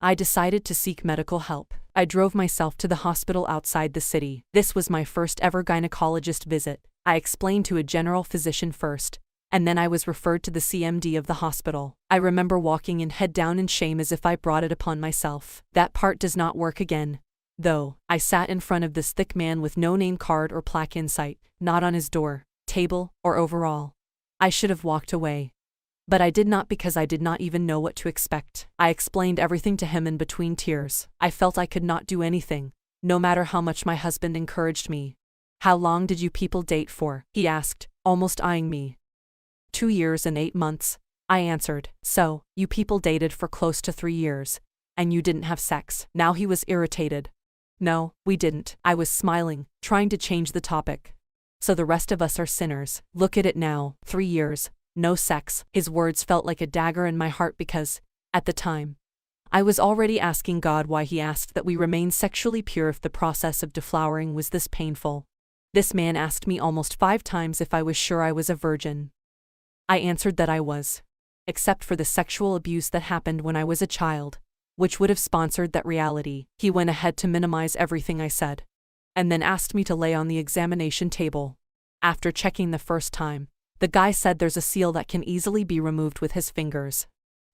I decided to seek medical help. I drove myself to the hospital outside the city. This was my first ever gynecologist visit. I explained to a general physician first, and then I was referred to the CMD of the hospital. I remember walking in head down in shame as if I brought it upon myself. That part does not work again. Though, I sat in front of this thick man with no name card or plaque in sight, not on his door, table, or overall. I should have walked away. But I did not because I did not even know what to expect. I explained everything to him in between tears. I felt I could not do anything, no matter how much my husband encouraged me. How long did you people date for? He asked, almost eyeing me. 2 years and 8 months, I answered. So, you people dated for close to 3 years, and you didn't have sex. Now he was irritated. No, we didn't. I was smiling, trying to change the topic. So the rest of us are sinners. Look at it now, 3 years, no sex. His words felt like a dagger in my heart because, at the time, I was already asking God why he asked that we remain sexually pure if the process of deflowering was this painful. This man asked me almost 5 times if I was sure I was a virgin. I answered that I was, except for the sexual abuse that happened when I was a child, which would have sponsored that reality. He went ahead to minimize everything I said, and then asked me to lay on the examination table. After checking the first time, the guy said there's a seal that can easily be removed with his fingers.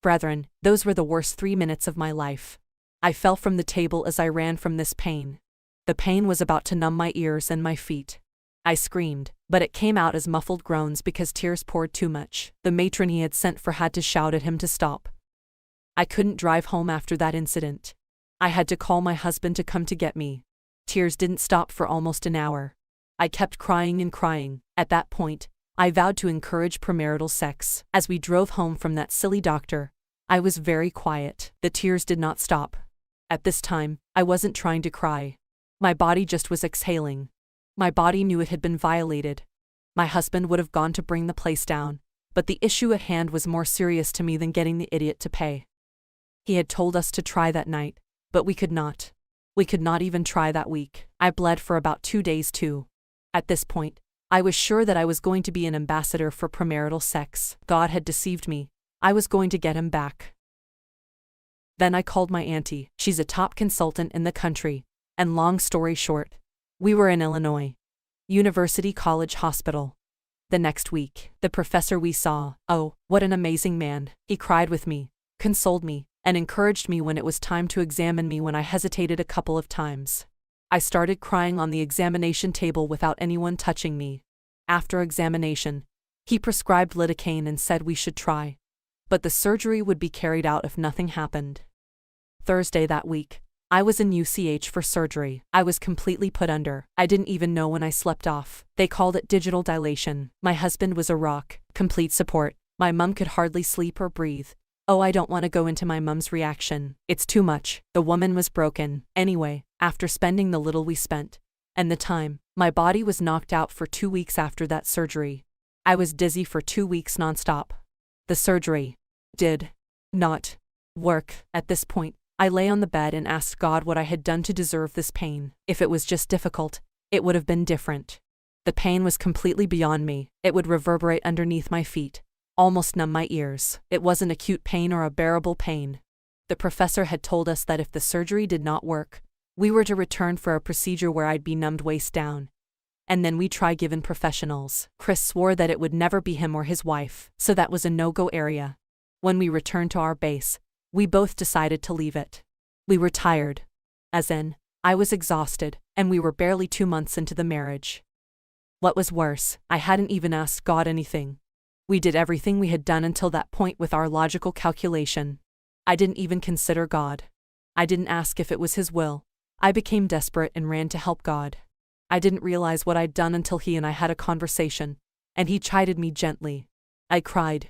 Brethren, those were the worst 3 minutes of my life. I fell from the table as I ran from this pain. The pain was about to numb my ears and my feet. I screamed, but it came out as muffled groans because tears poured too much. The matron he had sent for had to shout at him to stop. I couldn't drive home after that incident. I had to call my husband to come to get me. Tears didn't stop for almost an hour. I kept crying and crying. At that point, I vowed to encourage premarital sex. As we drove home from that silly doctor, I was very quiet. The tears did not stop. At this time, I wasn't trying to cry. My body just was exhaling. My body knew it had been violated. My husband would have gone to bring the place down, but the issue at hand was more serious to me than getting the idiot to pay. He had told us to try that night, but we could not. We could not even try that week. I bled for about 2 days too. At this point, I was sure that I was going to be an ambassador for premarital sex. God had deceived me. I was going to get him back. Then I called my auntie. She's a top consultant in the country, and long story short, we were in Illinois. University College Hospital. The next week, the professor we saw, oh, what an amazing man. He cried with me, consoled me, and encouraged me when it was time to examine me when I hesitated a couple of times. I started crying on the examination table without anyone touching me. After examination, he prescribed lidocaine and said we should try, but the surgery would be carried out if nothing happened. Thursday that week, I was in UCH for surgery. I was completely put under. I didn't even know when I slept off. They called it digital dilation. My husband was a rock, complete support. My mum could hardly sleep or breathe. Oh, I don't want to go into my mum's reaction. It's too much. The woman was broken. Anyway, after spending the little we spent, and the time, my body was knocked out for 2 weeks after that surgery. I was dizzy for 2 weeks nonstop. The surgery did not work. At this point, I lay on the bed and asked God what I had done to deserve this pain. If it was just difficult, it would have been different. The pain was completely beyond me. It would reverberate underneath my feet, almost numb my ears. It wasn't acute pain or a bearable pain. The professor had told us that if the surgery did not work, we were to return for a procedure where I'd be numbed waist down, and then we'd try given professionals. Chris swore that it would never be him or his wife, so that was a no-go area. When we returned to our base, we both decided to leave it. We were tired. As in, I was exhausted, and we were barely 2 months into the marriage. What was worse, I hadn't even asked God anything. We did everything we had done until that point with our logical calculation. I didn't even consider God. I didn't ask if it was His will. I became desperate and ran to help God. I didn't realize what I'd done until He and I had a conversation, and He chided me gently. I cried.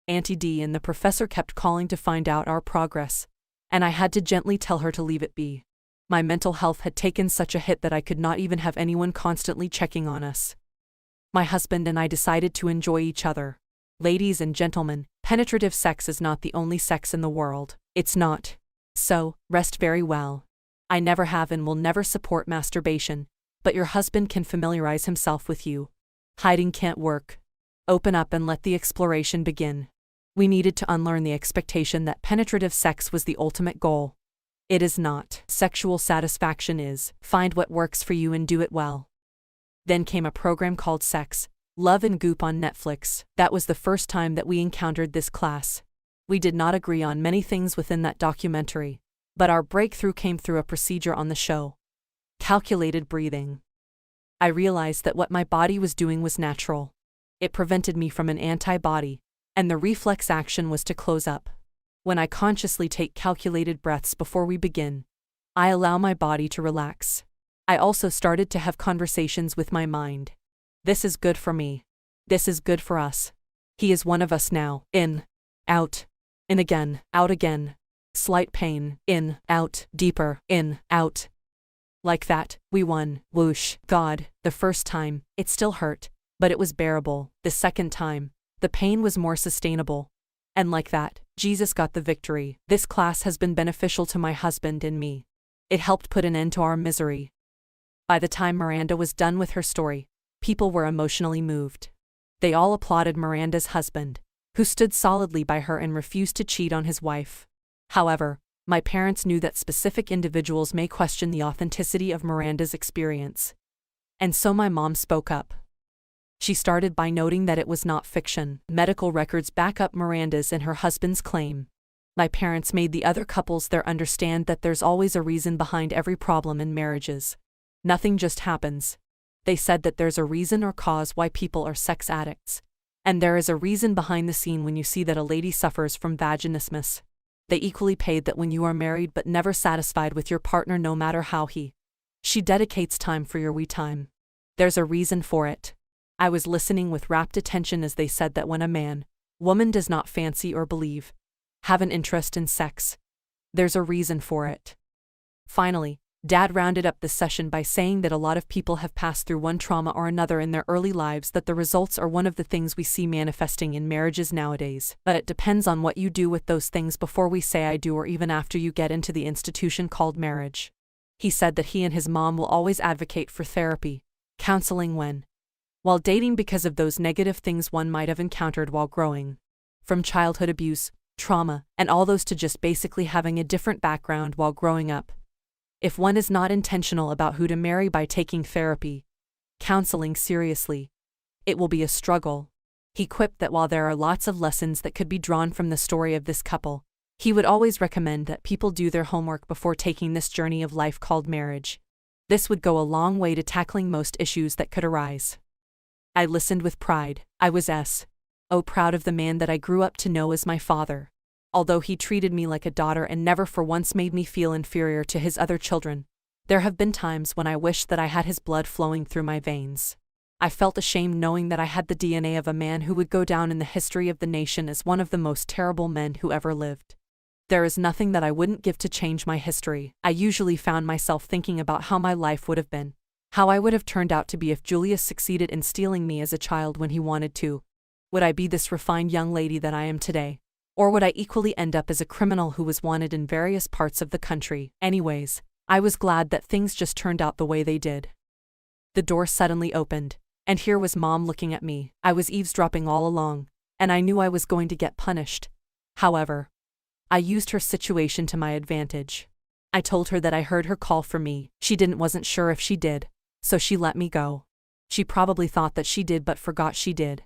Auntie D and the professor kept calling to find out our progress, and I had to gently tell her to leave it be. My mental health had taken such a hit that I could not even have anyone constantly checking on us. My husband and I decided to enjoy each other. Ladies and gentlemen, penetrative sex is not the only sex in the world. It's not. So, rest very well. I never have and will never support masturbation, but your husband can familiarize himself with you. Hiding can't work. Open up and let the exploration begin. We needed to unlearn the expectation that penetrative sex was the ultimate goal. It is not. Sexual satisfaction is. Find what works for you and do it well. Then came a program called Sex, Love and Goop on Netflix. That was the first time that we encountered this class. We did not agree on many things within that documentary, but our breakthrough came through a procedure on the show. Calculated breathing. I realized that what my body was doing was natural. It prevented me from an antibody, and the reflex action was to close up. When I consciously take calculated breaths before we begin, I allow my body to relax. I also started to have conversations with my mind. This is good for me. This is good for us. He is one of us now. In, out, in again, out again. Slight pain, in, out, deeper, in, out. Like that, we won. Whoosh. God, the first time, it still hurt, but it was bearable. The second time, the pain was more sustainable. And like that, Jesus got the victory. This class has been beneficial to my husband and me. It helped put an end to our misery. By the time Miranda was done with her story, people were emotionally moved. They all applauded Miranda's husband, who stood solidly by her and refused to cheat on his wife. However, my parents knew that specific individuals may question the authenticity of Miranda's experience. And so my mom spoke up. She started by noting that it was not fiction. Medical records back up Miranda's and her husband's claim. My parents made the other couples there understand that there's always a reason behind every problem in marriages. Nothing just happens. They said that there's a reason or cause why people are sex addicts. And there is a reason behind the scene when you see that a lady suffers from vaginismus. They equally paid that when you are married but never satisfied with your partner no matter how she dedicates time for your we time. There's a reason for it. I was listening with rapt attention as they said that when a man, woman does not fancy or believe, have an interest in sex, there's a reason for it. Finally, Dad rounded up the session by saying that a lot of people have passed through one trauma or another in their early lives, that the results are one of the things we see manifesting in marriages nowadays. But it depends on what you do with those things before we say I do or even after you get into the institution called marriage. He said that he and his mom will always advocate for therapy, counseling while dating because of those negative things one might have encountered while growing. From childhood abuse, trauma, and all those to just basically having a different background while growing up. If one is not intentional about who to marry by taking therapy, counseling seriously, it will be a struggle. He quipped that while there are lots of lessons that could be drawn from the story of this couple, he would always recommend that people do their homework before taking this journey of life called marriage. This would go a long way to tackling most issues that could arise. I listened with pride. I was proud of the man that I grew up to know as my father. Although he treated me like a daughter and never for once made me feel inferior to his other children, there have been times when I wished that I had his blood flowing through my veins. I felt ashamed knowing that I had the DNA of a man who would go down in the history of the nation as one of the most terrible men who ever lived. There is nothing that I wouldn't give to change my history. I usually found myself thinking about how my life would have been, how I would have turned out to be if Julius succeeded in stealing me as a child when he wanted to. Would I be this refined young lady that I am today? Or would I equally end up as a criminal who was wanted in various parts of the country? Anyways, I was glad that things just turned out the way they did. The door suddenly opened, and here was Mom looking at me. I was eavesdropping all along, and I knew I was going to get punished. However, I used her situation to my advantage. I told her that I heard her call for me. She wasn't sure if she did, so she let me go. She probably thought that she did but forgot she did.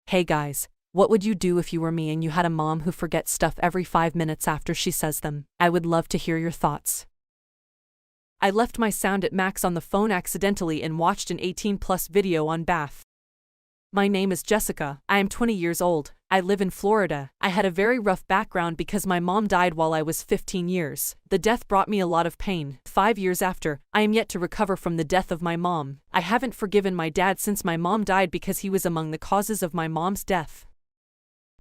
Hey guys. What would you do if you were me and you had a mom who forgets stuff every 5 minutes after she says them? I would love to hear your thoughts. I left my sound at max on the phone accidentally and watched an 18+ video on bath. My name is Jessica. I am 20 years old. I live in Florida. I had a very rough background because my mom died while I was 15 years. The death brought me a lot of pain. 5 years after, I am yet to recover from the death of my mom. I haven't forgiven my dad since my mom died because he was among the causes of my mom's death.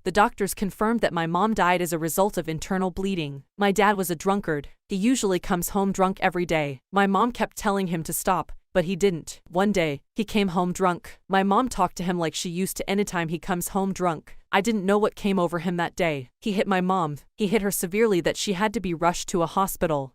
The doctors confirmed that my mom died as a result of internal bleeding. My dad was a drunkard. He usually comes home drunk every day. My mom kept telling him to stop, but he didn't. One day, he came home drunk. My mom talked to him like she used to anytime he comes home drunk. I didn't know what came over him that day. He hit my mom. He hit her severely that she had to be rushed to a hospital.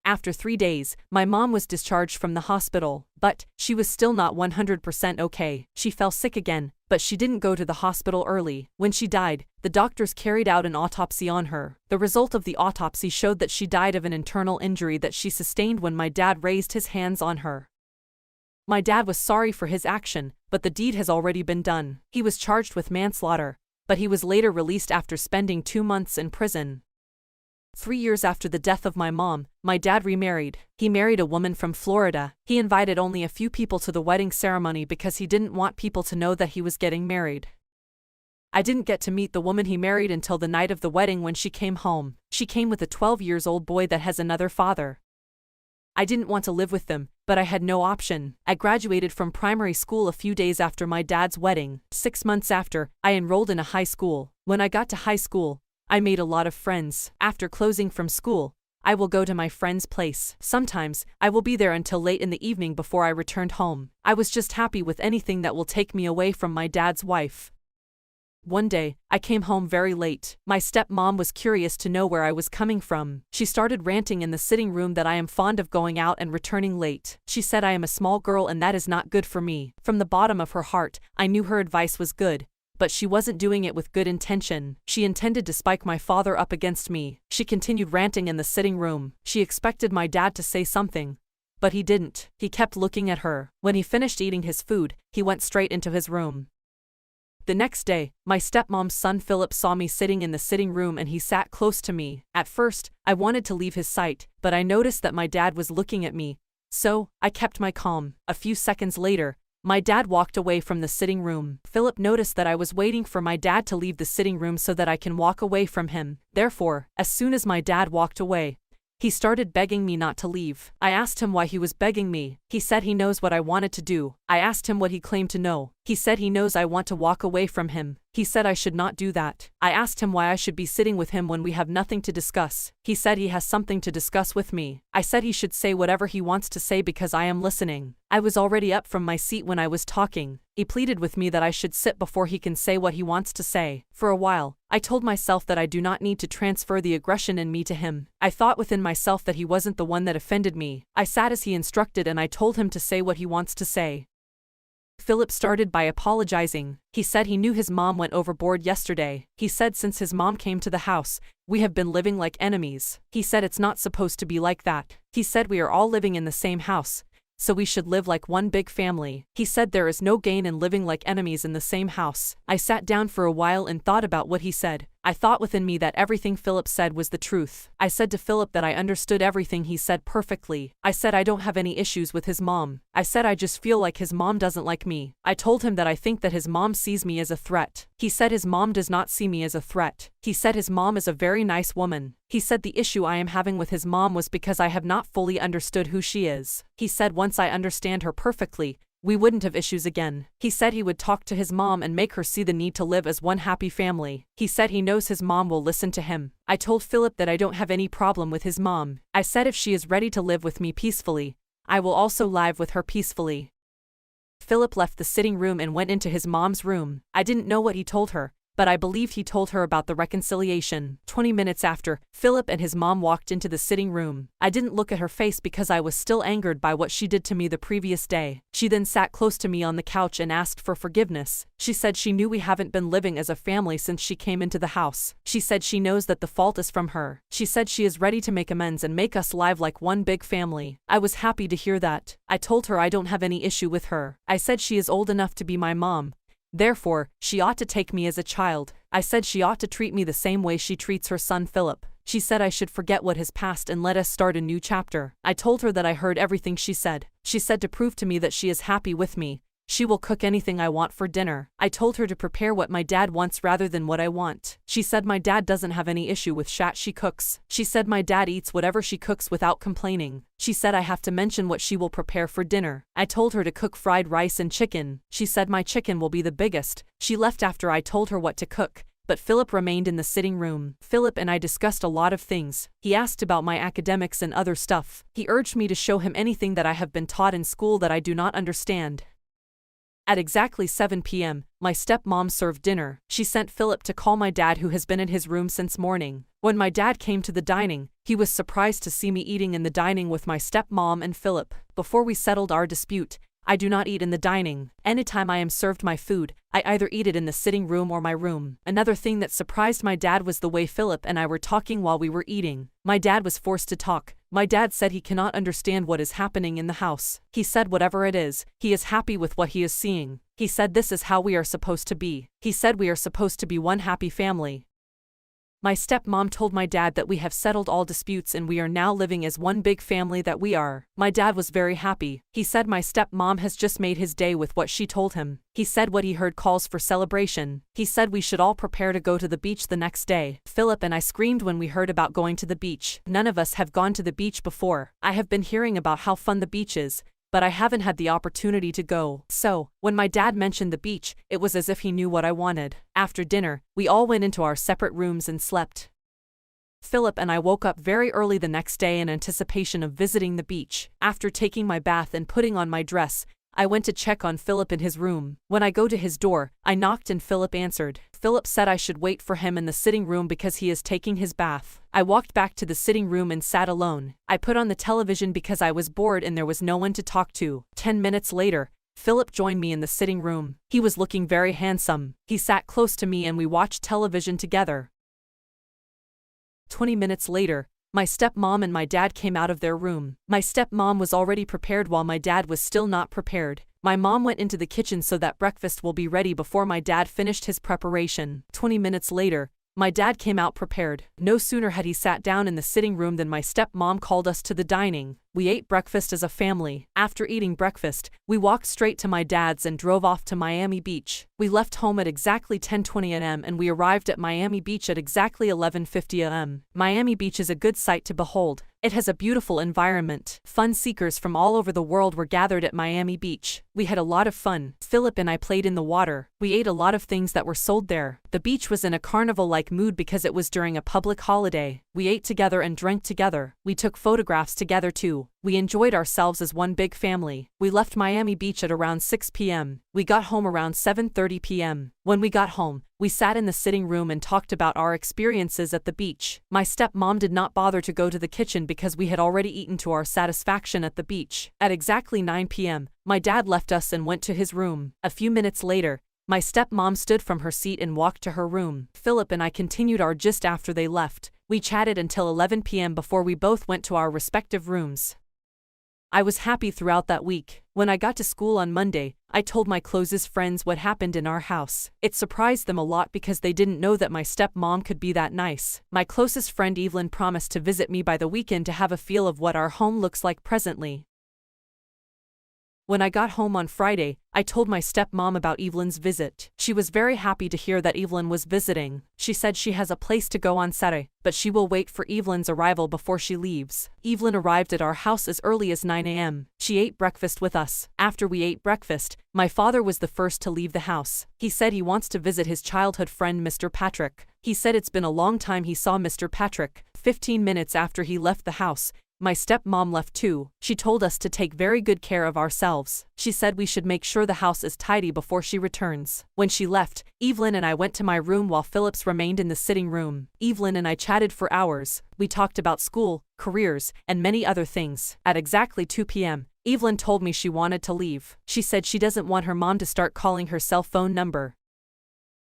After 3 days, my mom was discharged from the hospital, but she was still not 100% okay. She fell sick again, but she didn't go to the hospital early. When she died, the doctors carried out an autopsy on her. The result of the autopsy showed that she died of an internal injury that she sustained when my dad raised his hands on her. My dad was sorry for his action, but the deed has already been done. He was charged with manslaughter, but he was later released after spending 2 months in prison. 3 years after the death of my mom, my dad remarried. He married a woman from Florida. He invited only a few people to the wedding ceremony because he didn't want people to know that he was getting married. I didn't get to meet the woman he married until the night of the wedding when she came home. She came with a 12-year-old boy that has another father. I didn't want to live with them, but I had no option. I graduated from primary school a few days after my dad's wedding. 6 months after, I enrolled in a high school. When I got to high school, I made a lot of friends. After closing from school, I will go to my friend's place. Sometimes, I will be there until late in the evening before I returned home. I was just happy with anything that will take me away from my dad's wife. One day, I came home very late. My stepmom was curious to know where I was coming from. She started ranting in the sitting room that I am fond of going out and returning late. She said I am a small girl and that is not good for me. From the bottom of her heart, I knew her advice was good, but she wasn't doing it with good intention. She intended to spike my father up against me. She continued ranting in the sitting room. She expected my dad to say something, but he didn't. He kept looking at her. When he finished eating his food, he went straight into his room. The next day, my stepmom's son Philip saw me sitting in the sitting room and he sat close to me. At first, I wanted to leave his sight, but I noticed that my dad was looking at me, so I kept my calm. A few seconds later, my dad walked away from the sitting room. Philip noticed that I was waiting for my dad to leave the sitting room so that I can walk away from him. Therefore, as soon as my dad walked away, he started begging me not to leave. I asked him why he was begging me. He said he knows what I wanted to do. I asked him what he claimed to know. He said he knows I want to walk away from him. He said I should not do that. I asked him why I should be sitting with him when we have nothing to discuss. He said he has something to discuss with me. I said he should say whatever he wants to say because I am listening. I was already up from my seat when I was talking. He pleaded with me that I should sit before he can say what he wants to say. For a while, I told myself that I do not need to transfer the aggression in me to him. I thought within myself that he wasn't the one that offended me. I sat as he instructed and I told him to say what he wants to say. Philip started by apologizing. He said he knew his mom went overboard yesterday. He said since his mom came to the house, we have been living like enemies. He said it's not supposed to be like that. He said we are all living in the same house, so we should live like one big family. He said there is no gain in living like enemies in the same house. I sat down for a while and thought about what he said. I thought within me that everything Philip said was the truth. I said to Philip that I understood everything he said perfectly. I said I don't have any issues with his mom. I said I just feel like his mom doesn't like me. I told him that I think that his mom sees me as a threat. He said his mom does not see me as a threat. He said his mom is a very nice woman. He said the issue I am having with his mom was because I have not fully understood who she is. He said once I understand her perfectly, we wouldn't have issues again. He said he would talk to his mom and make her see the need to live as one happy family. He said he knows his mom will listen to him. I told Philip that I don't have any problem with his mom. I said if she is ready to live with me peacefully, I will also live with her peacefully. Philip left the sitting room and went into his mom's room. I didn't know what he told her, but I believed he told her about the reconciliation. 20 minutes after, Philip and his mom walked into the sitting room. I didn't look at her face because I was still angered by what she did to me the previous day. She then sat close to me on the couch and asked for forgiveness. She said she knew we haven't been living as a family since she came into the house. She said she knows that the fault is from her. She said she is ready to make amends and make us live like one big family. I was happy to hear that. I told her I don't have any issue with her. I said she is old enough to be my mom. Therefore, she ought to take me as a child. I said she ought to treat me the same way she treats her son Philip. She said I should forget what has passed and let us start a new chapter. I told her that I heard everything she said. She said to prove to me that she is happy with me, she will cook anything I want for dinner. I told her to prepare what my dad wants rather than what I want. She said my dad doesn't have any issue with shat she cooks. She said my dad eats whatever she cooks without complaining. She said I have to mention what she will prepare for dinner. I told her to cook fried rice and chicken. She said my chicken will be the biggest. She left after I told her what to cook, but Philip remained in the sitting room. Philip and I discussed a lot of things. He asked about my academics and other stuff. He urged me to show him anything that I have been taught in school that I do not understand. At exactly 7 p.m., my stepmom served dinner. She sent Philip to call my dad, who has been in his room since morning. When my dad came to the dining, he was surprised to see me eating in the dining with my stepmom and Philip. Before we settled our dispute, I do not eat in the dining. Anytime I am served my food, I either eat it in the sitting room or my room. Another thing that surprised my dad was the way Philip and I were talking while we were eating. My dad was forced to talk. My dad said he cannot understand what is happening in the house. He said whatever it is, he is happy with what he is seeing. He said this is how we are supposed to be. He said we are supposed to be one happy family. My stepmom told my dad that we have settled all disputes and we are now living as one big family that we are. My dad was very happy. He said my stepmom has just made his day with what she told him. He said what he heard calls for celebration. He said we should all prepare to go to the beach the next day. Philip and I screamed when we heard about going to the beach. None of us have gone to the beach before. I have been hearing about how fun the beach is, but I haven't had the opportunity to go. So, when my dad mentioned the beach, it was as if he knew what I wanted. After dinner, we all went into our separate rooms and slept. Philip and I woke up very early the next day in anticipation of visiting the beach. After taking my bath and putting on my dress, I went to check on Philip in his room. When I go to his door, I knocked and Philip answered. Philip said I should wait for him in the sitting room because he is taking his bath. I walked back to the sitting room and sat alone. I put on the television because I was bored and there was no one to talk to. 10 minutes later, Philip joined me in the sitting room. He was looking very handsome. He sat close to me and we watched television together. 20 minutes later, my stepmom and my dad came out of their room. My stepmom was already prepared while my dad was still not prepared. My mom went into the kitchen so that breakfast will be ready before my dad finished his preparation. 20 minutes later, my dad came out prepared. No sooner had he sat down in the sitting room than my stepmom called us to the dining. We ate breakfast as a family. After eating breakfast, we walked straight to my dad's and drove off to Miami Beach. We left home at exactly 10:20 a.m. and we arrived at Miami Beach at exactly 11:50 a.m. Miami Beach is a good sight to behold. It has a beautiful environment. Fun seekers from all over the world were gathered at Miami Beach. We had a lot of fun. Philip and I played in the water. We ate a lot of things that were sold there. The beach was in a carnival-like mood because it was during a public holiday. We ate together and drank together. We took photographs together too. We enjoyed ourselves as one big family. We left Miami Beach at around 6 p.m. We got home around 7:30 p.m. When we got home, we sat in the sitting room and talked about our experiences at the beach. My stepmom did not bother to go to the kitchen because we had already eaten to our satisfaction at the beach. At exactly 9 p.m., my dad left us and went to his room. A few minutes later, my stepmom stood from her seat and walked to her room. Philip and I continued our gist after they left. We chatted until 11 p.m. before we both went to our respective rooms. I was happy throughout that week. When I got to school on Monday, I told my closest friends what happened in our house. It surprised them a lot because they didn't know that my stepmom could be that nice. My closest friend Evelyn promised to visit me by the weekend to have a feel of what our home looks like presently. When I got home on Friday, I told my stepmom about Evelyn's visit. She was very happy to hear that Evelyn was visiting. She said she has a place to go on Saturday, but she will wait for Evelyn's arrival before she leaves. Evelyn arrived at our house as early as 9 a.m. She ate breakfast with us. After we ate breakfast, my father was the first to leave the house. He said he wants to visit his childhood friend Mr. Patrick. He said it's been a long time he saw Mr. Patrick. 15 minutes after he left the house, my stepmom left too. She told us to take very good care of ourselves. She said we should make sure the house is tidy before she returns. When she left, Evelyn and I went to my room while Phillips remained in the sitting room. Evelyn and I chatted for hours. We talked about school, careers, and many other things. At exactly 2 p.m., Evelyn told me she wanted to leave. She said she doesn't want her mom to start calling her cell phone number.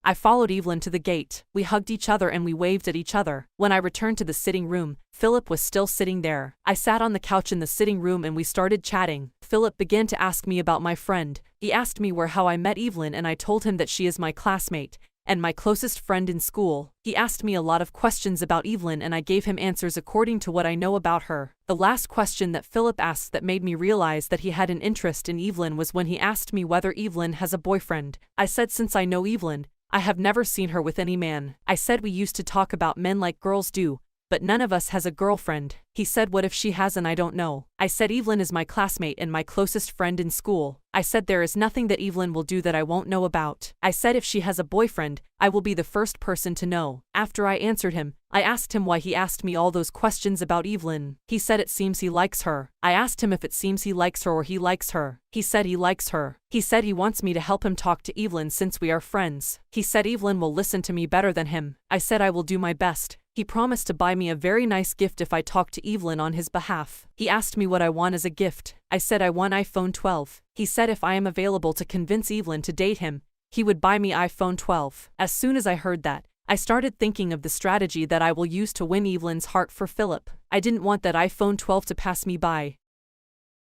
I followed Evelyn to the gate. We hugged each other and we waved at each other. When I returned to the sitting room, Philip was still sitting there. I sat on the couch in the sitting room and we started chatting. Philip began to ask me about my friend. He asked me how I met Evelyn and I told him that she is my classmate and my closest friend in school. He asked me a lot of questions about Evelyn and I gave him answers according to what I know about her. The last question that Philip asked that made me realize that he had an interest in Evelyn was when he asked me whether Evelyn has a boyfriend. I said since I know Evelyn, I have never seen her with any man. I said we used to talk about men like girls do, but none of us has a girlfriend. He said what if she has and I don't know. I said Evelyn is my classmate and my closest friend in school. I said there is nothing that Evelyn will do that I won't know about. I said if she has a boyfriend, I will be the first person to know. After I answered him, I asked him why he asked me all those questions about Evelyn. He said it seems he likes her. I asked him if it seems he likes her or he likes her. He said he likes her. He said he wants me to help him talk to Evelyn since we are friends. He said Evelyn will listen to me better than him. I said I will do my best. He promised to buy me a very nice gift if I talked to Evelyn on his behalf. He asked me what I want as a gift. I said I want iPhone 12. He said if I am available to convince Evelyn to date him, he would buy me iPhone 12. As soon as I heard that, I started thinking of the strategy that I will use to win Evelyn's heart for Philip. I didn't want that iPhone 12 to pass me by.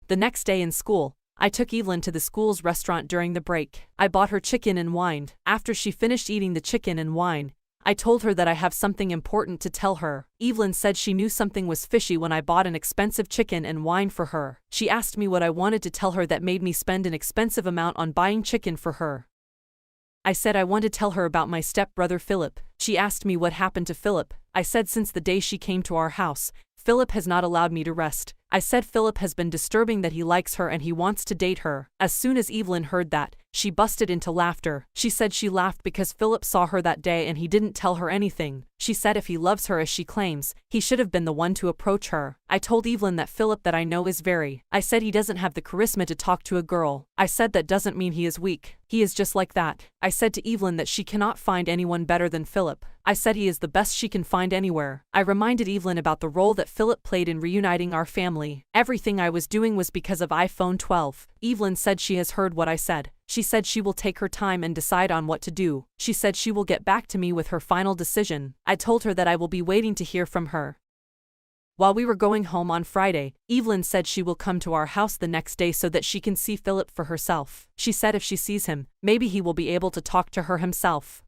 The next day in school, I took Evelyn to the school's restaurant during the break. I bought her chicken and wine. After she finished eating the chicken and wine, I told her that I have something important to tell her. Evelyn said she knew something was fishy when I bought an expensive chicken and wine for her. She asked me what I wanted to tell her that made me spend an expensive amount on buying chicken for her. I said I want to tell her about my stepbrother Philip. She asked me what happened to Philip. I said since the day she came to our house, Philip has not allowed me to rest. I said Philip has been disturbing, that he likes her and he wants to date her. As soon as Evelyn heard that, she busted into laughter. She said she laughed because Philip saw her that day and he didn't tell her anything. She said if he loves her as she claims, he should have been the one to approach her. I told Evelyn that Philip that I know is very. I said he doesn't have the charisma to talk to a girl. I said that doesn't mean he is weak. He is just like that. I said to Evelyn that she cannot find anyone better than Philip. I said he is the best she can find anywhere. I reminded Evelyn about the role that Philip played in reuniting our family. Everything I was doing was because of iPhone 12. Evelyn said she has heard what I said. She said she will take her time and decide on what to do. She said she will get back to me with her final decision. I told her that I will be waiting to hear from her. While we were going home on Friday, Evelyn said she will come to our house the next day so that she can see Philip for herself. She said if she sees him, maybe he will be able to talk to her himself.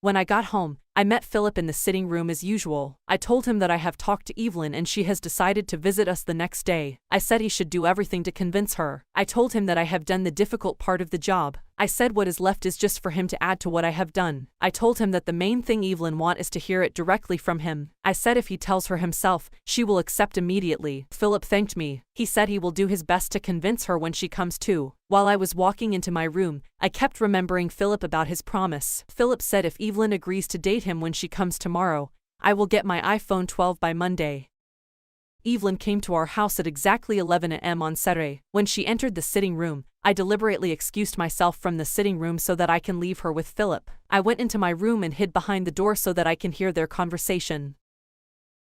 When I got home, I met Philip in the sitting room as usual. I told him that I have talked to Evelyn and she has decided to visit us the next day. I said he should do everything to convince her. I told him that I have done the difficult part of the job. I said what is left is just for him to add to what I have done. I told him that the main thing Evelyn wants is to hear it directly from him. I said if he tells her himself, she will accept immediately. Philip thanked me. He said he will do his best to convince her when she comes too. While I was walking into my room, I kept remembering Philip about his promise. Philip said if Evelyn agrees to date him when she comes tomorrow, I will get my iPhone 12 by Monday. Evelyn came to our house at exactly 11 a.m. on Saturday. When she entered the sitting room, I deliberately excused myself from the sitting room so that I can leave her with Philip. I went into my room and hid behind the door so that I can hear their conversation.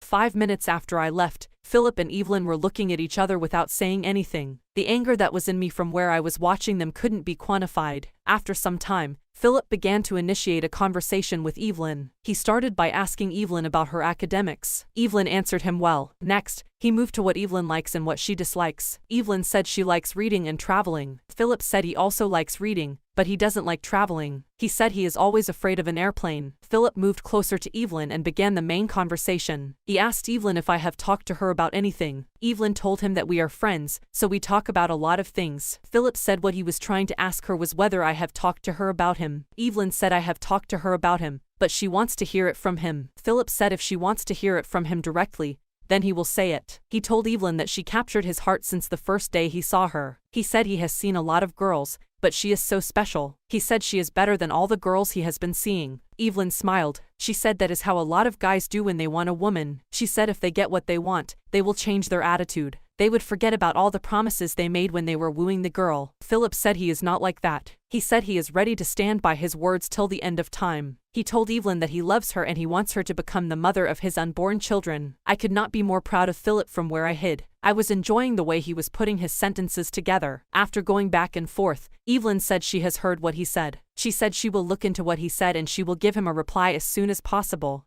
5 minutes after I left, Philip and Evelyn were looking at each other without saying anything. The anger that was in me from where I was watching them couldn't be quantified. After some time, Philip began to initiate a conversation with Evelyn. He started by asking Evelyn about her academics. Evelyn answered him well. Next, he moved to what Evelyn likes and what she dislikes. Evelyn said she likes reading and traveling. Philip said he also likes reading, but he doesn't like traveling. He said he is always afraid of an airplane. Philip moved closer to Evelyn and began the main conversation. He asked Evelyn if I have talked to her about anything. Evelyn told him that we are friends, so we talk about a lot of things. Philip said what he was trying to ask her was whether I have talked to her about him. Evelyn said I have talked to her about him, but she wants to hear it from him. Philip said if she wants to hear it from him directly, then he will say it. He told Evelyn that she captured his heart since the first day he saw her. He said he has seen a lot of girls, but she is so special. He said she is better than all the girls he has been seeing. Evelyn smiled. She said that is how a lot of guys do when they want a woman. She said if they get what they want, they will change their attitude. They would forget about all the promises they made when they were wooing the girl. Philip said he is not like that. He said he is ready to stand by his words till the end of time. He told Evelyn that he loves her and he wants her to become the mother of his unborn children. I could not be more proud of Philip from where I hid. I was enjoying the way he was putting his sentences together. After going back and forth, Evelyn said she has heard what he said. She said she will look into what he said and she will give him a reply as soon as possible.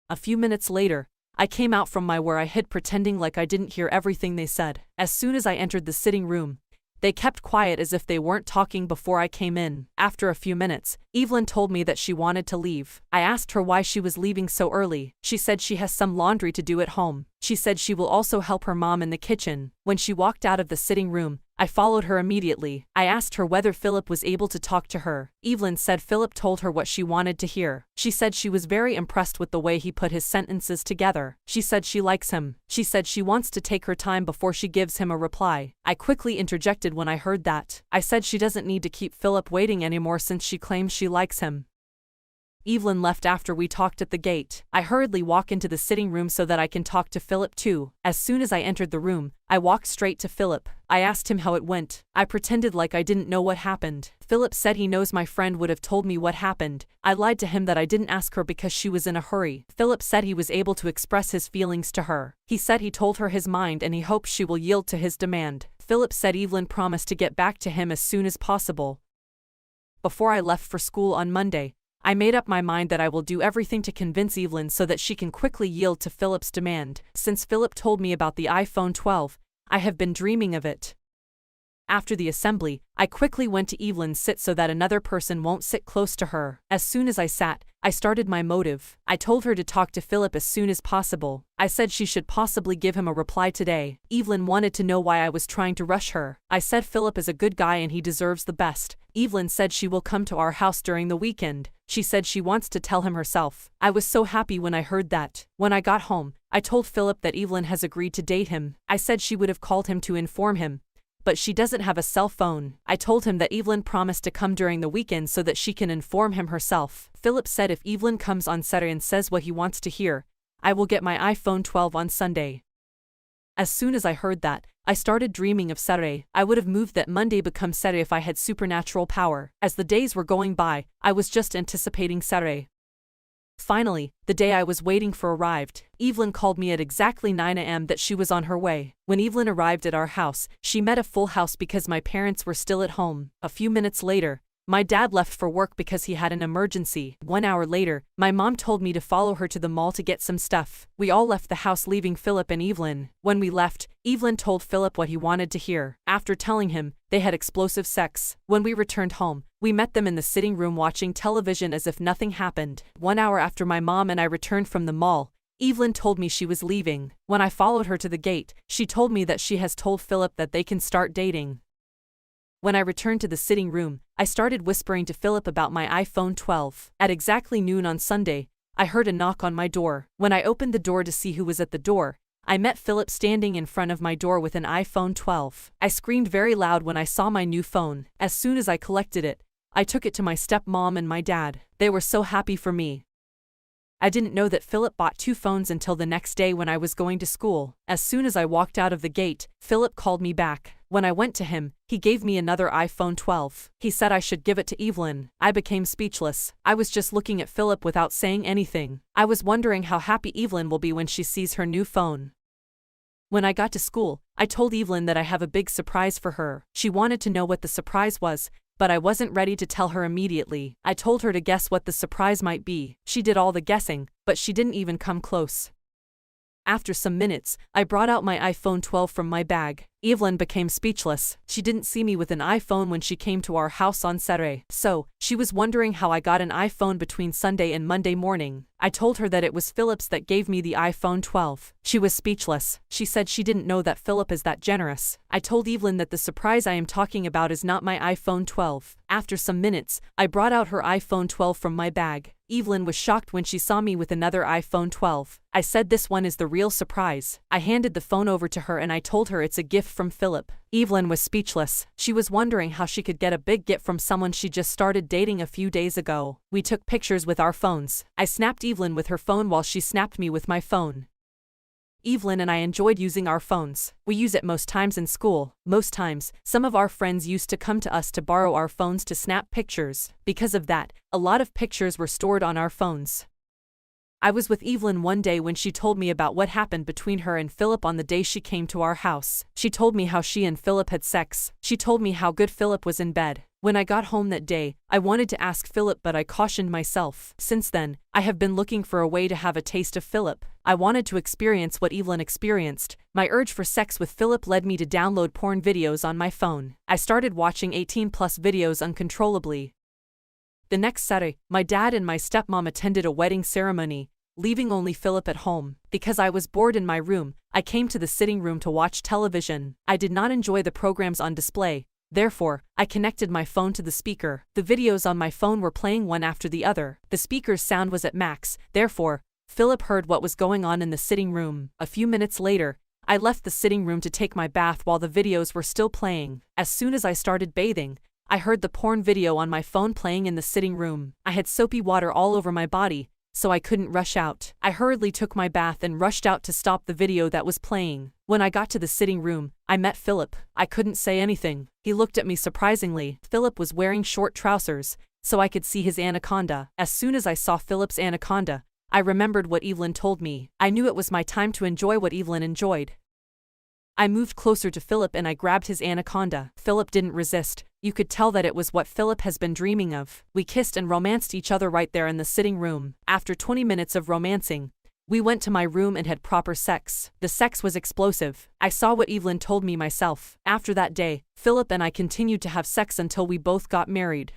A few minutes later, I came out from my where I hid pretending like I didn't hear everything they said. As soon as I entered the sitting room, they kept quiet as if they weren't talking before I came in. After a few minutes, Evelyn told me that she wanted to leave. I asked her why she was leaving so early. She said she has some laundry to do at home. She said she will also help her mom in the kitchen. When she walked out of the sitting room, I followed her immediately. I asked her whether Philip was able to talk to her. Evelyn said Philip told her what she wanted to hear. She said she was very impressed with the way he put his sentences together. She said she likes him. She said she wants to take her time before she gives him a reply. I quickly interjected when I heard that. I said she doesn't need to keep Philip waiting anymore since she claims she likes him. Evelyn left after we talked at the gate. I hurriedly walk into the sitting room so that I can talk to Philip too. As soon as I entered the room, I walked straight to Philip. I asked him how it went. I pretended like I didn't know what happened. Philip said he knows my friend would have told me what happened. I lied to him that I didn't ask her because she was in a hurry. Philip said he was able to express his feelings to her. He said he told her his mind and he hopes she will yield to his demand. Philip said Evelyn promised to get back to him as soon as possible. Before I left for school on Monday, I made up my mind that I will do everything to convince Evelyn so that she can quickly yield to Philip's demand. Since Philip told me about the iPhone 12, I have been dreaming of it. After the assembly, I quickly went to Evelyn's sit so that another person won't sit close to her. As soon as I sat, I started my motive. I told her to talk to Philip as soon as possible. I said she should possibly give him a reply today. Evelyn wanted to know why I was trying to rush her. I said Philip is a good guy and he deserves the best. Evelyn said she will come to our house during the weekend. She said she wants to tell him herself. I was so happy when I heard that. When I got home, I told Philip that Evelyn has agreed to date him. I said she would have called him to inform him, but she doesn't have a cell phone. I told him that Evelyn promised to come during the weekend so that she can inform him herself. Philip said if Evelyn comes on Saturday and says what he wants to hear, I will get my iPhone 12 on Sunday. As soon as I heard that, I started dreaming of Saturday. I would have moved that Monday become Saturday if I had supernatural power. As the days were going by, I was just anticipating Saturday. Finally, the day I was waiting for arrived. Evelyn called me at exactly 9 a.m. that she was on her way. When Evelyn arrived at our house, she met a full house because my parents were still at home. A few minutes later, my dad left for work because he had an emergency. 1 hour later, my mom told me to follow her to the mall to get some stuff. We all left the house leaving Philip and Evelyn. When we left, Evelyn told Philip what he wanted to hear. After telling him, they had explosive sex. When we returned home, we met them in the sitting room watching television as if nothing happened. 1 hour after my mom and I returned from the mall, Evelyn told me she was leaving. When I followed her to the gate, she told me that she has told Philip that they can start dating. When I returned to the sitting room, I started whispering to Philip about my iPhone 12. At exactly noon on Sunday, I heard a knock on my door. When I opened the door to see who was at the door, I met Philip standing in front of my door with an iPhone 12. I screamed very loud when I saw my new phone. As soon as I collected it, I took it to my stepmom and my dad. They were so happy for me. I didn't know that Philip bought 2 phones until the next day when I was going to school. As soon as I walked out of the gate, Philip called me back. When I went to him, he gave me another iPhone 12. He said I should give it to Evelyn. I became speechless. I was just looking at Philip without saying anything. I was wondering how happy Evelyn will be when she sees her new phone. When I got to school, I told Evelyn that I have a big surprise for her. She wanted to know what the surprise was, but I wasn't ready to tell her immediately. I told her to guess what the surprise might be. She did all the guessing, but she didn't even come close. After some minutes, I brought out my iPhone 12 from my bag. Evelyn became speechless. She didn't see me with an iPhone when she came to our house on Saturday, so she was wondering how I got an iPhone between Sunday and Monday morning. I told her that it was Philip's that gave me the iPhone 12. She was speechless. She said she didn't know that Philip is that generous. I told Evelyn that the surprise I am talking about is not my iPhone 12. After some minutes, I brought out her iPhone 12 from my bag. Evelyn was shocked when she saw me with another iPhone 12. I said this one is the real surprise. I handed the phone over to her and I told her it's a gift from Philip. Evelyn was speechless. She was wondering how she could get a big gift from someone she just started dating a few days ago. We took pictures with our phones. I snapped Evelyn with her phone while she snapped me with my phone. Evelyn and I enjoyed using our phones. We use it most times in school. Most times, some of our friends used to come to us to borrow our phones to snap pictures. Because of that, a lot of pictures were stored on our phones. I was with Evelyn one day when she told me about what happened between her and Philip on the day she came to our house. She told me how she and Philip had sex. She told me how good Philip was in bed. When I got home that day, I wanted to ask Philip but I cautioned myself. Since then, I have been looking for a way to have a taste of Philip. I wanted to experience what Evelyn experienced. My urge for sex with Philip led me to download porn videos on my phone. I started watching 18+ videos uncontrollably. The next Saturday, my dad and my stepmom attended a wedding ceremony, leaving only Philip at home. Because I was bored in my room, I came to the sitting room to watch television. I did not enjoy the programs on display. Therefore, I connected my phone to the speaker. The videos on my phone were playing one after the other. The speaker's sound was at max. Therefore, Philip heard what was going on in the sitting room. A few minutes later, I left the sitting room to take my bath while the videos were still playing. As soon as I started bathing, I heard the porn video on my phone playing in the sitting room. I had soapy water all over my body, so I couldn't rush out. I hurriedly took my bath and rushed out to stop the video that was playing. When I got to the sitting room, I met Philip. I couldn't say anything. He looked at me surprisingly. Philip was wearing short trousers, so I could see his anaconda. As soon as I saw Philip's anaconda, I remembered what Evelyn told me. I knew it was my time to enjoy what Evelyn enjoyed. I moved closer to Philip and I grabbed his anaconda. Philip didn't resist. You could tell that it was what Philip has been dreaming of. We kissed and romanced each other right there in the sitting room. After 20 minutes of romancing, we went to my room and had proper sex. The sex was explosive. I saw what Evelyn told me myself. After that day, Philip and I continued to have sex until we both got married.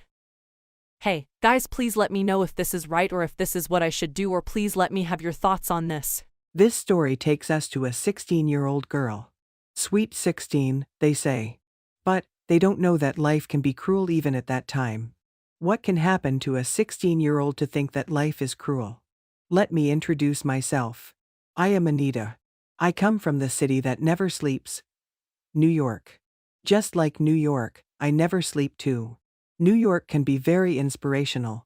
Hey, guys, please let me know if this is right or if this is what I should do, or please let me have your thoughts on this. This story takes us to a 16-year-old girl. Sweet 16, they say. But they don't know that life can be cruel even at that time. What can happen to a 16-year-old to think that life is cruel? Let me introduce myself. I am Anita. I come from the city that never sleeps, New York. Just like New York, I never sleep too. New York can be very inspirational,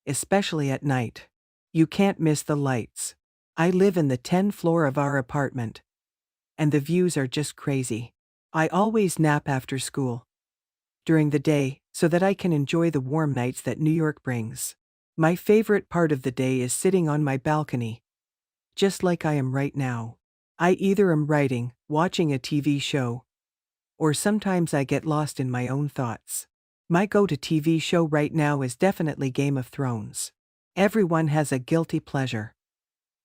especially at night. You can't miss the lights. I live in the 10th floor of our apartment, and the views are just crazy. I always nap after school during the day so that I can enjoy the warm nights that New York brings. My favorite part of the day is sitting on my balcony, just like I am right now. I either am writing, watching a TV show, or sometimes I get lost in my own thoughts. My go-to TV show right now is definitely Game of Thrones. Everyone has a guilty pleasure.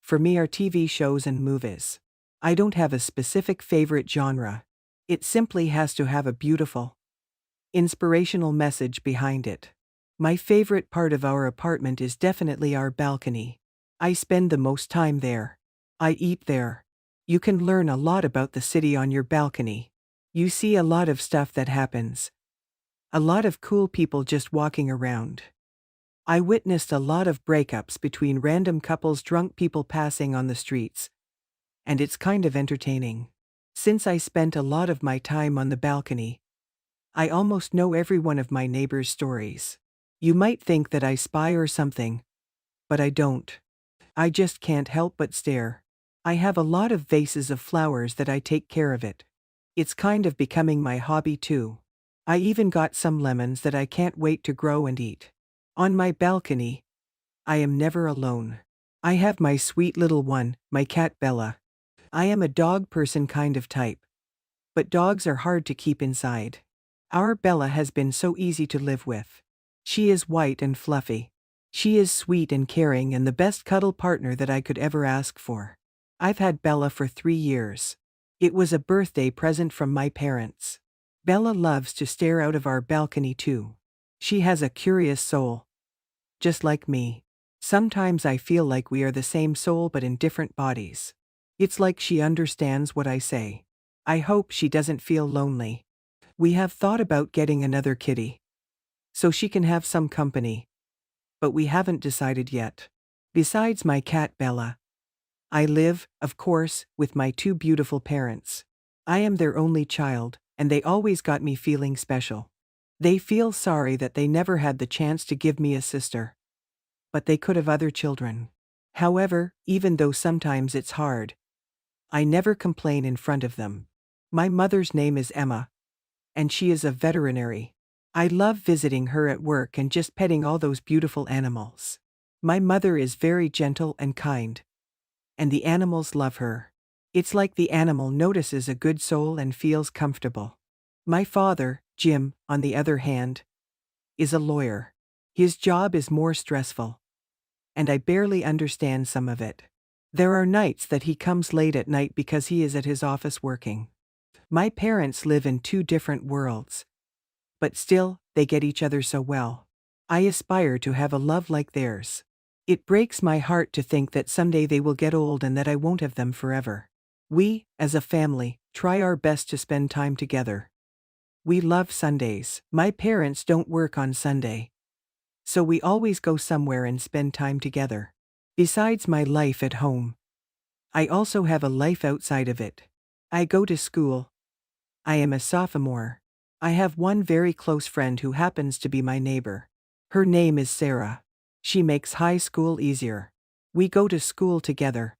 For me are TV shows and movies. I don't have a specific favorite genre. It simply has to have a beautiful, inspirational message behind it. My favorite part of our apartment is definitely our balcony. I spend the most time there. I eat there. You can learn a lot about the city on your balcony. You see a lot of stuff that happens. A lot of cool people just walking around. I witnessed a lot of breakups between random couples, drunk people passing on the streets. And it's kind of entertaining. Since I spent a lot of my time on the balcony, I almost know every one of my neighbors' stories. You might think that I spy or something, but I don't. I just can't help but stare. I have a lot of vases of flowers that I take care of it. It's kind of becoming my hobby too. I even got some lemons that I can't wait to grow and eat. On my balcony, I am never alone. I have my sweet little one, my cat Bella. I am a dog person kind of type, but dogs are hard to keep inside. Our Bella has been so easy to live with. She is white and fluffy. She is sweet and caring and the best cuddle partner that I could ever ask for. I've had Bella for 3 years. It was a birthday present from my parents. Bella loves to stare out of our balcony too. She has a curious soul. Just like me. Sometimes I feel like we are the same soul but in different bodies. It's like she understands what I say. I hope she doesn't feel lonely. We have thought about getting another kitty, so she can have some company. But we haven't decided yet. Besides my cat Bella, I live, of course, with my 2 beautiful parents. I am their only child, and they always got me feeling special. They feel sorry that they never had the chance to give me a sister. But they could have other children. However, even though sometimes it's hard, I never complain in front of them. My mother's name is Emma, and she is a veterinary. I love visiting her at work and just petting all those beautiful animals. My mother is very gentle and kind, and the animals love her. It's like the animal notices a good soul and feels comfortable. My father, Jim, on the other hand, is a lawyer. His job is more stressful, and I barely understand some of it. There are nights that he comes late at night because he is at his office working. My parents live in 2 different worlds, but still, they get each other so well. I aspire to have a love like theirs. It breaks my heart to think that someday they will get old and that I won't have them forever. We, as a family, try our best to spend time together. We love Sundays. My parents don't work on Sunday, so we always go somewhere and spend time together. Besides my life at home, I also have a life outside of it. I go to school. I am a sophomore. I have one very close friend who happens to be my neighbor. Her name is Sarah. She makes high school easier. We go to school together.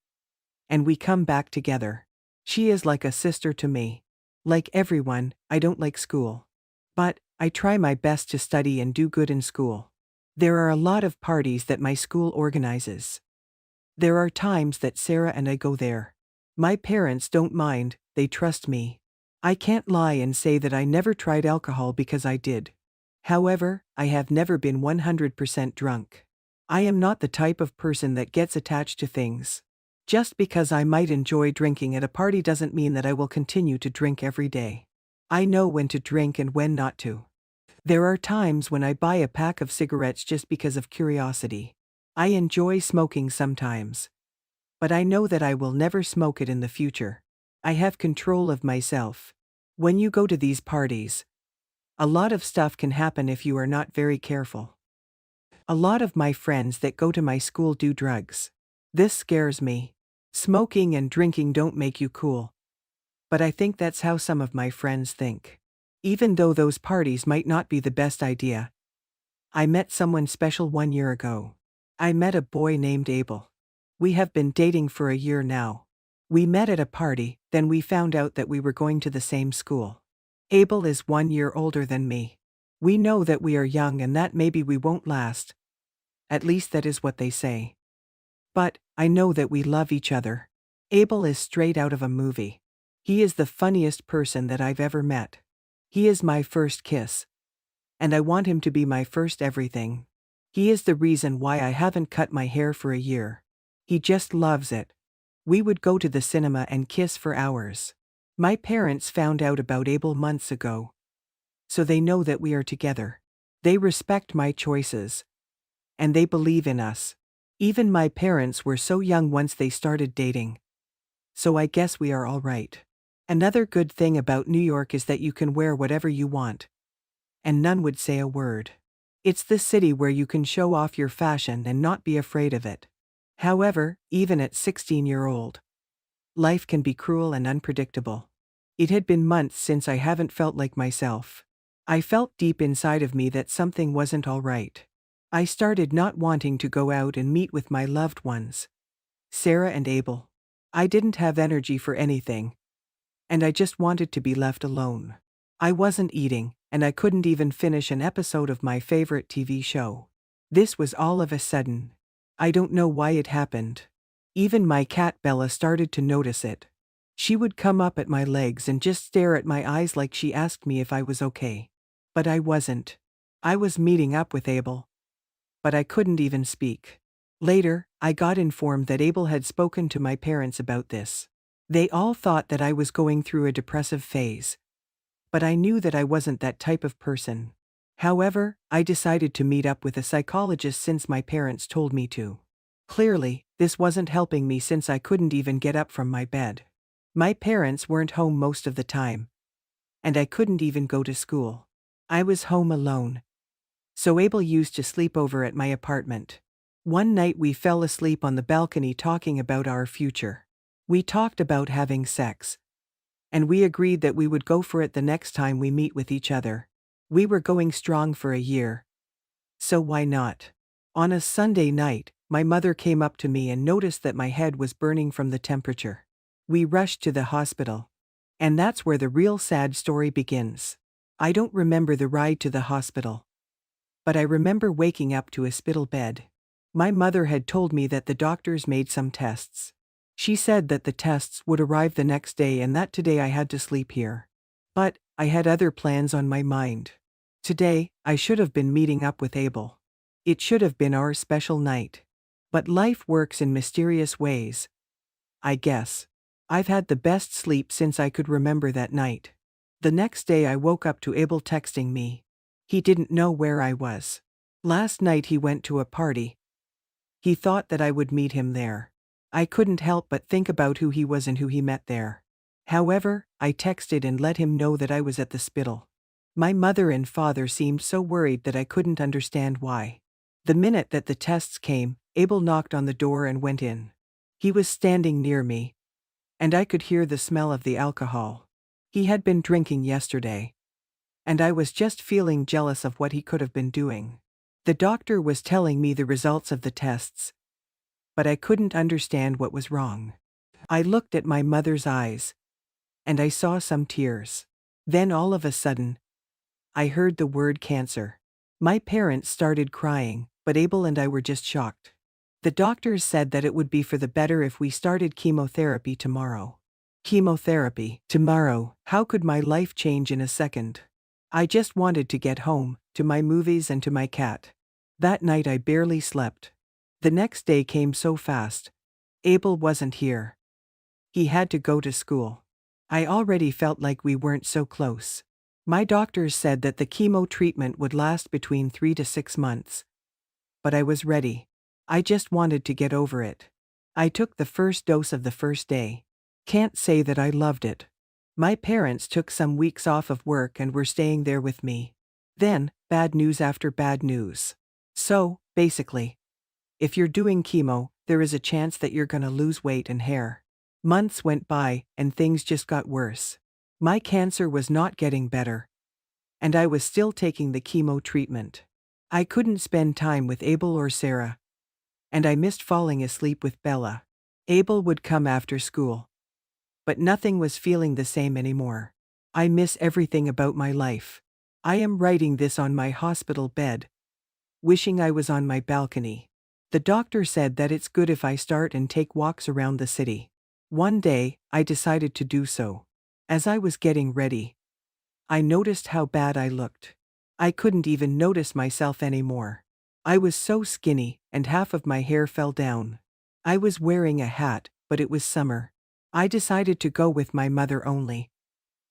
And we come back together. She is like a sister to me. Like everyone, I don't like school. But I try my best to study and do good in school. There are a lot of parties that my school organizes. There are times that Sarah and I go there. My parents don't mind, they trust me. I can't lie and say that I never tried alcohol because I did. However, I have never been 100% drunk. I am not the type of person that gets attached to things. Just because I might enjoy drinking at a party doesn't mean that I will continue to drink every day. I know when to drink and when not to. There are times when I buy a pack of cigarettes just because of curiosity. I enjoy smoking sometimes. But I know that I will never smoke it in the future. I have control of myself. When you go to these parties, a lot of stuff can happen if you are not very careful. A lot of my friends that go to my school do drugs. This scares me. Smoking and drinking don't make you cool. But I think that's how some of my friends think. Even though those parties might not be the best idea. I met someone special 1 year ago. I met a boy named Abel. We have been dating for a year now. We met at a party, then we found out that we were going to the same school. Abel is 1 year older than me. We know that we are young and that maybe we won't last. At least that is what they say. But I know that we love each other. Abel is straight out of a movie. He is the funniest person that I've ever met. He is my first kiss. And I want him to be my first everything. He is the reason why I haven't cut my hair for a year. He just loves it. We would go to the cinema and kiss for hours. My parents found out about Abel months ago. So they know that we are together. They respect my choices. And they believe in us. Even my parents were so young once they started dating. So I guess we are all right. Another good thing about New York is that you can wear whatever you want. And none would say a word. It's the city where you can show off your fashion and not be afraid of it. However, even at 16-year-old, life can be cruel and unpredictable. It had been months since I haven't felt like myself. I felt deep inside of me that something wasn't all right. I started not wanting to go out and meet with my loved ones, Sarah and Abel. I didn't have energy for anything. And I just wanted to be left alone. I wasn't eating, and I couldn't even finish an episode of my favorite TV show. This was all of a sudden. I don't know why it happened. Even my cat Bella started to notice it. She would come up at my legs and just stare at my eyes like she asked me if I was okay. But I wasn't. I was meeting up with Abel. But I couldn't even speak. Later, I got informed that Abel had spoken to my parents about this. They all thought that I was going through a depressive phase. But I knew that I wasn't that type of person. However, I decided to meet up with a psychologist since my parents told me to. Clearly, this wasn't helping me since I couldn't even get up from my bed. My parents weren't home most of the time. And I couldn't even go to school. I was home alone. So Abel used to sleep over at my apartment. One night we fell asleep on the balcony talking about our future. We talked about having sex. And we agreed that we would go for it the next time we meet with each other. We were going strong for a year. So why not? On a Sunday night, my mother came up to me and noticed that my head was burning from the temperature. We rushed to the hospital. And that's where the real sad story begins. I don't remember the ride to the hospital. But I remember waking up to a hospital bed. My mother had told me that the doctors made some tests. She said that the tests would arrive the next day and that today I had to sleep here. But I had other plans on my mind. Today, I should have been meeting up with Abel. It should have been our special night. But life works in mysterious ways. I guess. I've had the best sleep since I could remember that night. The next day I woke up to Abel texting me. He didn't know where I was. Last night he went to a party. He thought that I would meet him there. I couldn't help but think about who he was and who he met there. However, I texted and let him know that I was at the hospital. My mother and father seemed so worried that I couldn't understand why. The minute that the tests came, Abel knocked on the door and went in. He was standing near me. And I could hear the smell of the alcohol. He had been drinking yesterday. and I was just feeling jealous of what he could have been doing. The doctor was telling me the results of the tests, but I couldn't understand what was wrong. I looked at my mother's eyes, and I saw some tears. Then all of a sudden, I heard the word cancer. My parents started crying, but Abel and I were just shocked. The doctors said that it would be for the better if we started chemotherapy tomorrow. Chemotherapy, tomorrow, how could my life change in a second? I just wanted to get home, to my movies and to my cat. That night I barely slept. The next day came so fast. Abel wasn't here. He had to go to school. I already felt like we weren't so close. My doctors said that the chemo treatment would last between 3 to 6 months. But I was ready. I just wanted to get over it. I took the first dose of the first day. Can't say that I loved it. My parents took some weeks off of work and were staying there with me. Then, bad news after bad news. So, basically, if you're doing chemo, there is a chance that you're gonna lose weight and hair. Months went by, and things just got worse. My cancer was not getting better, and I was still taking the chemo treatment. I couldn't spend time with Abel or Sarah, and I missed falling asleep with Bella. Abel would come after school, but nothing was feeling the same anymore. I miss everything about my life. I am writing this on my hospital bed, wishing I was on my balcony. The doctor said that it's good if I start and take walks around the city. One day, I decided to do so. As I was getting ready, I noticed how bad I looked. I couldn't even notice myself anymore. I was so skinny, and half of my hair fell down. I was wearing a hat, but it was summer. I decided to go with my mother only.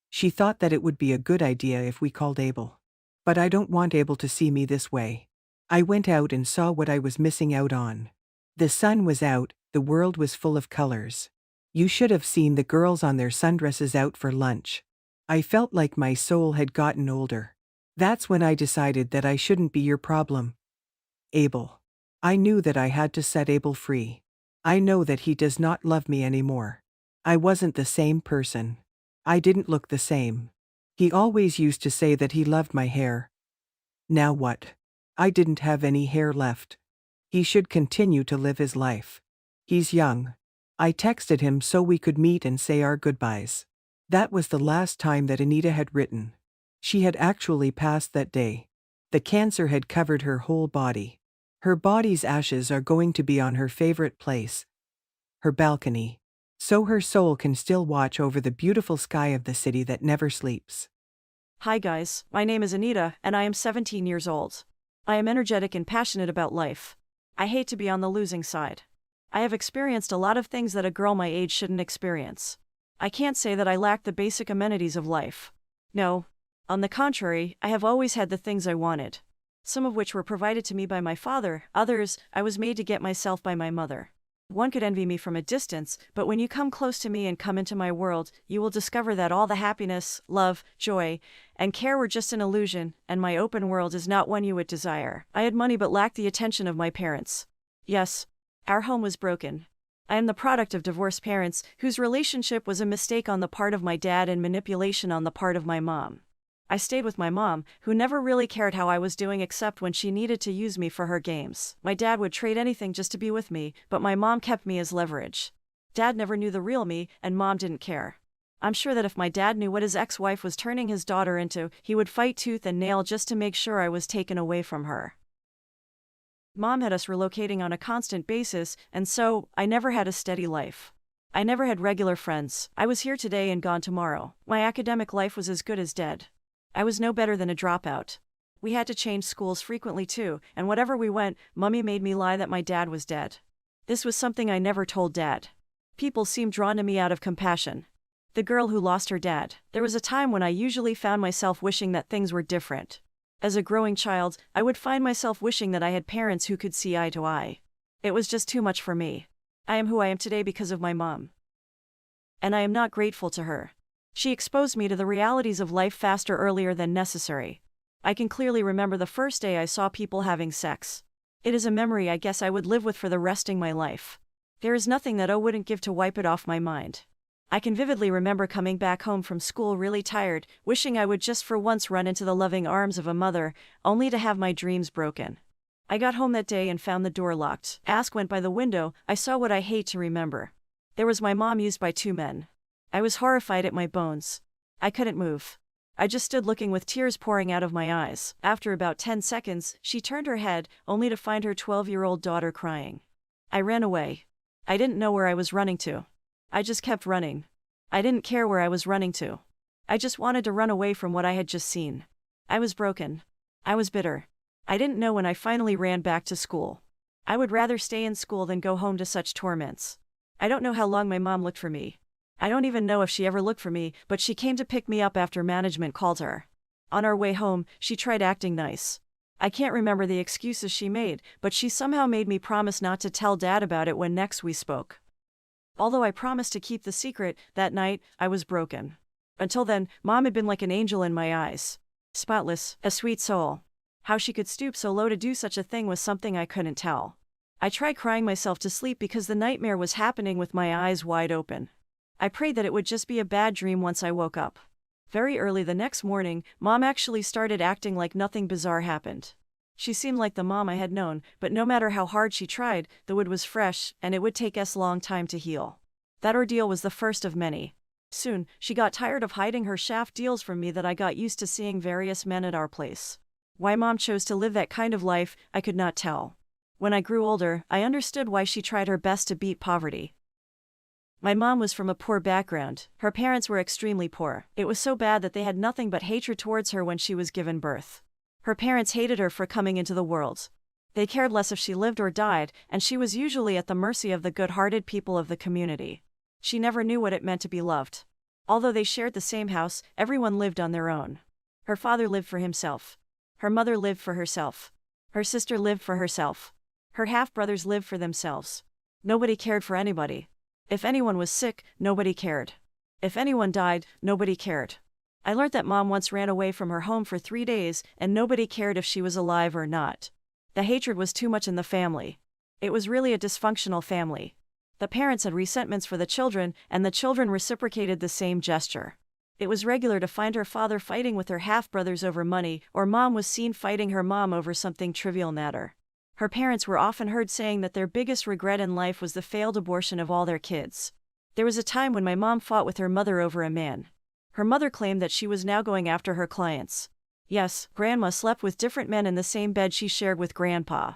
She thought that it would be a good idea if we called Abel. But I don't want Abel to see me this way. I went out and saw what I was missing out on. The sun was out, the world was full of colors. You should have seen the girls on their sundresses out for lunch. I felt like my soul had gotten older. That's when I decided that I shouldn't be your problem, Abel. I knew that I had to set Abel free. I know that he does not love me anymore. I wasn't the same person. I didn't look the same. He always used to say that he loved my hair. Now what? I didn't have any hair left. He should continue to live his life. He's young. I texted him so we could meet and say our goodbyes. That was the last time that Anita had written. She had actually passed that day. The cancer had covered her whole body. Her body's ashes are going to be on her favorite place, her balcony, so her soul can still watch over the beautiful sky of the city that never sleeps. Hi guys, my name is Anita, and I am 17 years old. I am energetic and passionate about life. I hate to be on the losing side. I have experienced a lot of things that a girl my age shouldn't experience. I can't say that I lack the basic amenities of life. No. On the contrary, I have always had the things I wanted. Some of which were provided to me by my father, others, I was made to get myself by my mother. One could envy me from a distance, but when you come close to me and come into my world, you will discover that all the happiness, love, joy, and care were just an illusion, and my open world is not one you would desire. I had money but lacked the attention of my parents. Yes, our home was broken. I am the product of divorced parents, whose relationship was a mistake on the part of my dad and manipulation on the part of my mom. I stayed with my mom, who never really cared how I was doing except when she needed to use me for her games. My dad would trade anything just to be with me, but my mom kept me as leverage. Dad never knew the real me, and mom didn't care. I'm sure that if my dad knew what his ex-wife was turning his daughter into, he would fight tooth and nail just to make sure I was taken away from her. Mom had us relocating on a constant basis, and so, I never had a steady life. I never had regular friends. I was here today and gone tomorrow. My academic life was as good as dead. I was no better than a dropout. We had to change schools frequently too, and whatever we went, Mummy made me lie that my dad was dead. This was something I never told Dad. People seemed drawn to me out of compassion. The girl who lost her dad. There was a time when I usually found myself wishing that things were different. As a growing child, I would find myself wishing that I had parents who could see eye to eye. It was just too much for me. I am who I am today because of my mom. And I am not grateful to her. She exposed me to the realities of life faster earlier than necessary. I can clearly remember the first day I saw people having sex. It is a memory I guess I would live with for the resting my life. There is nothing that I wouldn't give to wipe it off my mind. I can vividly remember coming back home from school really tired, wishing I would just for once run into the loving arms of a mother, only to have my dreams broken. I got home that day and found the door locked. Ask went by the window. I saw what I hate to remember. There was my mom used by two men. I was horrified at my bones. I couldn't move. I just stood looking with tears pouring out of my eyes. After about 10 seconds, she turned her head, only to find her 12-year-old daughter crying. I ran away. I didn't know where I was running to. I just kept running. I didn't care where I was running to. I just wanted to run away from what I had just seen. I was broken. I was bitter. I didn't know when I finally ran back to school. I would rather stay in school than go home to such torments. I don't know how long my mom looked for me. I don't even know if she ever looked for me, but she came to pick me up after management called her. On our way home, she tried acting nice. I can't remember the excuses she made, but she somehow made me promise not to tell Dad about it when next we spoke. Although I promised to keep the secret, that night, I was broken. Until then, Mom had been like an angel in my eyes. Spotless, a sweet soul. How she could stoop so low to do such a thing was something I couldn't tell. I tried crying myself to sleep because the nightmare was happening with my eyes wide open. I prayed that it would just be a bad dream once I woke up. Very early the next morning, Mom actually started acting like nothing bizarre happened. She seemed like the mom I had known, but no matter how hard she tried, the wound was fresh, and it would take us a long time to heal. That ordeal was the first of many. Soon, she got tired of hiding her shaft deals from me that I got used to seeing various men at our place. Why Mom chose to live that kind of life, I could not tell. When I grew older, I understood why she tried her best to beat poverty. My mom was from a poor background. Her parents were extremely poor. It was so bad that they had nothing but hatred towards her when she was given birth. Her parents hated her for coming into the world. They cared less if she lived or died, and she was usually at the mercy of the good-hearted people of the community. She never knew what it meant to be loved. Although they shared the same house, everyone lived on their own. Her father lived for himself. Her mother lived for herself. Her sister lived for herself. Her half-brothers lived for themselves. Nobody cared for anybody. If anyone was sick, nobody cared. If anyone died, nobody cared. I learned that Mom once ran away from her home for 3 days, and nobody cared if she was alive or not. The hatred was too much in the family. It was really a dysfunctional family. The parents had resentments for the children, and the children reciprocated the same gesture. It was regular to find her father fighting with her half-brothers over money, or Mom was seen fighting her mom over something trivial matter. Her parents were often heard saying that their biggest regret in life was the failed abortion of all their kids. There was a time when my mom fought with her mother over a man. Her mother claimed that she was now going after her clients. Yes, Grandma slept with different men in the same bed she shared with Grandpa.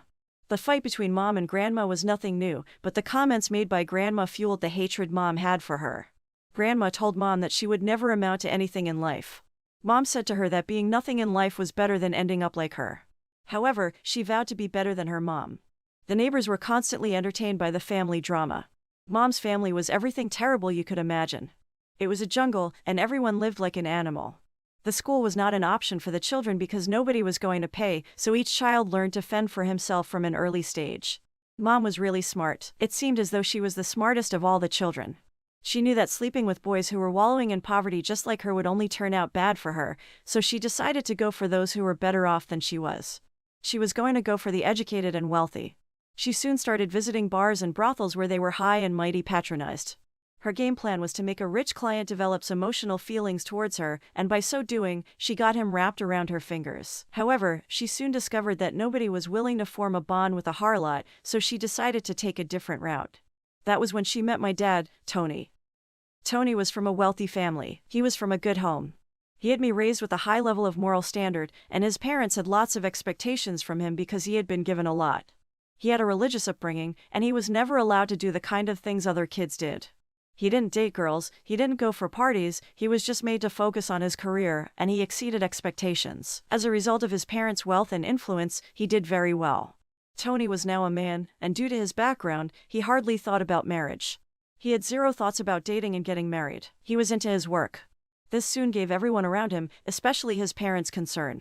The fight between Mom and Grandma was nothing new, but the comments made by Grandma fueled the hatred Mom had for her. Grandma told Mom that she would never amount to anything in life. Mom said to her that being nothing in life was better than ending up like her. However, she vowed to be better than her mom. The neighbors were constantly entertained by the family drama. Mom's family was everything terrible you could imagine. It was a jungle, and everyone lived like an animal. The school was not an option for the children because nobody was going to pay, so each child learned to fend for himself from an early stage. Mom was really smart. It seemed as though she was the smartest of all the children. She knew that sleeping with boys who were wallowing in poverty just like her would only turn out bad for her, so she decided to go for those who were better off than she was. She was going to go for the educated and wealthy. She soon started visiting bars and brothels where they were high and mighty patronized. Her game plan was to make a rich client develop emotional feelings towards her, and by so doing, she got him wrapped around her fingers. However, she soon discovered that nobody was willing to form a bond with a harlot, so she decided to take a different route. That was when she met my dad, Tony. Tony was from a wealthy family. He was from a good home. He had me raised with a high level of moral standard, and his parents had lots of expectations from him because he had been given a lot. He had a religious upbringing, and he was never allowed to do the kind of things other kids did. He didn't date girls, he didn't go for parties, he was just made to focus on his career, and he exceeded expectations. As a result of his parents' wealth and influence, he did very well. Tony was now a man, and due to his background, he hardly thought about marriage. He had zero thoughts about dating and getting married. He was into his work. This soon gave everyone around him, especially his parents, concern.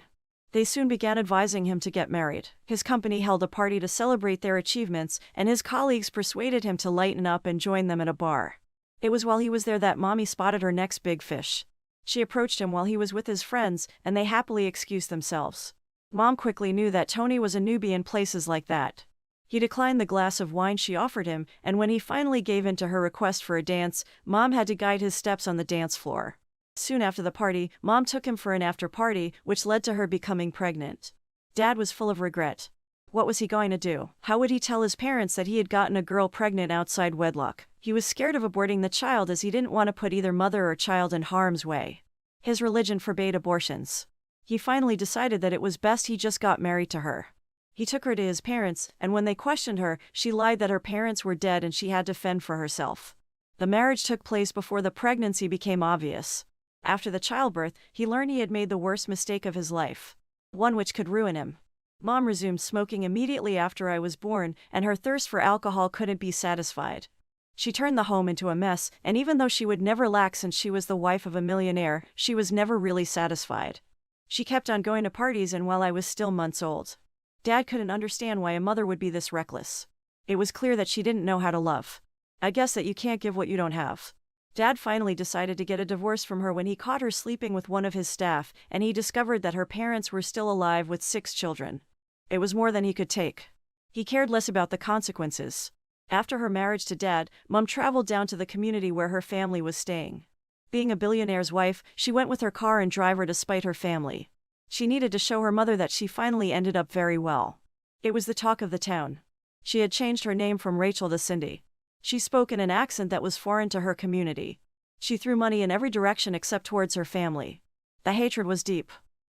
They soon began advising him to get married. His company held a party to celebrate their achievements, and his colleagues persuaded him to lighten up and join them at a bar. It was while he was there that Mommy spotted her next big fish. She approached him while he was with his friends, and they happily excused themselves. Mom quickly knew that Tony was a newbie in places like that. He declined the glass of wine she offered him, and when he finally gave in to her request for a dance, Mom had to guide his steps on the dance floor. Soon after the party, Mom took him for an after-party, which led to her becoming pregnant. Dad was full of regret. What was he going to do? How would he tell his parents that he had gotten a girl pregnant outside wedlock? He was scared of aborting the child as he didn't want to put either mother or child in harm's way. His religion forbade abortions. He finally decided that it was best he just got married to her. He took her to his parents, and when they questioned her, she lied that her parents were dead and she had to fend for herself. The marriage took place before the pregnancy became obvious. After the childbirth, he learned he had made the worst mistake of his life. One which could ruin him. Mom resumed smoking immediately after I was born, and her thirst for alcohol couldn't be satisfied. She turned the home into a mess, and even though she would never lack since she was the wife of a millionaire, she was never really satisfied. She kept on going to parties, and while I was still months old, Dad couldn't understand why a mother would be this reckless. It was clear that she didn't know how to love. I guess that you can't give what you don't have. Dad finally decided to get a divorce from her when he caught her sleeping with one of his staff, and he discovered that her parents were still alive with 6 children. It was more than he could take. He cared less about the consequences. After her marriage to Dad, Mom traveled down to the community where her family was staying. Being a billionaire's wife, she went with her car and driver to spite her family. She needed to show her mother that she finally ended up very well. It was the talk of the town. She had changed her name from Rachel to Cindy. She spoke in an accent that was foreign to her community. She threw money in every direction except towards her family. The hatred was deep.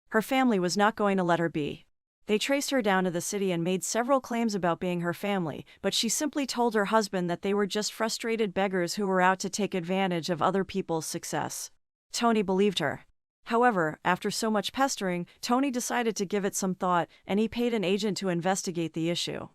Her family was not going to let her be. They traced her down to the city and made several claims about being her family, but she simply told her husband that they were just frustrated beggars who were out to take advantage of other people's success. Tony believed her. However, after so much pestering, Tony decided to give it some thought, and he paid an agent to investigate the issue.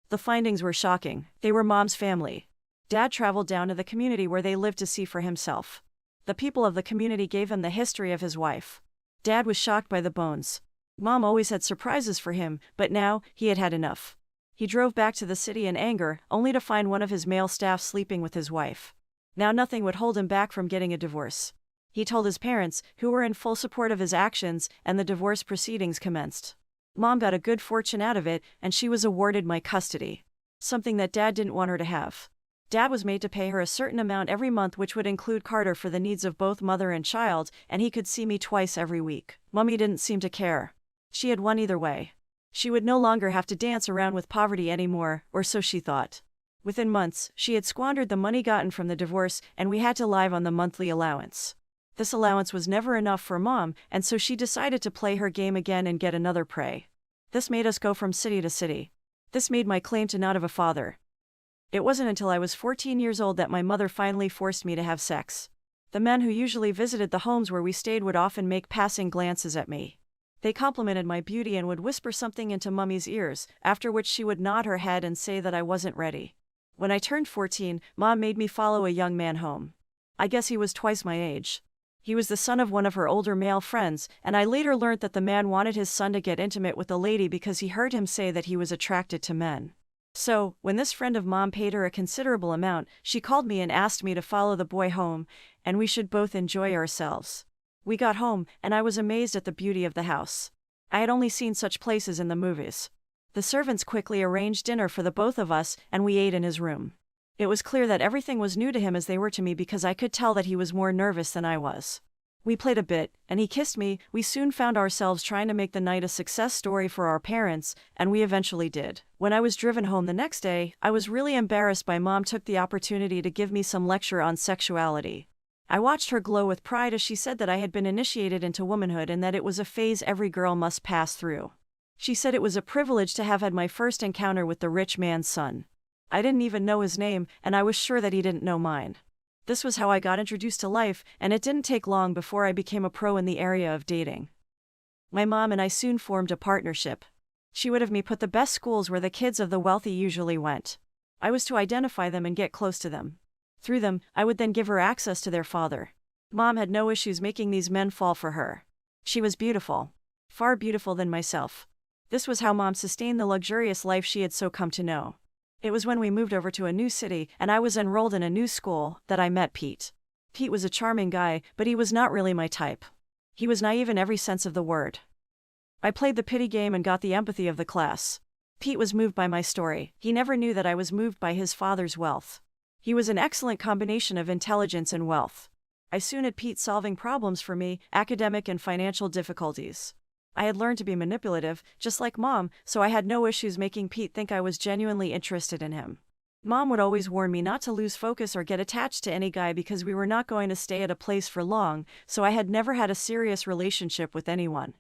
The findings were shocking. They were Mom's family. Dad traveled down to the community where they lived to see for himself. The people of the community gave him the history of his wife. Dad was shocked by the bones. Mom always had surprises for him, but now, he had had enough. He drove back to the city in anger, only to find one of his male staff sleeping with his wife. Now nothing would hold him back from getting a divorce. He told his parents, who were in full support of his actions, and the divorce proceedings commenced. Mom got a good fortune out of it, and she was awarded my custody. Something that Dad didn't want her to have. Dad was made to pay her a certain amount every month, which would include Carter for the needs of both mother and child, and he could see me twice every week. Mommy didn't seem to care. She had won either way. She would no longer have to dance around with poverty anymore, or so she thought. Within months, she had squandered the money gotten from the divorce, and we had to live on the monthly allowance. This allowance was never enough for Mom, and so she decided to play her game again and get another prey. This made us go from city to city. This made my claim to not have a father. It wasn't until I was 14 years old that my mother finally forced me to have sex. The men who usually visited the homes where we stayed would often make passing glances at me. They complimented my beauty and would whisper something into Mummy's ears, after which she would nod her head and say that I wasn't ready. When I turned 14, Mom made me follow a young man home. I guess he was twice my age. He was the son of one of her older male friends, and I later learned that the man wanted his son to get intimate with the lady because he heard him say that he was attracted to men. So, when this friend of Mom paid her a considerable amount, she called me and asked me to follow the boy home, and we should both enjoy ourselves. We got home, and I was amazed at the beauty of the house. I had only seen such places in the movies. The servants quickly arranged dinner for the both of us, and we ate in his room. It was clear that everything was new to him as they were to me because I could tell that he was more nervous than I was. We played a bit, and he kissed me. We soon found ourselves trying to make the night a success story for our parents, and we eventually did. When I was driven home the next day, I was really embarrassed by Mom took the opportunity to give me some lecture on sexuality. I watched her glow with pride as she said that I had been initiated into womanhood and that it was a phase every girl must pass through. She said it was a privilege to have had my first encounter with the rich man's son. I didn't even know his name, and I was sure that he didn't know mine. This was how I got introduced to life, and it didn't take long before I became a pro in the area of dating. My mom and I soon formed a partnership. She would have me put the best schools where the kids of the wealthy usually went. I was to identify them and get close to them. Through them, I would then give her access to their father. Mom had no issues making these men fall for her. She was beautiful. Far beautiful than myself. This was how Mom sustained the luxurious life she had so come to know. It was when we moved over to a new city and I was enrolled in a new school that I met Pete. Pete was a charming guy, but he was not really my type. He was naive in every sense of the word. I played the pity game and got the empathy of the class. Pete was moved by my story. He never knew that I was moved by his father's wealth. He was an excellent combination of intelligence and wealth. I soon had Pete solving problems for me, academic and financial difficulties. I had learned to be manipulative, just like Mom, so I had no issues making Pete think I was genuinely interested in him. Mom would always warn me not to lose focus or get attached to any guy because we were not going to stay at a place for long, so I had never had a serious relationship with anyone.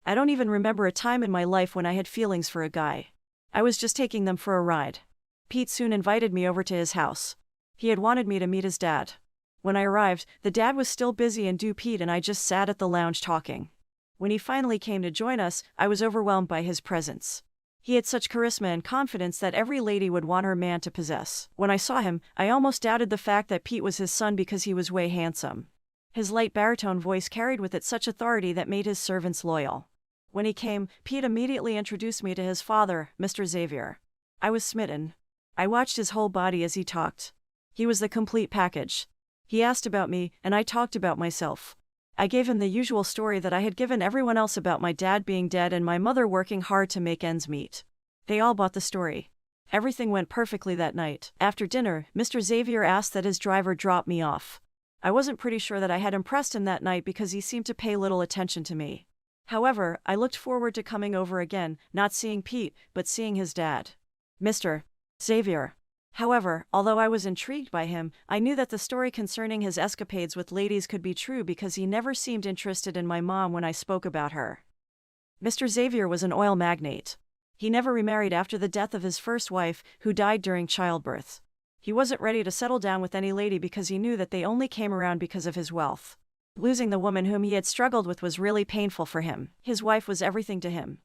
I don't even remember a time in my life when I had feelings for a guy. I was just taking them for a ride. Pete soon invited me over to his house. He had wanted me to meet his dad. When I arrived, the dad was still busy and Pete and I just sat at the lounge talking. When he finally came to join us, I was overwhelmed by his presence. He had such charisma and confidence that every lady would want her man to possess. When I saw him, I almost doubted the fact that Pete was his son because he was way handsome. His light baritone voice carried with it such authority that made his servants loyal. When he came, Pete immediately introduced me to his father, Mr. Xavier. I was smitten. I watched his whole body as he talked. He was the complete package. He asked about me, and I talked about myself. I gave him the usual story that I had given everyone else about my dad being dead and my mother working hard to make ends meet. They all bought the story. Everything went perfectly that night. After dinner, Mr. Xavier asked that his driver drop me off. I wasn't pretty sure that I had impressed him that night because he seemed to pay little attention to me. However, I looked forward to coming over again, not seeing Pete, but seeing his dad. Mr. Xavier. However, although I was intrigued by him, I knew that the story concerning his escapades with ladies could be true because he never seemed interested in my mom when I spoke about her. Mr. Xavier was an oil magnate. He never remarried after the death of his first wife, who died during childbirth. He wasn't ready to settle down with any lady because he knew that they only came around because of his wealth. Losing the woman whom he had struggled with was really painful for him. His wife was everything to him.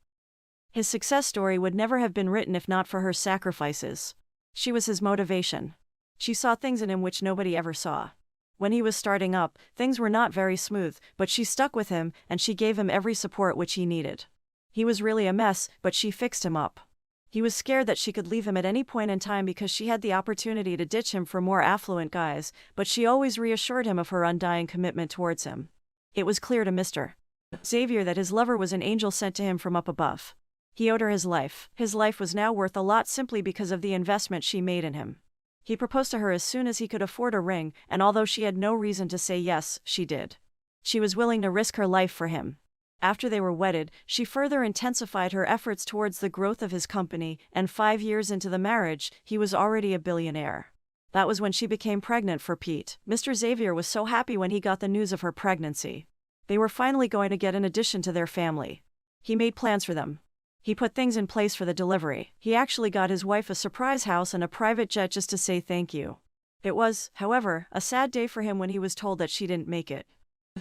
His success story would never have been written if not for her sacrifices. She was his motivation. She saw things in him which nobody ever saw. When he was starting up, things were not very smooth, but she stuck with him, and she gave him every support which he needed. He was really a mess, but she fixed him up. He was scared that she could leave him at any point in time because she had the opportunity to ditch him for more affluent guys, but she always reassured him of her undying commitment towards him. It was clear to Mr. Xavier that his lover was an angel sent to him from up above. He owed her his life. His life was now worth a lot simply because of the investment she made in him. He proposed to her as soon as he could afford a ring, and although she had no reason to say yes, she did. She was willing to risk her life for him. After they were wedded, she further intensified her efforts towards the growth of his company, and 5 years into the marriage, he was already a billionaire. That was when she became pregnant for Pete. Mr. Xavier was so happy when he got the news of her pregnancy. They were finally going to get an addition to their family. He made plans for them. He put things in place for the delivery. He actually got his wife a surprise house and a private jet just to say thank you. It was, however, a sad day for him when he was told that she didn't make it.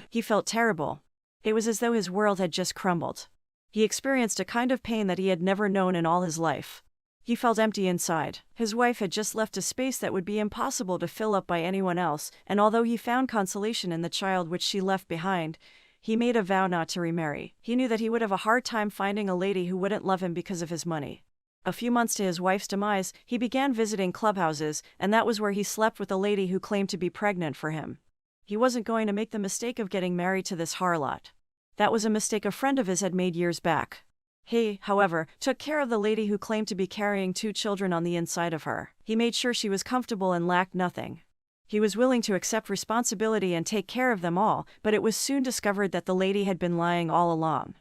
He felt terrible. It was as though his world had just crumbled. He experienced a kind of pain that he had never known in all his life. He felt empty inside. His wife had just left a space that would be impossible to fill up by anyone else, and although he found consolation in the child which she left behind, he made a vow not to remarry. He knew that he would have a hard time finding a lady who wouldn't love him because of his money. A few months to his wife's demise, he began visiting clubhouses, and that was where he slept with a lady who claimed to be pregnant for him. He wasn't going to make the mistake of getting married to this harlot. That was a mistake a friend of his had made years back. He, however, took care of the lady who claimed to be carrying 2 children on the inside of her. He made sure she was comfortable and lacked nothing. He was willing to accept responsibility and take care of them all, but it was soon discovered that the lady had been lying all along.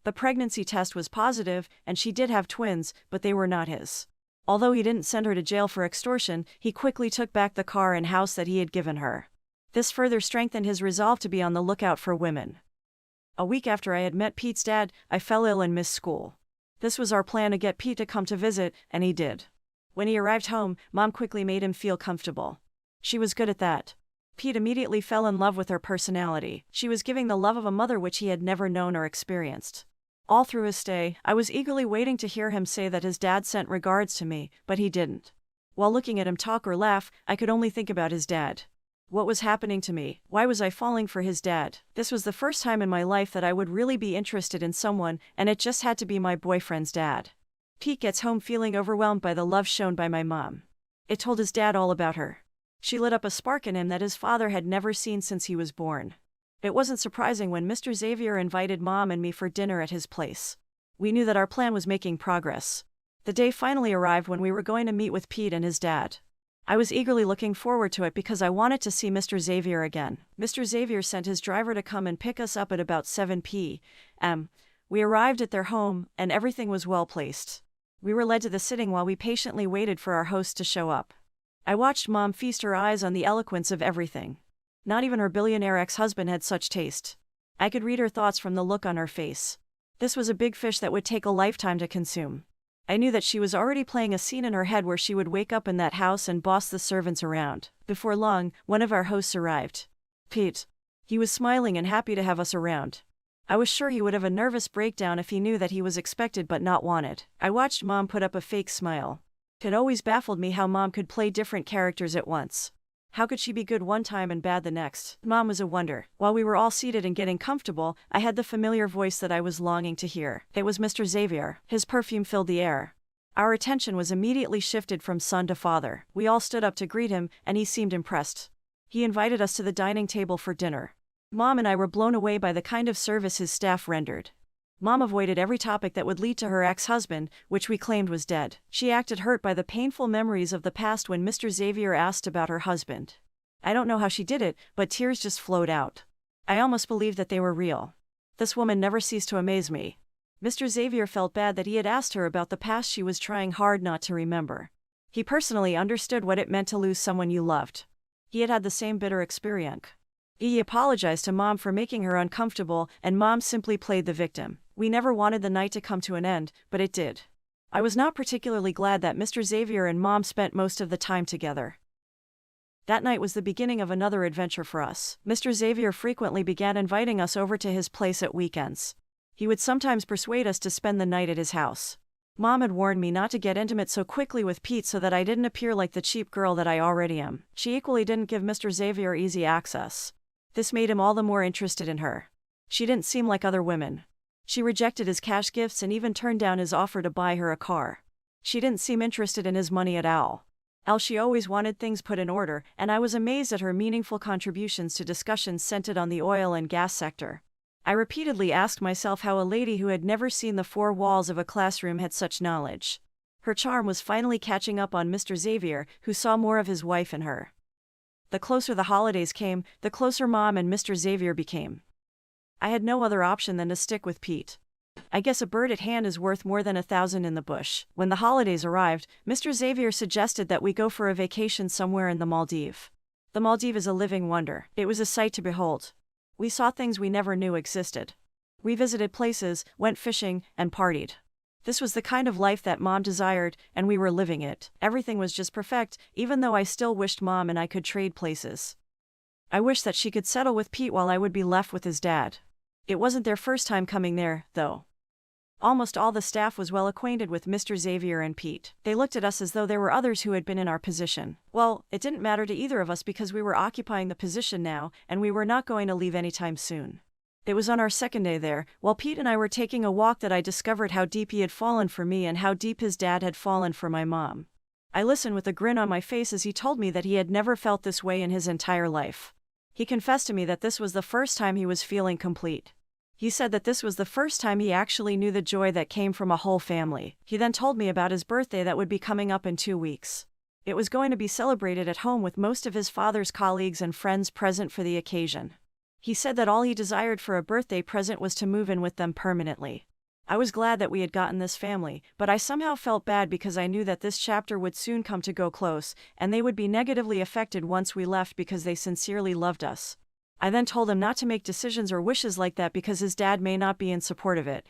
The pregnancy test was positive, and she did have twins, but they were not his. Although he didn't send her to jail for extortion, he quickly took back the car and house that he had given her. This further strengthened his resolve to be on the lookout for women. A week after I had met Pete's dad, I fell ill and missed school. This was our plan to get Pete to come to visit, and he did. When he arrived home, Mom quickly made him feel comfortable. She was good at that. Pete immediately fell in love with her personality. She was giving the love of a mother which he had never known or experienced. All through his stay, I was eagerly waiting to hear him say that his dad sent regards to me, but he didn't. While looking at him talk or laugh, I could only think about his dad. What was happening to me? Why was I falling for his dad? This was the first time in my life that I would really be interested in someone, and it just had to be my boyfriend's dad. Pete gets home feeling overwhelmed by the love shown by my mom. It told his dad all about her. She lit up a spark in him that his father had never seen since he was born. It wasn't surprising when Mr. Xavier invited Mom and me for dinner at his place. We knew that our plan was making progress. The day finally arrived when we were going to meet with Pete and his dad. I was eagerly looking forward to it because I wanted to see Mr. Xavier again. Mr. Xavier sent his driver to come and pick us up at about 7 p.m. We arrived at their home, and everything was well placed. We were led to the sitting while we patiently waited for our host to show up. I watched Mom feast her eyes on the eloquence of everything. Not even her billionaire ex-husband had such taste. I could read her thoughts from the look on her face. This was a big fish that would take a lifetime to consume. I knew that she was already playing a scene in her head where she would wake up in that house and boss the servants around. Before long, one of our hosts arrived. Pete. He was smiling and happy to have us around. I was sure he would have a nervous breakdown if he knew that he was expected but not wanted. I watched Mom put up a fake smile. It always baffled me how Mom could play different characters at once. How could she be good one time and bad the next? Mom was a wonder. While we were all seated and getting comfortable, I had the familiar voice that I was longing to hear. It was Mr. Xavier. His perfume filled the air. Our attention was immediately shifted from son to father. We all stood up to greet him, and he seemed impressed. He invited us to the dining table for dinner. Mom and I were blown away by the kind of service his staff rendered. Mom avoided every topic that would lead to her ex-husband, which we claimed was dead. She acted hurt by the painful memories of the past when Mr. Xavier asked about her husband. I don't know how she did it, but tears just flowed out. I almost believed that they were real. This woman never ceased to amaze me. Mr. Xavier felt bad that he had asked her about the past she was trying hard not to remember. He personally understood what it meant to lose someone you loved. He had had the same bitter experience. He apologized to Mom for making her uncomfortable, and Mom simply played the victim. We never wanted the night to come to an end, but it did. I was not particularly glad that Mr. Xavier and Mom spent most of the time together. That night was the beginning of another adventure for us. Mr. Xavier frequently began inviting us over to his place at weekends. He would sometimes persuade us to spend the night at his house. Mom had warned me not to get intimate so quickly with Pete so that I didn't appear like the cheap girl that I already am. She equally didn't give Mr. Xavier easy access. This made him all the more interested in her. She didn't seem like other women. She rejected his cash gifts and even turned down his offer to buy her a car. She didn't seem interested in his money at all. She always wanted things put in order, and I was amazed at her meaningful contributions to discussions centered on the oil and gas sector. I repeatedly asked myself how a lady who had never seen the four walls of a classroom had such knowledge. Her charm was finally catching up on Mr. Xavier, who saw more of his wife in her. The closer the holidays came, the closer Mom and Mr. Xavier became. I had no other option than to stick with Pete. I guess a bird at hand is worth more than 1,000 in the bush. When the holidays arrived, Mr. Xavier suggested that we go for a vacation somewhere in the Maldives. The Maldives is a living wonder. It was a sight to behold. We saw things we never knew existed. We visited places, went fishing, and partied. This was the kind of life that Mom desired, and we were living it. Everything was just perfect, even though I still wished Mom and I could trade places. I wished that she could settle with Pete while I would be left with his dad. It wasn't their first time coming there, though. Almost all the staff was well acquainted with Mr. Xavier and Pete. They looked at us as though there were others who had been in our position. Well, it didn't matter to either of us because we were occupying the position now, and we were not going to leave anytime soon. It was on our second day there, while Pete and I were taking a walk, that I discovered how deep he had fallen for me and how deep his dad had fallen for my mom. I listened with a grin on my face as he told me that he had never felt this way in his entire life. He confessed to me that this was the first time he was feeling complete. He said that this was the first time he actually knew the joy that came from a whole family. He then told me about his birthday that would be coming up in 2 weeks. It was going to be celebrated at home with most of his father's colleagues and friends present for the occasion. He said that all he desired for a birthday present was to move in with them permanently. I was glad that we had gotten this family, but I somehow felt bad because I knew that this chapter would soon come to go close, and they would be negatively affected once we left because they sincerely loved us. I then told him not to make decisions or wishes like that because his dad may not be in support of it.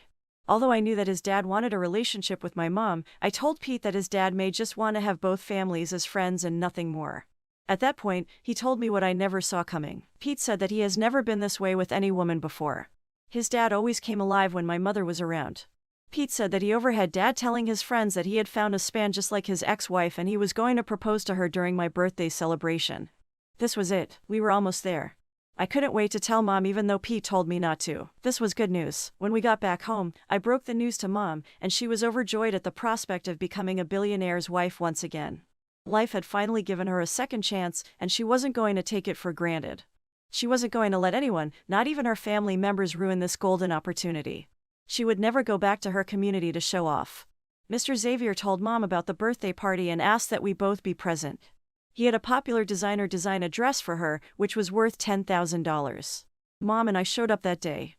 Although I knew that his dad wanted a relationship with my mom, I told Pete that his dad may just want to have both families as friends and nothing more. At that point, he told me what I never saw coming. Pete said that he has never been this way with any woman before. His dad always came alive when my mother was around. Pete said that he overheard Dad telling his friends that he had found a span just like his ex-wife and he was going to propose to her during my birthday celebration. This was it. We were almost there. I couldn't wait to tell Mom even though Pete told me not to. This was good news. When we got back home, I broke the news to Mom, and she was overjoyed at the prospect of becoming a billionaire's wife once again. Life had finally given her a second chance, and she wasn't going to take it for granted. She wasn't going to let anyone, not even her family members, ruin this golden opportunity. She would never go back to her community to show off. Mr. Xavier told Mom about the birthday party and asked that we both be present. He had a popular designer design a dress for her, which was worth $10,000. Mom and I showed up that day.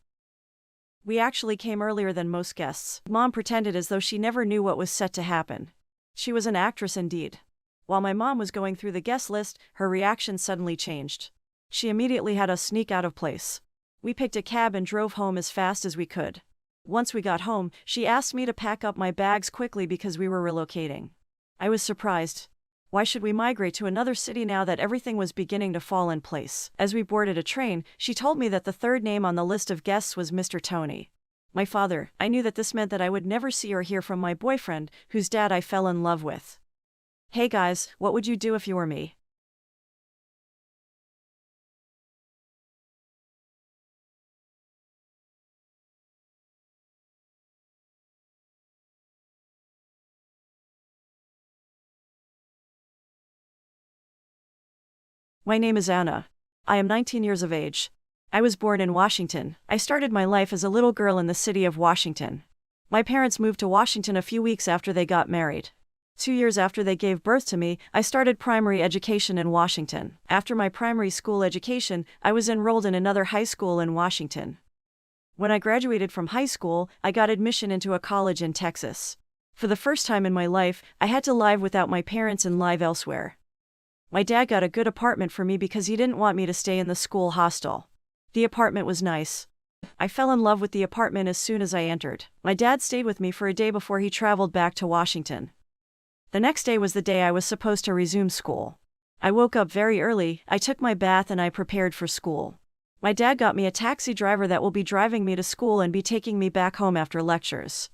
We actually came earlier than most guests. Mom pretended as though she never knew what was set to happen. She was an actress indeed. While my mom was going through the guest list, her reaction suddenly changed. She immediately had us sneak out of place. We picked a cab and drove home as fast as we could. Once we got home, she asked me to pack up my bags quickly because we were relocating. I was surprised. Why should we migrate to another city now that everything was beginning to fall in place? As we boarded a train, she told me that the third name on the list of guests was Mr. Tony. My father. I knew that this meant that I would never see or hear from my boyfriend, whose dad I fell in love with. Hey guys, what would you do if you were me? My name is Anna. I am 19 years of age. I was born in Washington. I started my life as a little girl in the city of Washington. My parents moved to Washington a few weeks after they got married. 2 years after they gave birth to me, I started primary education in Washington. After my primary school education, I was enrolled in another high school in Washington. When I graduated from high school, I got admission into a college in Texas. For the first time in my life, I had to live without my parents and live elsewhere. My dad got a good apartment for me because he didn't want me to stay in the school hostel. The apartment was nice. I fell in love with the apartment as soon as I entered. My dad stayed with me for a day before he traveled back to Washington. The next day was the day I was supposed to resume school. I woke up very early, I took my bath and I prepared for school. My dad got me a taxi driver that will be driving me to school and be taking me back home after lectures.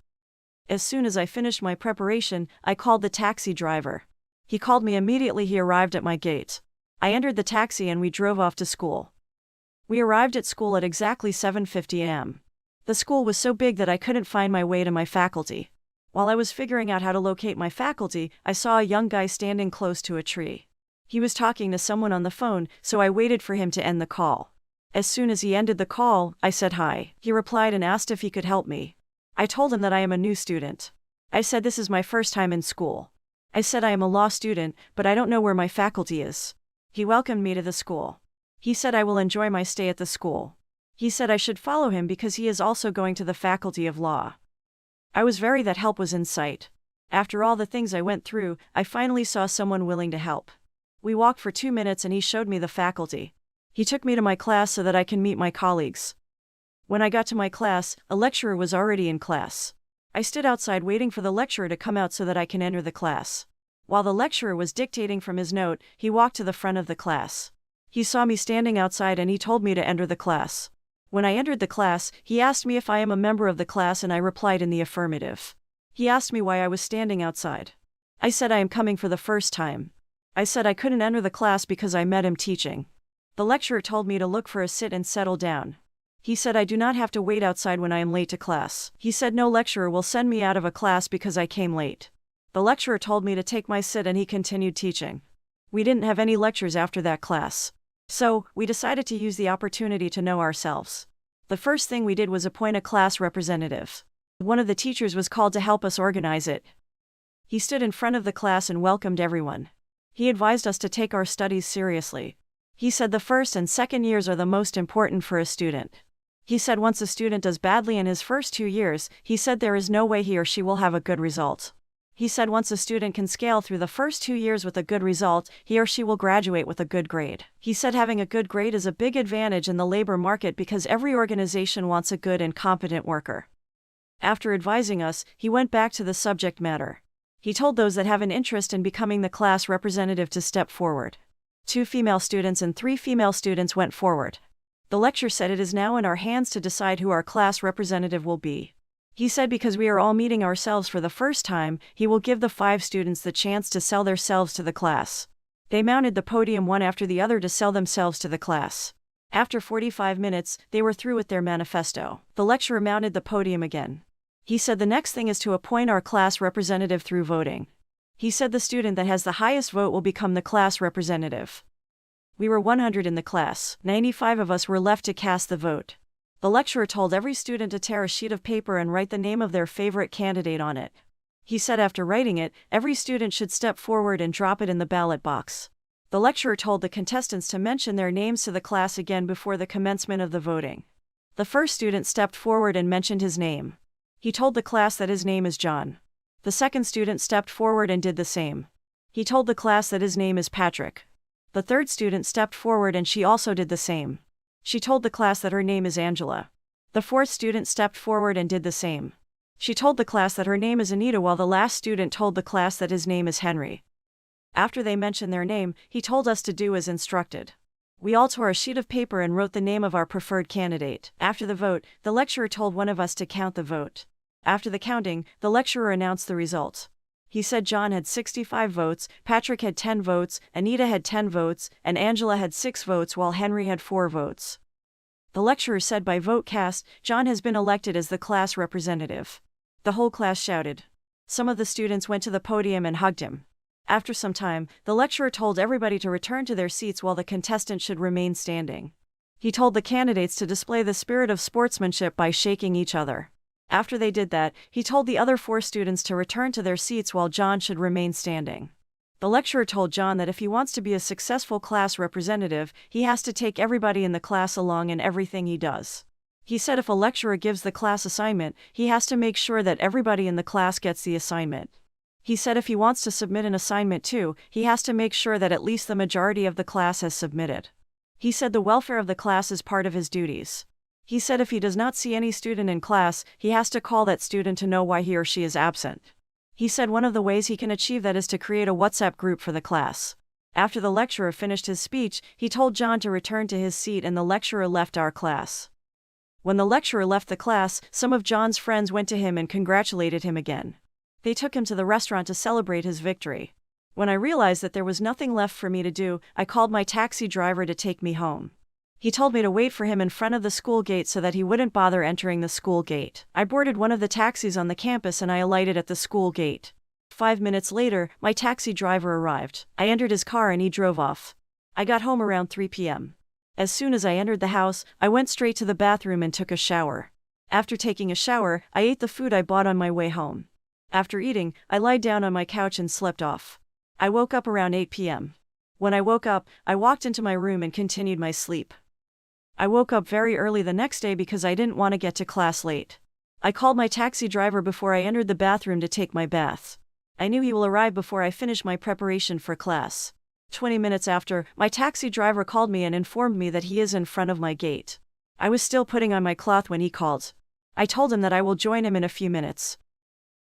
As soon as I finished my preparation, I called the taxi driver. He called me immediately. He arrived at my gate. I entered the taxi and we drove off to school. We arrived at school at exactly 7:50 a.m. The school was so big that I couldn't find my way to my faculty. While I was figuring out how to locate my faculty, I saw a young guy standing close to a tree. He was talking to someone on the phone, so I waited for him to end the call. As soon as he ended the call, I said hi. He replied and asked if he could help me. I told him that I am a new student. I said this is my first time in school. I said I am a law student, but I don't know where my faculty is. He welcomed me to the school. He said I will enjoy my stay at the school. He said I should follow him because he is also going to the faculty of law. I was very that help was in sight. After all the things I went through, I finally saw someone willing to help. We walked for 2 minutes and he showed me the faculty. He took me to my class so that I can meet my colleagues. When I got to my class, a lecturer was already in class. I stood outside waiting for the lecturer to come out so that I can enter the class. While the lecturer was dictating from his note, he walked to the front of the class. He saw me standing outside and he told me to enter the class. When I entered the class, he asked me if I am a member of the class and I replied in the affirmative. He asked me why I was standing outside. I said I am coming for the first time. I said I couldn't enter the class because I met him teaching. The lecturer told me to look for a sit and settle down. He said I do not have to wait outside when I am late to class. He said no lecturer will send me out of a class because I came late. The lecturer told me to take my sit and he continued teaching. We didn't have any lectures after that class. So, we decided to use the opportunity to know ourselves. The first thing we did was appoint a class representative. One of the teachers was called to help us organize it. He stood in front of the class and welcomed everyone. He advised us to take our studies seriously. He said the first and second years are the most important for a student. He said once a student does badly in his first 2 years, he said there is no way he or she will have a good result. He said once a student can scale through the first 2 years with a good result, he or she will graduate with a good grade. He said having a good grade is a big advantage in the labor market because every organization wants a good and competent worker. After advising us, he went back to the subject matter. He told those that have an interest in becoming the class representative to step forward. 2 female students and 3 female students went forward. The lecturer said it is now in our hands to decide who our class representative will be. He said because we are all meeting ourselves for the first time, he will give the 5 students the chance to sell themselves to the class. They mounted the podium one after the other to sell themselves to the class. After 45 minutes, they were through with their manifesto. The lecturer mounted the podium again. He said the next thing is to appoint our class representative through voting. He said the student that has the highest vote will become the class representative. We were 100 in the class. 95 of us were left to cast the vote. The lecturer told every student to tear a sheet of paper and write the name of their favorite candidate on it. He said after writing it, every student should step forward and drop it in the ballot box. The lecturer told the contestants to mention their names to the class again before the commencement of the voting. The first student stepped forward and mentioned his name. He told the class that his name is John. The second student stepped forward and did the same. He told the class that his name is Patrick. The third student stepped forward and she also did the same. She told the class that her name is Angela. The fourth student stepped forward and did the same. She told the class that her name is Anita, while the last student told the class that his name is Henry. After they mentioned their name, he told us to do as instructed. We all tore a sheet of paper and wrote the name of our preferred candidate. After the vote, the lecturer told one of us to count the vote. After the counting, the lecturer announced the results. He said John had 65 votes, Patrick had 10 votes, Anita had 10 votes, and Angela had 6 votes, while Henry had 4 votes. The lecturer said by vote cast, John has been elected as the class representative. The whole class shouted. Some of the students went to the podium and hugged him. After some time, the lecturer told everybody to return to their seats while the contestants should remain standing. He told the candidates to display the spirit of sportsmanship by shaking each other. After they did that, he told the other 4 students to return to their seats while John should remain standing. The lecturer told John that if he wants to be a successful class representative, he has to take everybody in the class along in everything he does. He said if a lecturer gives the class assignment, he has to make sure that everybody in the class gets the assignment. He said if he wants to submit an assignment too, he has to make sure that at least the majority of the class has submitted. He said the welfare of the class is part of his duties. He said if he does not see any student in class, he has to call that student to know why he or she is absent. He said one of the ways he can achieve that is to create a WhatsApp group for the class. After the lecturer finished his speech, he told John to return to his seat and the lecturer left our class. When the lecturer left the class, some of John's friends went to him and congratulated him again. They took him to the restaurant to celebrate his victory. When I realized that there was nothing left for me to do, I called my taxi driver to take me home. He told me to wait for him in front of the school gate so that he wouldn't bother entering the school gate. I boarded one of the taxis on the campus and I alighted at the school gate. 5 minutes later, my taxi driver arrived. I entered his car and he drove off. I got home around 3 p.m. As soon as I entered the house, I went straight to the bathroom and took a shower. After taking a shower, I ate the food I bought on my way home. After eating, I lied down on my couch and slept off. I woke up around 8 p.m. When I woke up, I walked into my room and continued my sleep. I woke up very early the next day because I didn't want to get to class late. I called my taxi driver before I entered the bathroom to take my bath. I knew he will arrive before I finish my preparation for class. 20 minutes after, my taxi driver called me and informed me that he is in front of my gate. I was still putting on my cloth when he called. I told him that I will join him in a few minutes.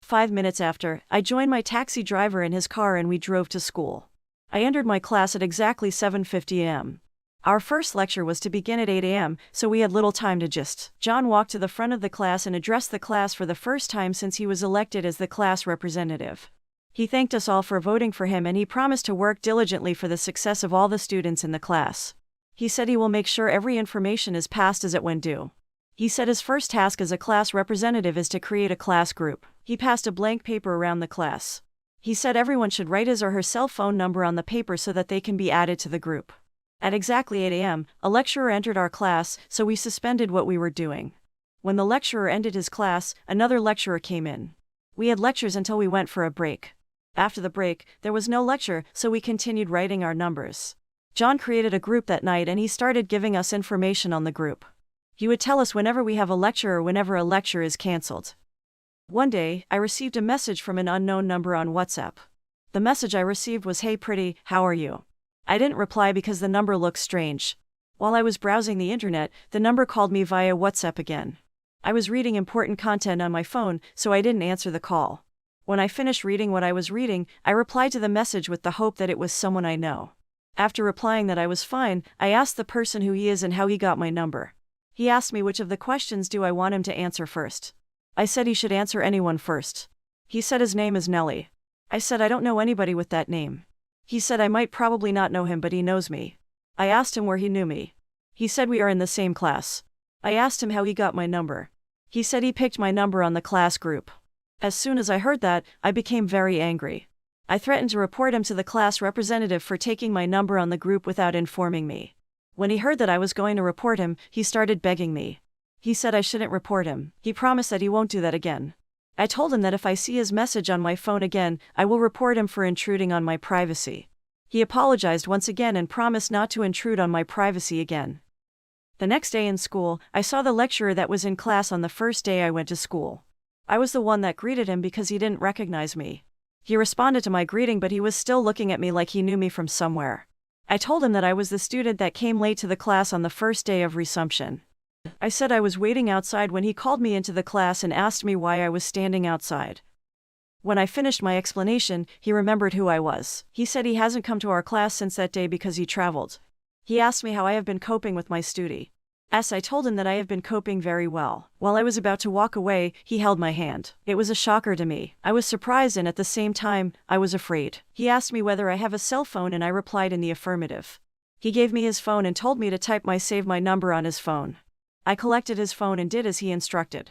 5 minutes after, I joined my taxi driver in his car and we drove to school. I entered my class at exactly 7:50 a.m. Our first lecture was to begin at 8 a.m., so we had little time to gist. John walked to the front of the class and addressed the class for the first time since he was elected as the class representative. He thanked us all for voting for him and he promised to work diligently for the success of all the students in the class. He said he will make sure every information is passed as it when due. He said his first task as a class representative is to create a class group. He passed a blank paper around the class. He said everyone should write his or her cell phone number on the paper so that they can be added to the group. At exactly 8 a.m., a lecturer entered our class, so we suspended what we were doing. When the lecturer ended his class, another lecturer came in. We had lectures until we went for a break. After the break, there was no lecture, so we continued writing our numbers. John created a group that night and he started giving us information on the group. He would tell us whenever we have a lecture or whenever a lecture is cancelled. One day, I received a message from an unknown number on WhatsApp. The message I received was, "Hey pretty, how are you?" I didn't reply because the number looked strange. While I was browsing the internet, the number called me via WhatsApp again. I was reading important content on my phone, so I didn't answer the call. When I finished reading what I was reading, I replied to the message with the hope that it was someone I know. After replying that I was fine, I asked the person who he is and how he got my number. He asked me which of the questions do I want him to answer first. I said he should answer anyone first. He said his name is Nelly. I said I don't know anybody with that name. He said I might probably not know him but he knows me. I asked him where he knew me. He said we are in the same class. I asked him how he got my number. He said he picked my number on the class group. As soon as I heard that, I became very angry. I threatened to report him to the class representative for taking my number on the group without informing me. When he heard that I was going to report him, he started begging me. He said I shouldn't report him. He promised that he won't do that again. I told him that if I see his message on my phone again, I will report him for intruding on my privacy. He apologized once again and promised not to intrude on my privacy again. The next day in school, I saw the lecturer that was in class on the first day I went to school. I was the one that greeted him because he didn't recognize me. He responded to my greeting, but he was still looking at me like he knew me from somewhere. I told him that I was the student that came late to the class on the first day of resumption. I said I was waiting outside when he called me into the class and asked me why I was standing outside. When I finished my explanation, he remembered who I was. He said he hasn't come to our class since that day because he traveled. He asked me how I have been coping with my study. I told him that I have been coping very well. While I was about to walk away, he held my hand. It was a shocker to me. I was surprised and at the same time, I was afraid. He asked me whether I have a cell phone and I replied in the affirmative. He gave me his phone and told me to type my save my number on his phone. I collected his phone and did as he instructed.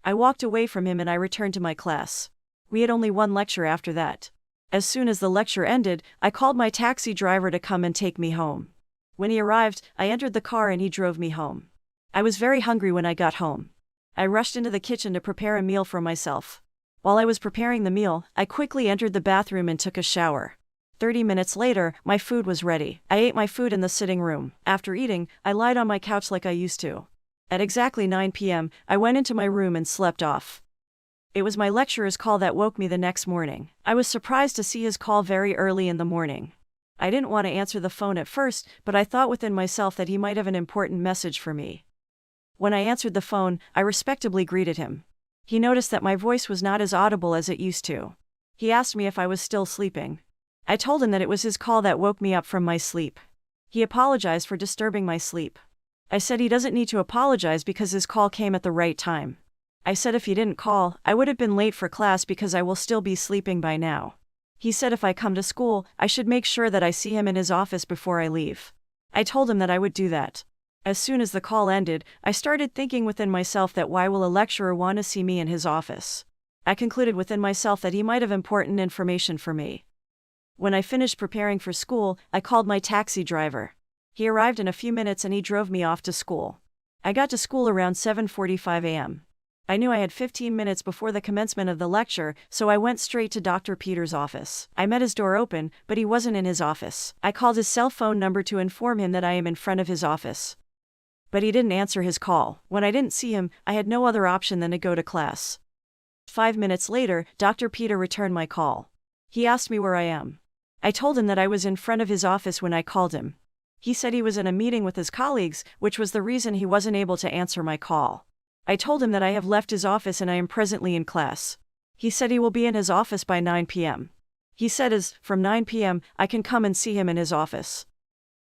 I walked away from him and I returned to my class. We had only one lecture after that. As soon as the lecture ended, I called my taxi driver to come and take me home. When he arrived, I entered the car and he drove me home. I was very hungry when I got home. I rushed into the kitchen to prepare a meal for myself. While I was preparing the meal, I quickly entered the bathroom and took a shower. 30 minutes later, my food was ready. I ate my food in the sitting room. After eating, I lied on my couch like I used to. At exactly 9 p.m., I went into my room and slept off. It was my lecturer's call that woke me the next morning. I was surprised to see his call very early in the morning. I didn't want to answer the phone at first, but I thought within myself that he might have an important message for me. When I answered the phone, I respectably greeted him. He noticed that my voice was not as audible as it used to. He asked me if I was still sleeping. I told him that it was his call that woke me up from my sleep. He apologized for disturbing my sleep. I said he doesn't need to apologize because his call came at the right time. I said if he didn't call, I would have been late for class because I will still be sleeping by now. He said if I come to school, I should make sure that I see him in his office before I leave. I told him that I would do that. As soon as the call ended, I started thinking within myself that why will a lecturer want to see me in his office? I concluded within myself that he might have important information for me. When I finished preparing for school, I called my taxi driver. He arrived in a few minutes and he drove me off to school. I got to school around 7:45 a.m. I knew I had 15 minutes before the commencement of the lecture, so I went straight to Dr. Peter's office. I met his door open, but he wasn't in his office. I called his cell phone number to inform him that I am in front of his office. But he didn't answer his call. When I didn't see him, I had no other option than to go to class. 5 minutes later, Dr. Peter returned my call. He asked me where I am. I told him that I was in front of his office when I called him. He said he was in a meeting with his colleagues, which was the reason he wasn't able to answer my call. I told him that I have left his office and I am presently in class. He said he will be in his office by 9 p.m. He said from 9 p.m. I can come and see him in his office.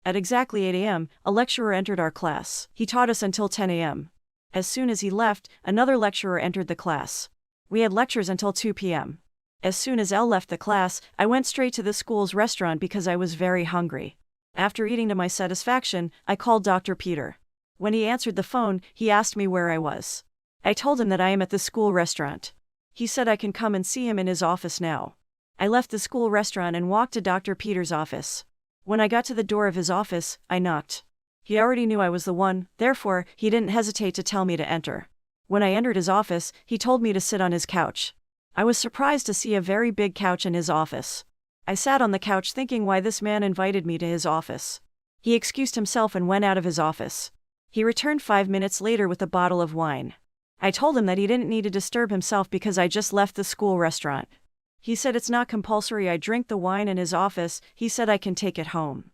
At exactly 8 a.m., a lecturer entered our class. He taught us until 10 a.m. As soon as he left, another lecturer entered the class. We had lectures until 2 p.m. As soon as L left the class, I went straight to the school's restaurant because I was very hungry. After eating to my satisfaction, I called Dr. Peter. When he answered the phone, he asked me where I was. I told him that I am at the school restaurant. He said I can come and see him in his office now. I left the school restaurant and walked to Dr. Peter's office. When I got to the door of his office, I knocked. He already knew I was the one, therefore, he didn't hesitate to tell me to enter. When I entered his office, he told me to sit on his couch. I was surprised to see a very big couch in his office. I sat on the couch thinking why this man invited me to his office. He excused himself and went out of his office. He returned 5 minutes later with a bottle of wine. I told him that he didn't need to disturb himself because I just left the school restaurant. He said it's not compulsory I drink the wine in his office, he said I can take it home.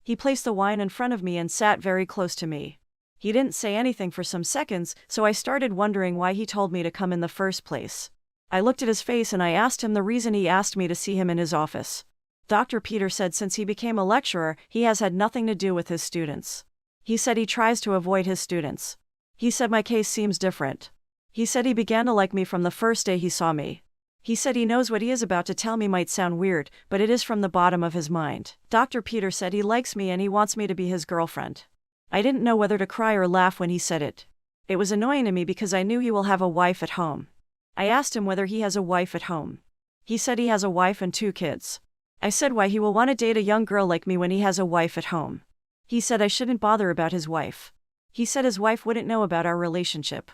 He placed the wine in front of me and sat very close to me. He didn't say anything for some seconds, so I started wondering why he told me to come in the first place. I looked at his face and I asked him the reason he asked me to see him in his office. Dr. Peter said since he became a lecturer, he has had nothing to do with his students. He said he tries to avoid his students. He said my case seems different. He said he began to like me from the first day he saw me. He said he knows what he is about to tell me might sound weird, but it is from the bottom of his mind. Dr. Peter said he likes me and he wants me to be his girlfriend. I didn't know whether to cry or laugh when he said it. It was annoying to me because I knew he will have a wife at home. I asked him whether he has a wife at home. He said he has a wife and 2 kids. I said why he will want to date a young girl like me when he has a wife at home. He said I shouldn't bother about his wife. He said his wife wouldn't know about our relationship.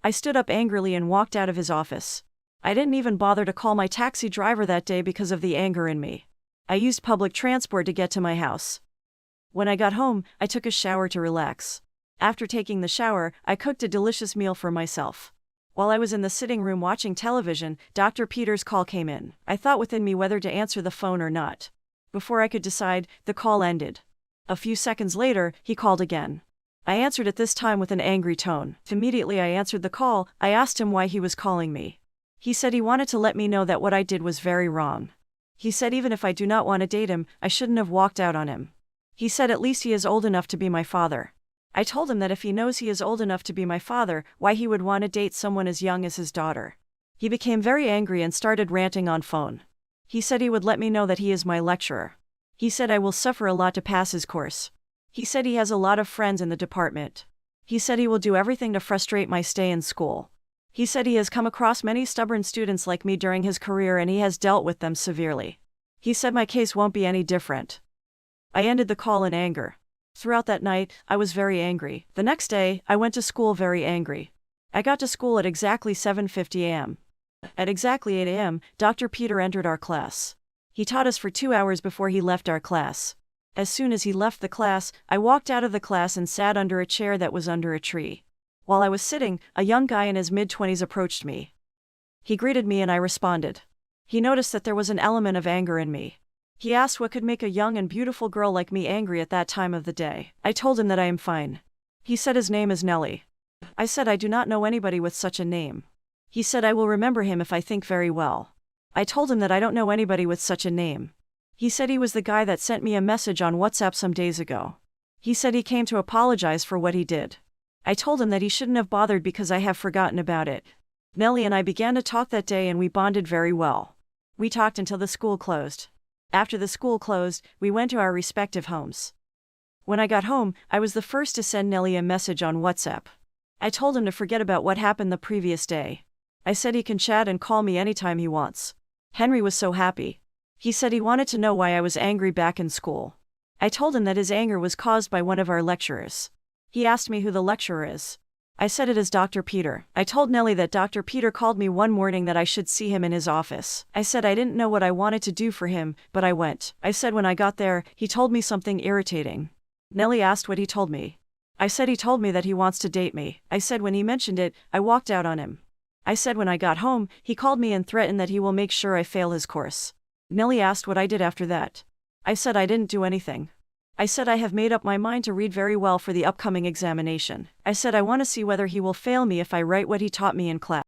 I stood up angrily and walked out of his office. I didn't even bother to call my taxi driver that day because of the anger in me. I used public transport to get to my house. When I got home, I took a shower to relax. After taking the shower, I cooked a delicious meal for myself. While I was in the sitting room watching television, Dr. Peter's call came in. I thought within me whether to answer the phone or not. Before I could decide, the call ended. A few seconds later, he called again. I answered at this time with an angry tone. Immediately I answered the call. I asked him why he was calling me. He said he wanted to let me know that what I did was very wrong. He said even if I do not want to date him, I shouldn't have walked out on him. He said at least he is old enough to be my father. I told him that if he knows he is old enough to be my father, why he would want to date someone as young as his daughter. He became very angry and started ranting on phone. He said he would let me know that he is my lecturer. He said I will suffer a lot to pass his course. He said he has a lot of friends in the department. He said he will do everything to frustrate my stay in school. He said he has come across many stubborn students like me during his career and he has dealt with them severely. He said my case won't be any different. I ended the call in anger. Throughout that night, I was very angry. The next day, I went to school very angry. I got to school at exactly 7:50 a.m. At exactly 8 a.m., Dr. Peter entered our class. He taught us for 2 hours before he left our class. As soon as he left the class, I walked out of the class and sat under a chair that was under a tree. While I was sitting, a young guy in his mid-20s approached me. He greeted me and I responded. He noticed that there was an element of anger in me. He asked what could make a young and beautiful girl like me angry at that time of the day. I told him that I am fine. He said his name is Nelly. I said I do not know anybody with such a name. He said I will remember him if I think very well. I told him that I don't know anybody with such a name. He said he was the guy that sent me a message on WhatsApp some days ago. He said he came to apologize for what he did. I told him that he shouldn't have bothered because I have forgotten about it. Nelly and I began to talk that day and we bonded very well. We talked until the school closed. After the school closed, we went to our respective homes. When I got home, I was the first to send Nelly a message on WhatsApp. I told him to forget about what happened the previous day. I said he can chat and call me anytime he wants. Henry was so happy. He said he wanted to know why I was angry back in school. I told him that his anger was caused by one of our lecturers. He asked me who the lecturer is. I said it is Dr. Peter. I told Nelly that Dr. Peter called me one morning that I should see him in his office. I said I didn't know what I wanted to do for him, but I went. I said when I got there, he told me something irritating. Nelly asked what he told me. I said he told me that he wants to date me. I said when he mentioned it, I walked out on him. I said when I got home, he called me and threatened that he will make sure I fail his course. Nelly asked what I did after that. I said I didn't do anything. I said I have made up my mind to read very well for the upcoming examination. I said I want to see whether he will fail me if I write what he taught me in class.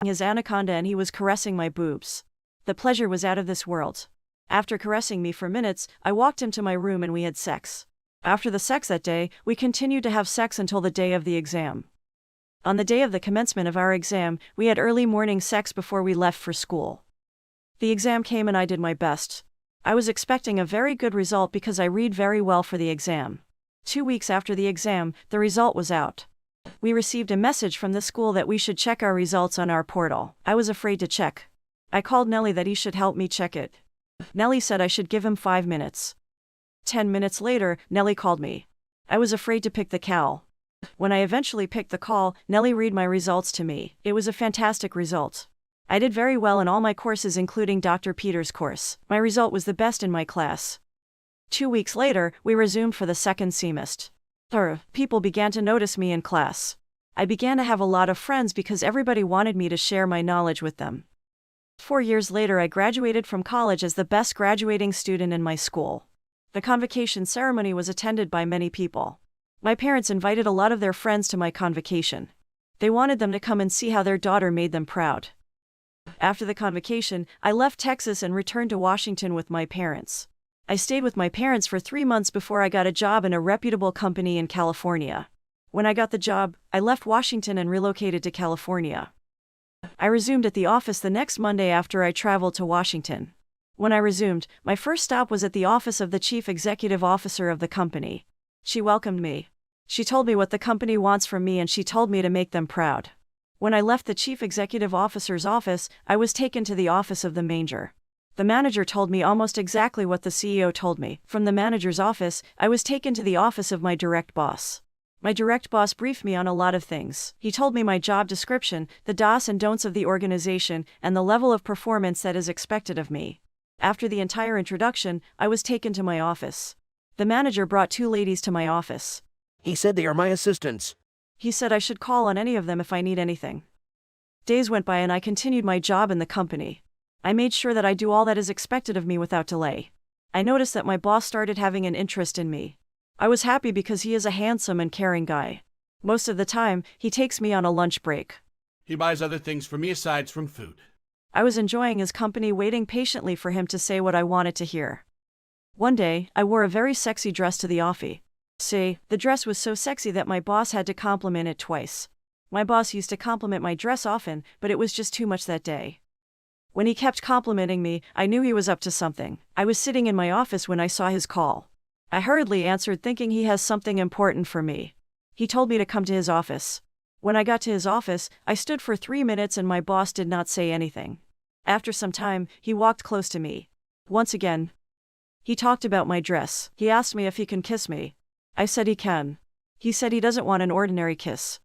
His anaconda and he was caressing my boobs. The pleasure was out of this world. After caressing me for minutes, I walked him to my room and we had sex. After the sex that day, we continued to have sex until the day of the exam. On the day of the commencement of our exam, we had early morning sex before we left for school. The exam came and I did my best. I was expecting a very good result because I read very well for the exam. 2 weeks after the exam, the result was out. We received a message from the school that we should check our results on our portal. I was afraid to check. I called Nelly that he should help me check it. Nelly said I should give him 5 minutes. 10 minutes later, Nelly called me. I was afraid to pick the call. When I eventually picked the call, Nelly read my results to me. It was a fantastic result. I did very well in all my courses, including Dr. Peters' course. My result was the best in my class. 2 weeks later, we resumed for the second semester. People began to notice me in class. I began to have a lot of friends because everybody wanted me to share my knowledge with them. 4 years later, I graduated from college as the best graduating student in my school. The convocation ceremony was attended by many people. My parents invited a lot of their friends to my convocation. They wanted them to come and see how their daughter made them proud. After the convocation, I left Texas and returned to Washington with my parents. I stayed with my parents for 3 months before I got a job in a reputable company in California. When I got the job, I left Washington and relocated to California. I resumed at the office the next Monday after I traveled to Washington. When I resumed, my first stop was at the office of the chief executive officer of the company. She welcomed me. She told me what the company wants from me and she told me to make them proud. When I left the chief executive officer's office, I was taken to the office of the manager. The manager told me almost exactly what the CEO told me. From the manager's office, I was taken to the office of my direct boss. My direct boss briefed me on a lot of things. He told me my job description, the do's and don'ts of the organization, and the level of performance that is expected of me. After the entire introduction, I was taken to my office. The manager brought 2 ladies to my office. He said they are my assistants. He said I should call on any of them if I need anything. Days went by and I continued my job in the company. I made sure that I do all that is expected of me without delay. I noticed that my boss started having an interest in me. I was happy because he is a handsome and caring guy. Most of the time, he takes me on a lunch break. He buys other things for me aside from food. I was enjoying his company, waiting patiently for him to say what I wanted to hear. One day, I wore a very sexy dress to the office. The dress was so sexy that my boss had to compliment it twice. My boss used to compliment my dress often, but it was just too much that day. When he kept complimenting me, I knew he was up to something. I was sitting in my office when I saw his call. I hurriedly answered, thinking he has something important for me. He told me to come to his office. When I got to his office, I stood for 3 minutes and my boss did not say anything. After some time, he walked close to me. Once again, he talked about my dress. He asked me if he can kiss me. I said he can. He said he doesn't want an ordinary kiss.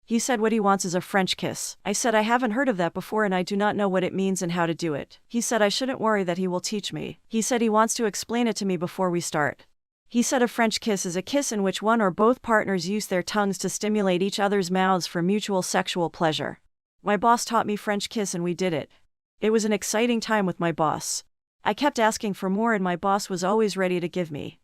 He said what he wants is a French kiss. I said I haven't heard of that before and I do not know what it means and how to do it. He said I shouldn't worry, that he will teach me. He said he wants to explain it to me before we start. He said a French kiss is a kiss in which one or both partners use their tongues to stimulate each other's mouths for mutual sexual pleasure. My boss taught me French kiss and we did it. It was an exciting time with my boss. I kept asking for more and my boss was always ready to give me.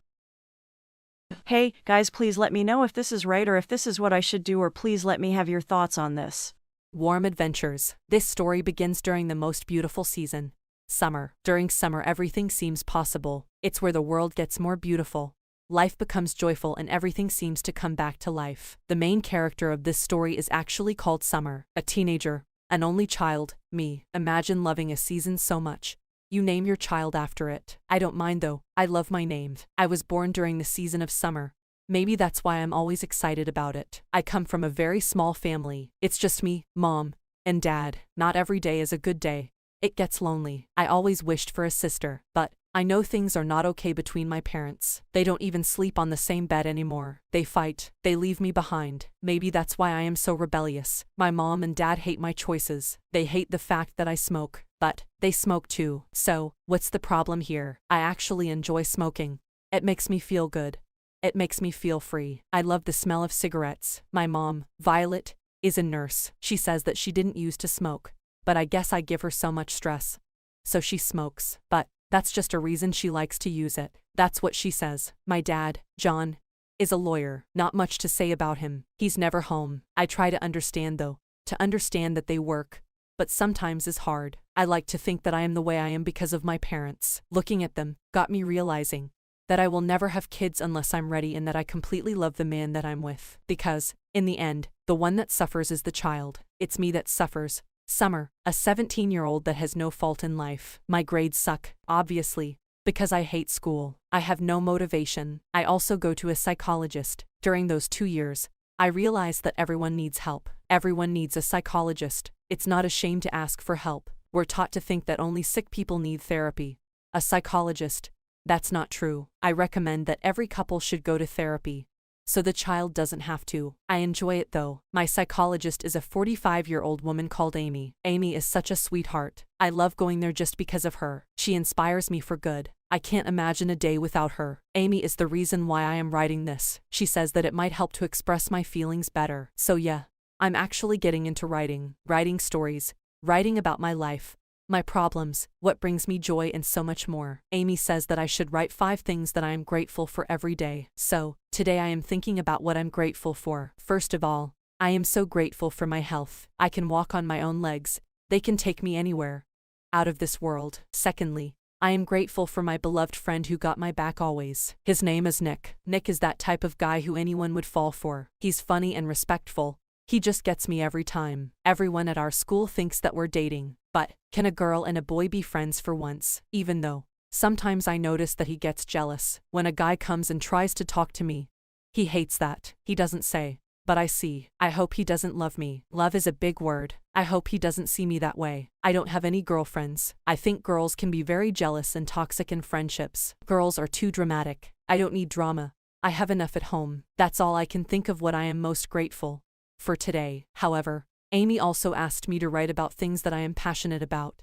Hey, guys, please let me know if this is right or if this is what I should do, or please let me have your thoughts on this. Warm adventures. This story begins during the most beautiful season, summer. During summer, everything seems possible. It's where the world gets more beautiful. Life becomes joyful and everything seems to come back to life. The main character of this story is actually called Summer, a teenager, an only child, me. Imagine loving a season so much. You name your child after it. I don't mind though, I love my name. I was born during the season of summer. Maybe that's why I'm always excited about it. I come from a very small family. It's just me, mom, and dad. Not every day is a good day. It gets lonely. I always wished for a sister, but I know things are not okay between my parents. They don't even sleep on the same bed anymore. They fight. They leave me behind. Maybe that's why I am so rebellious. My mom and dad hate my choices. They hate the fact that I smoke. But they smoke too. So, what's the problem here? I actually enjoy smoking. It makes me feel good. It makes me feel free. I love the smell of cigarettes. My mom, Violet, is a nurse. She says that she didn't used to smoke, but I guess I give her so much stress. So she smokes. But that's just a reason she likes to use it. That's what she says. My dad, John, is a lawyer. Not much to say about him. He's never home. I try to understand though. To understand that they work. But sometimes is hard. I like to think that I am the way I am because of my parents. Looking at them got me realizing that I will never have kids unless I'm ready and that I completely love the man that I'm with. Because, in the end, the one that suffers is the child. It's me that suffers. Summer, a 17-year-old that has no fault in life. My grades suck, obviously, because I hate school. I have no motivation. I also go to a psychologist. During those 2 years, I realized that everyone needs help. Everyone needs a psychologist. It's not a shame to ask for help. We're taught to think that only sick people need therapy. A psychologist. That's not true. I recommend that every couple should go to therapy. so the child doesn't have to. I enjoy it though. My psychologist is a 45-year-old woman called Amy. Amy is such a sweetheart. I love going there just because of her. She inspires me for good. I can't imagine a day without her. Amy is the reason why I am writing this. She says that it might help to express my feelings better. So yeah, I'm actually getting into writing stories, writing about my life, my problems, what brings me joy, and so much more. Amy says that I should write 5 things that I am grateful for every day. So, today I am thinking about what I'm grateful for. First of all, I am so grateful for my health. I can walk on my own legs. They can take me anywhere out of this world. Secondly, I am grateful for my beloved friend who got my back always. His name is Nick. Nick is that type of guy who anyone would fall for. He's funny and respectful. He just gets me every time. Everyone at our school thinks that we're dating. But, can a girl and a boy be friends for once? Even though, sometimes I notice that he gets jealous when a guy comes and tries to talk to me. He hates that. He doesn't say, but I see. I hope he doesn't love me. Love is a big word. I hope he doesn't see me that way. I don't have any girlfriends. I think girls can be very jealous and toxic in friendships. Girls are too dramatic. I don't need drama. I have enough at home. That's all I can think of what I am most grateful for today. However, Amy also asked me to write about things that I am passionate about.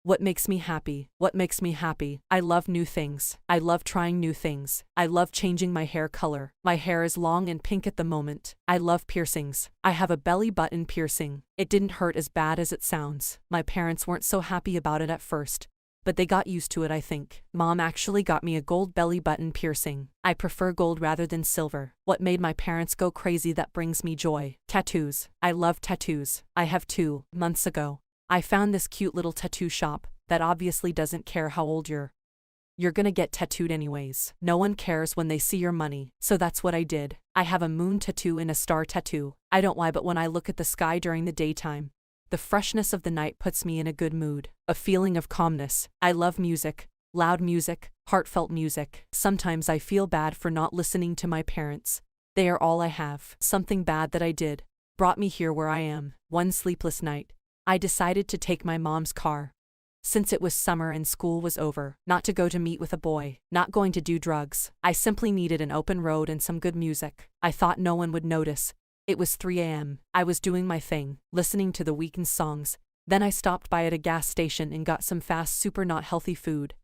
What makes me happy? What makes me happy? I love new things. I love trying new things. I love changing my hair color. My hair is long and pink at the moment. I love piercings. I have a belly button piercing. It didn't hurt as bad as it sounds. My parents weren't so happy about it at first, but they got used to it, I think. Mom actually got me a gold belly button piercing. I prefer gold rather than silver. What made my parents go crazy that brings me joy? Tattoos. I love tattoos. I have 2. Months ago, I found this cute little tattoo shop that obviously doesn't care how old you're gonna get tattooed anyways. No one cares when they see your money. So that's what I did. I have a moon tattoo and a star tattoo. I don't why, but when I look at the sky during the daytime, the freshness of the night puts me in a good mood, a feeling of calmness. I love music, loud music, heartfelt music. Sometimes I feel bad for not listening to my parents. They are all I have. Something bad that I did brought me here where I am. One sleepless night, I decided to take my mom's car. Since it was summer and school was over, not to go to meet with a boy, not going to do drugs. I simply needed an open road and some good music. I thought no one would notice. It was 3 a.m. I was doing my thing, listening to the Weeknd songs. Then I stopped by at a gas station and got some fast, super not healthy food.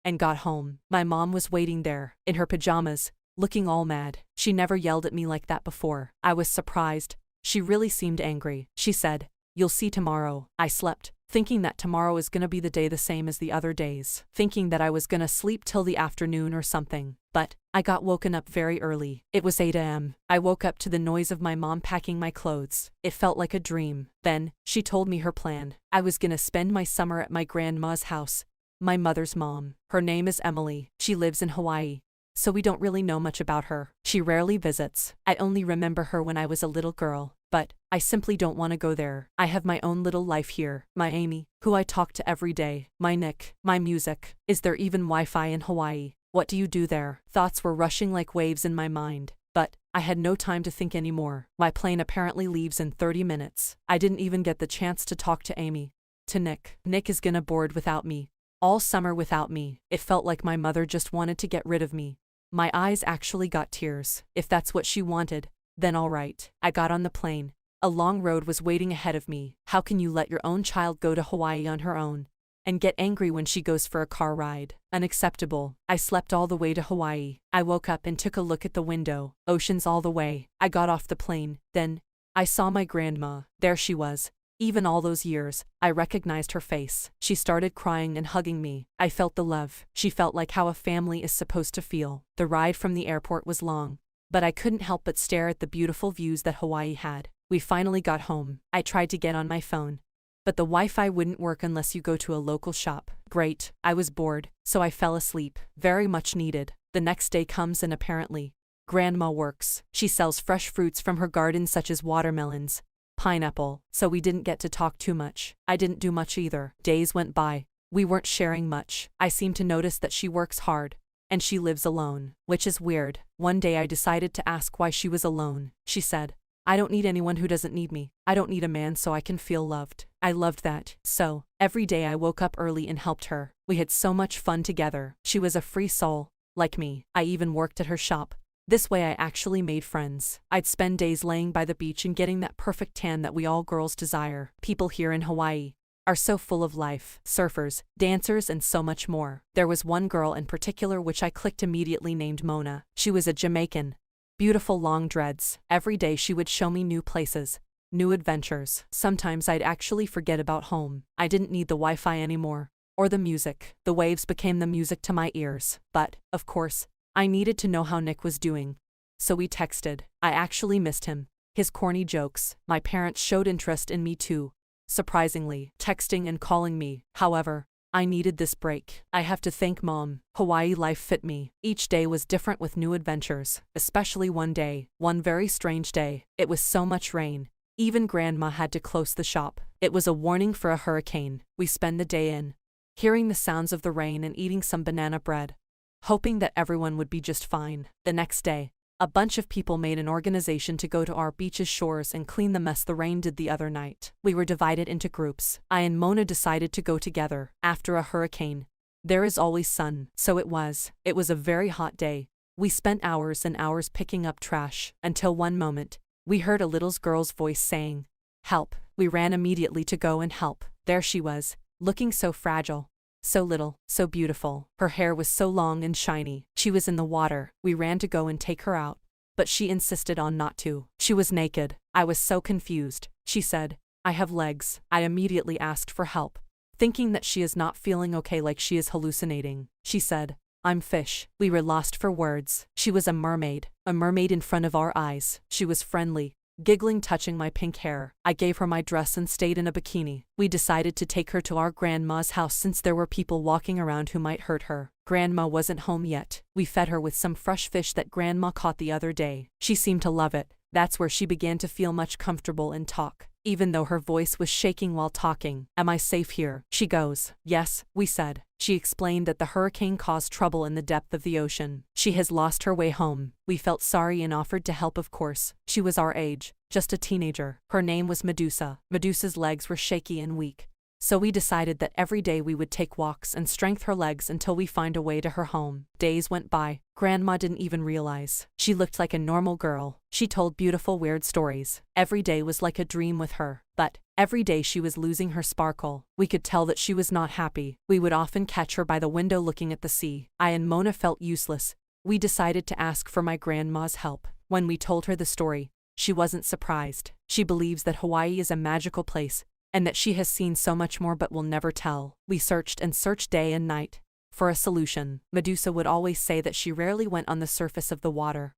And got home. My mom was waiting there, in her pajamas, looking all mad. She never yelled at me like that before. I was surprised. She really seemed angry. She said, "You'll see tomorrow." I slept, thinking that tomorrow is gonna be the day the same as the other days, thinking that I was gonna sleep till the afternoon or something. But I got woken up very early. It was 8 a.m. I woke up to the noise of my mom packing my clothes. It felt like a dream. Then, she told me her plan. I was gonna spend my summer at my grandma's house, my mother's mom. Her name is Emily. She lives in Hawaii, so we don't really know much about her. She rarely visits. I only remember her when I was a little girl. But I simply don't want to go there. I have my own little life here. My Amy, who I talk to every day. My Nick, my music. Is there even Wi-Fi in Hawaii? What do you do there? Thoughts were rushing like waves in my mind. But I had no time to think anymore. My plane apparently leaves in 30 minutes. I didn't even get the chance to talk to Amy. To Nick. Nick is gonna bored without me. All summer without me. It felt like my mother just wanted to get rid of me. My eyes actually got tears. If that's what she wanted, then all right. I got on the plane. A long road was waiting ahead of me. How can you let your own child go to Hawaii on her own and get angry when she goes for a car ride? Unacceptable. I slept all the way to Hawaii. I woke up and took a look at the window. Oceans all the way. I got off the plane. Then, I saw my grandma. There she was. Even all those years, I recognized her face. She started crying and hugging me. I felt the love. She felt like how a family is supposed to feel. The ride from the airport was long, but I couldn't help but stare at the beautiful views that Hawaii had. We finally got home. I tried to get on my phone, but the Wi-Fi wouldn't work unless you go to a local shop. Great. I was bored, so I fell asleep. Very much needed. The next day comes and apparently, Grandma works. She sells fresh fruits from her garden such as watermelons, pineapple, so we didn't get to talk too much. I didn't do much either. Days went by. We weren't sharing much. I seemed to notice that she works hard, and she lives alone, which is weird. One day I decided to ask why she was alone. She said, "I don't need anyone who doesn't need me. I don't need a man so I can feel loved." I loved that. So, every day I woke up early and helped her. We had so much fun together. She was a free soul, like me. I even worked at her shop, This way I actually made friends. I'd spend days laying by the beach and getting that perfect tan that we all girls desire. People here in Hawaii are so full of life, surfers, dancers, and so much more. There was one girl in particular which I clicked immediately named Mona. She was a Jamaican. Beautiful long dreads. Every day she would show me new places, new adventures. Sometimes I'd actually forget about home. I didn't need the Wi-Fi anymore, or the music. The waves became the music to my ears. But, of course, I needed to know how Nick was doing. So we texted. I actually missed him. His corny jokes. My parents showed interest in me too. Surprisingly, texting and calling me. However, I needed this break. I have to thank Mom. Hawaii life fit me. Each day was different with new adventures, especially one day, one very strange day. It was so much rain. Even Grandma had to close the shop. It was a warning for a hurricane. We spent the day in, hearing the sounds of the rain and eating some banana bread, hoping that everyone would be just fine. The next day, a bunch of people made an organization to go to our beach's shores and clean the mess the rain did the other night. We were divided into groups. I and Mona decided to go together. After a hurricane, there is always sun. So it was. It was a very hot day. We spent hours and hours picking up trash, until one moment, we heard a little girl's voice saying, "Help." We ran immediately to go and help. There she was, looking so fragile. So little, so beautiful. Her hair was so long and shiny. She was in the water. We ran to go and take her out, but she insisted on not to. She was naked. I was so confused. She said, "I have legs." I immediately asked for help, thinking that she is not feeling okay, like she is hallucinating. She said, "I'm fish." We were lost for words. She was a mermaid in front of our eyes. She was friendly, giggling, touching my pink hair. I gave her my dress and stayed in a bikini. We decided to take her to our grandma's house since there were people walking around who might hurt her. Grandma wasn't home yet. We fed her with some fresh fish that Grandma caught the other day. She seemed to love it. That's where she began to feel much comfortable and talk, even though her voice was shaking while talking. "Am I safe here?" She goes. "Yes," we said. She explained that the hurricane caused trouble in the depth of the ocean. She has lost her way home. We felt sorry and offered to help, of course. She was our age, just a teenager. Her name was Medusa. Medusa's legs were shaky and weak. So we decided that every day we would take walks and strengthen her legs until we find a way to her home. Days went by. Grandma didn't even realize. She looked like a normal girl. She told beautiful, weird stories. Every day was like a dream with her. But every day she was losing her sparkle. We could tell that she was not happy. We would often catch her by the window looking at the sea. I and Mona felt useless. We decided to ask for my grandma's help. When we told her the story, she wasn't surprised. She believes that Hawaii is a magical place, and that she has seen so much more but will never tell. We searched and searched day and night for a solution. Medusa would always say that she rarely went on the surface of the water,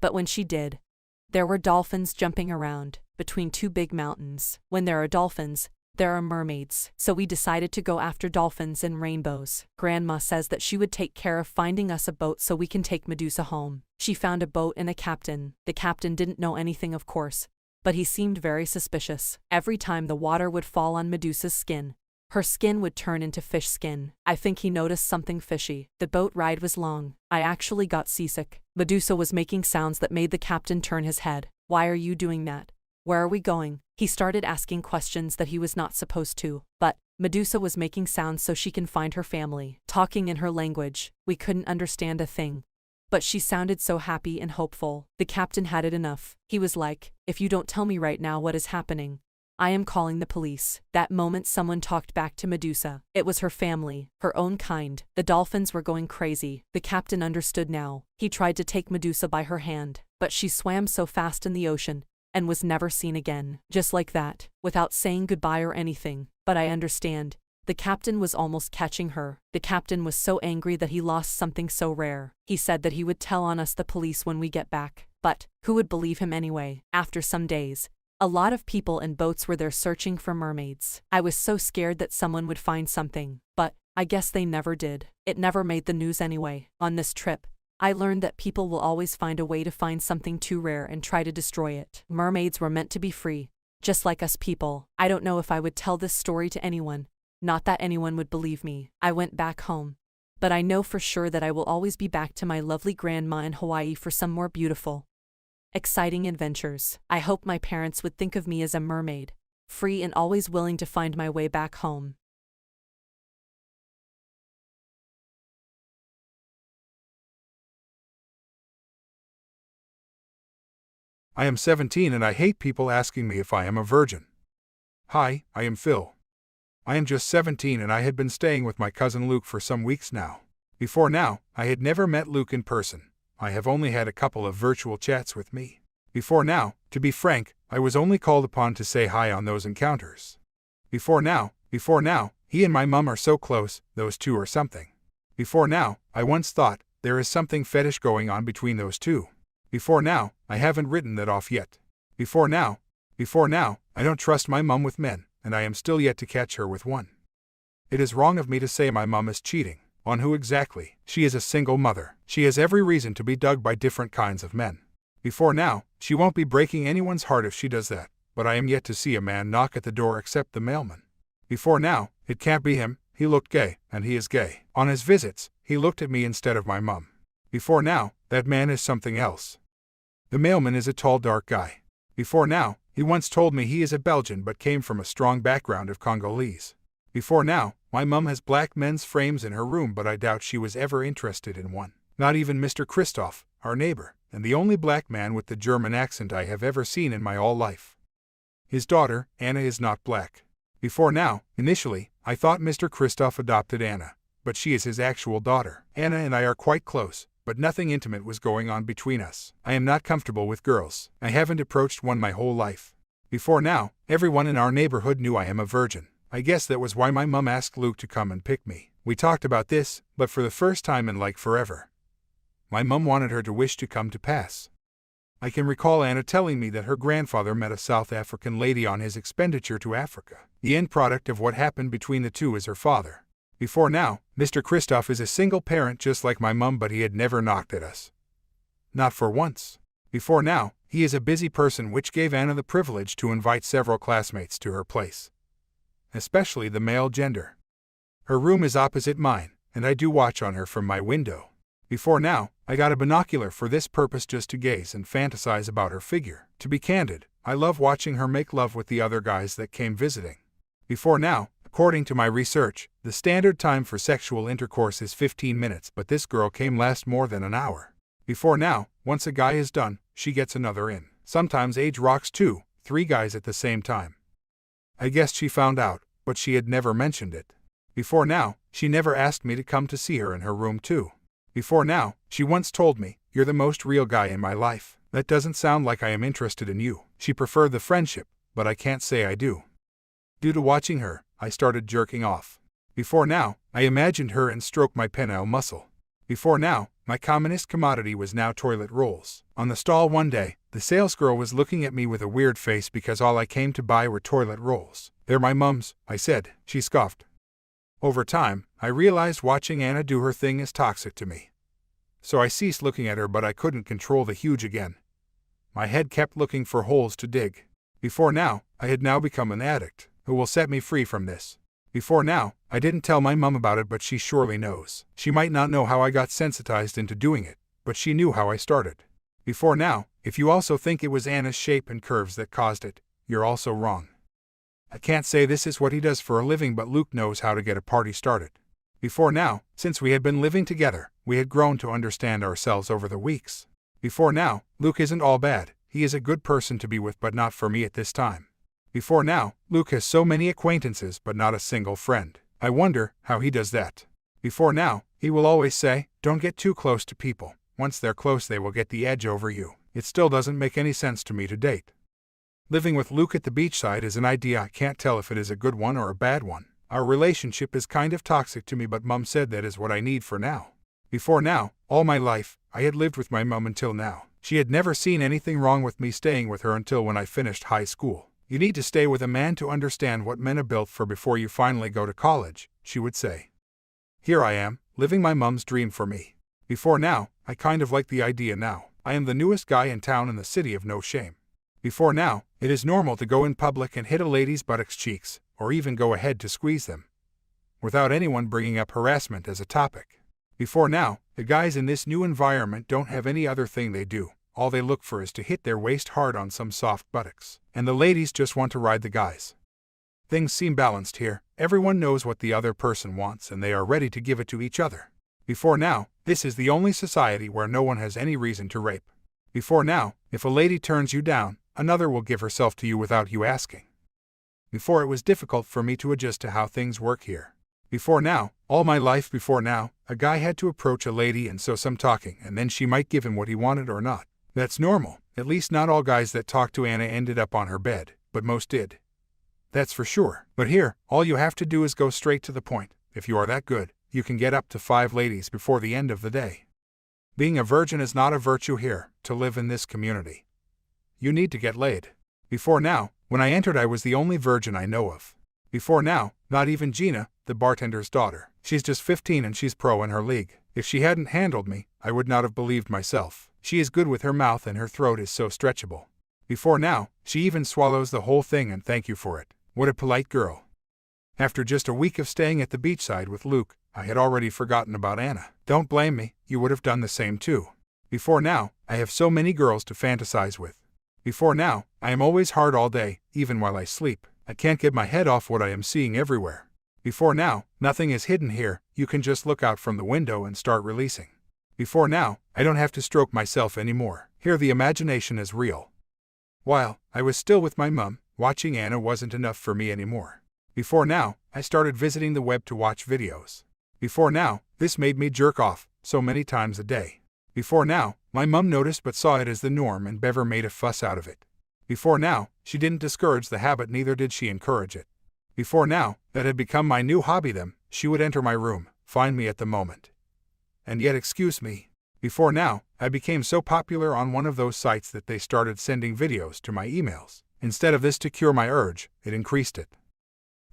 but when she did, there were dolphins jumping around between two big mountains. When there are dolphins, there are mermaids. So we decided to go after dolphins and rainbows. Grandma says that she would take care of finding us a boat so we can take Medusa home. She found a boat and a captain. The captain didn't know anything, of course, but he seemed very suspicious. Every time the water would fall on Medusa's skin, her skin would turn into fish skin. I think he noticed something fishy. The boat ride was long. I actually got seasick. Medusa was making sounds that made the captain turn his head. "Why are you doing that? Where are we going?" He started asking questions that he was not supposed to. But Medusa was making sounds so she can find her family, talking in her language. We couldn't understand a thing, but she sounded so happy and hopeful. The captain had it enough. He was like, "If you don't tell me right now what is happening, I am calling the police." That moment someone talked back to Medusa. It was her family, her own kind. The dolphins were going crazy. The captain understood now. He tried to take Medusa by her hand, but she swam so fast in the ocean and was never seen again. Just like that, without saying goodbye or anything. But I understand. The captain was almost catching her. The captain was so angry that he lost something so rare. He said that he would tell on us, the police, when we get back. But who would believe him anyway? After some days, a lot of people and boats were there searching for mermaids. I was so scared that someone would find something, but I guess they never did. It never made the news anyway. On this trip, I learned that people will always find a way to find something too rare and try to destroy it. Mermaids were meant to be free, just like us people. I don't know if I would tell this story to anyone. Not that anyone would believe me. I went back home, but I know for sure that I will always be back to my lovely grandma in Hawaii for some more beautiful, exciting adventures. I hope my parents would think of me as a mermaid, free and always willing to find my way back home. I am 17 and I hate people asking me if I am a virgin. Hi, I am Phil. I am just 17 and I had been staying with my cousin Luke for some weeks now. Before now, I had never met Luke in person. I have only had a couple of virtual chats with me. Before now, to be frank, I was only called upon to say hi on those encounters. Before now, he and my mum are so close, those two are something. Before now, I once thought, there is something fetish going on between those two. Before now, I haven't written that off yet. Before now, I don't trust my mum with men, and I am still yet to catch her with one. It is wrong of me to say my mum is cheating. On who exactly? She is a single mother. She has every reason to be dug by different kinds of men. Before now, she won't be breaking anyone's heart if she does that, but I am yet to see a man knock at the door except the mailman. Before now, it can't be him, he looked gay, and he is gay. On his visits, he looked at me instead of my mum. Before now, that man is something else. The mailman is a tall dark guy. Before now, he once told me he is a Belgian but came from a strong background of Congolese. Before now, my mum has black men's frames in her room but I doubt she was ever interested in one. Not even Mr. Christoph, our neighbor, and the only black man with the German accent I have ever seen in my whole life. His daughter, Anna, is not black. Before now, initially, I thought Mr. Christoph adopted Anna, but she is his actual daughter. Anna and I are quite close, but nothing intimate was going on between us. I am not comfortable with girls. I haven't approached one my whole life. Before now, everyone in our neighborhood knew I am a virgin. I guess that was why my mum asked Luke to come and pick me. We talked about this, but for the first time in like forever. My mum wanted her to wish to come to pass. I can recall Anna telling me that her grandfather met a South African lady on his expenditure to Africa. The end product of what happened between the two is her father. Before now, Mr. Christoph is a single parent just like my mum, but he had never knocked at us. Not for once. Before now, he is a busy person, which gave Anna the privilege to invite several classmates to her place. Especially the male gender. Her room is opposite mine, and I do watch on her from my window. Before now, I got a binocular for this purpose just to gaze and fantasize about her figure. To be candid, I love watching her make love with the other guys that came visiting. Before now, according to my research, the standard time for sexual intercourse is 15 minutes, but this girl came last more than an hour. Before now, once a guy is done, she gets another in. Sometimes age rocks 2, 3 guys at the same time. I guess she found out, but she had never mentioned it. Before now, she never asked me to come to see her in her room too. Before now, she once told me, "You're the most real guy in my life." That doesn't sound like I am interested in you. She preferred the friendship, but I can't say I do. Due to watching her, I started jerking off. Before now, I imagined her and stroked my penile muscle. Before now, my commonest commodity was now toilet rolls. On the stall one day, the salesgirl was looking at me with a weird face because all I came to buy were toilet rolls. "They're my mum's," I said. She scoffed. Over time, I realized watching Anna do her thing is toxic to me. So I ceased looking at her, but I couldn't control the huge again. My head kept looking for holes to dig. Before now, I had now become an addict. Who will set me free from this? Before now, I didn't tell my mum about it, but she surely knows. She might not know how I got sensitized into doing it, but she knew how I started. Before now, if you also think it was Anna's shape and curves that caused it, you're also wrong. I can't say this is what he does for a living, but Luke knows how to get a party started. Before now, since we had been living together, we had grown to understand ourselves over the weeks. Before now, Luke isn't all bad. He is a good person to be with, but not for me at this time. Before now, Luke has so many acquaintances but not a single friend. I wonder how he does that. Before now, he will always say, "Don't get too close to people. Once they're close, they will get the edge over you." It still doesn't make any sense to me to date. Living with Luke at the beachside is an idea. I can't tell if it is a good one or a bad one. Our relationship is kind of toxic to me, but Mum said that is what I need for now. Before now, all my life, I had lived with my mum until now. She had never seen anything wrong with me staying with her until when I finished high school. "You need to stay with a man to understand what men are built for before you finally go to college," she would say. Here I am, living my mum's dream for me. Before now, I kind of like the idea now. I am the newest guy in town in the city of no shame. Before now, it is normal to go in public and hit a lady's buttocks cheeks, or even go ahead to squeeze them, without anyone bringing up harassment as a topic. Before now, the guys in this new environment don't have any other thing they do. All they look for is to hit their waist hard on some soft buttocks, and the ladies just want to ride the guys. Things seem balanced here. Everyone knows what the other person wants and they are ready to give it to each other. Before now, this is the only society where no one has any reason to rape. Before now, If a lady turns you down, another will give herself to you without you asking. Before, it was difficult for me to adjust to how things work here. Before now, all my life before now, a guy had to approach a lady and so some talking, and then she might give him what he wanted or not. That's normal. At least not all guys that talked to Anna ended up on her bed, but most did. That's for sure. But here, all you have to do is go straight to the point. If you are that good, you can get up to 5 ladies before the end of the day. Being a virgin is not a virtue here, to live in this community. You need to get laid. Before now, when I entered, I was the only virgin I know of. Before now, not even Gina, the bartender's daughter. She's just 15 and she's pro in her league. If she hadn't handled me, I would not have believed myself. She is good with her mouth and her throat is so stretchable. Before now, she even swallows the whole thing and thank you for it. What a polite girl. After just a week of staying at the beachside with Luke, I had already forgotten about Anna. Don't blame me, you would have done the same too. Before now, I have so many girls to fantasize with. Before now, I am always hard all day, even while I sleep. I can't get my head off what I am seeing everywhere. Before now, nothing is hidden here, you can just look out from the window and start releasing. Before now, I don't have to stroke myself anymore. Here the imagination is real. While I was still with my mum, watching Anna wasn't enough for me anymore. Before now, I started visiting the web to watch videos. Before now, this made me jerk off so many times a day. Before now, my mum noticed but saw it as the norm and Bever made a fuss out of it. Before now, she didn't discourage the habit, neither did she encourage it. Before now, that had become my new hobby. She would enter my room, find me at the moment. And yet, excuse me. Before now, I became so popular on one of those sites that they started sending videos to my emails. Instead of this to cure my urge, it increased it.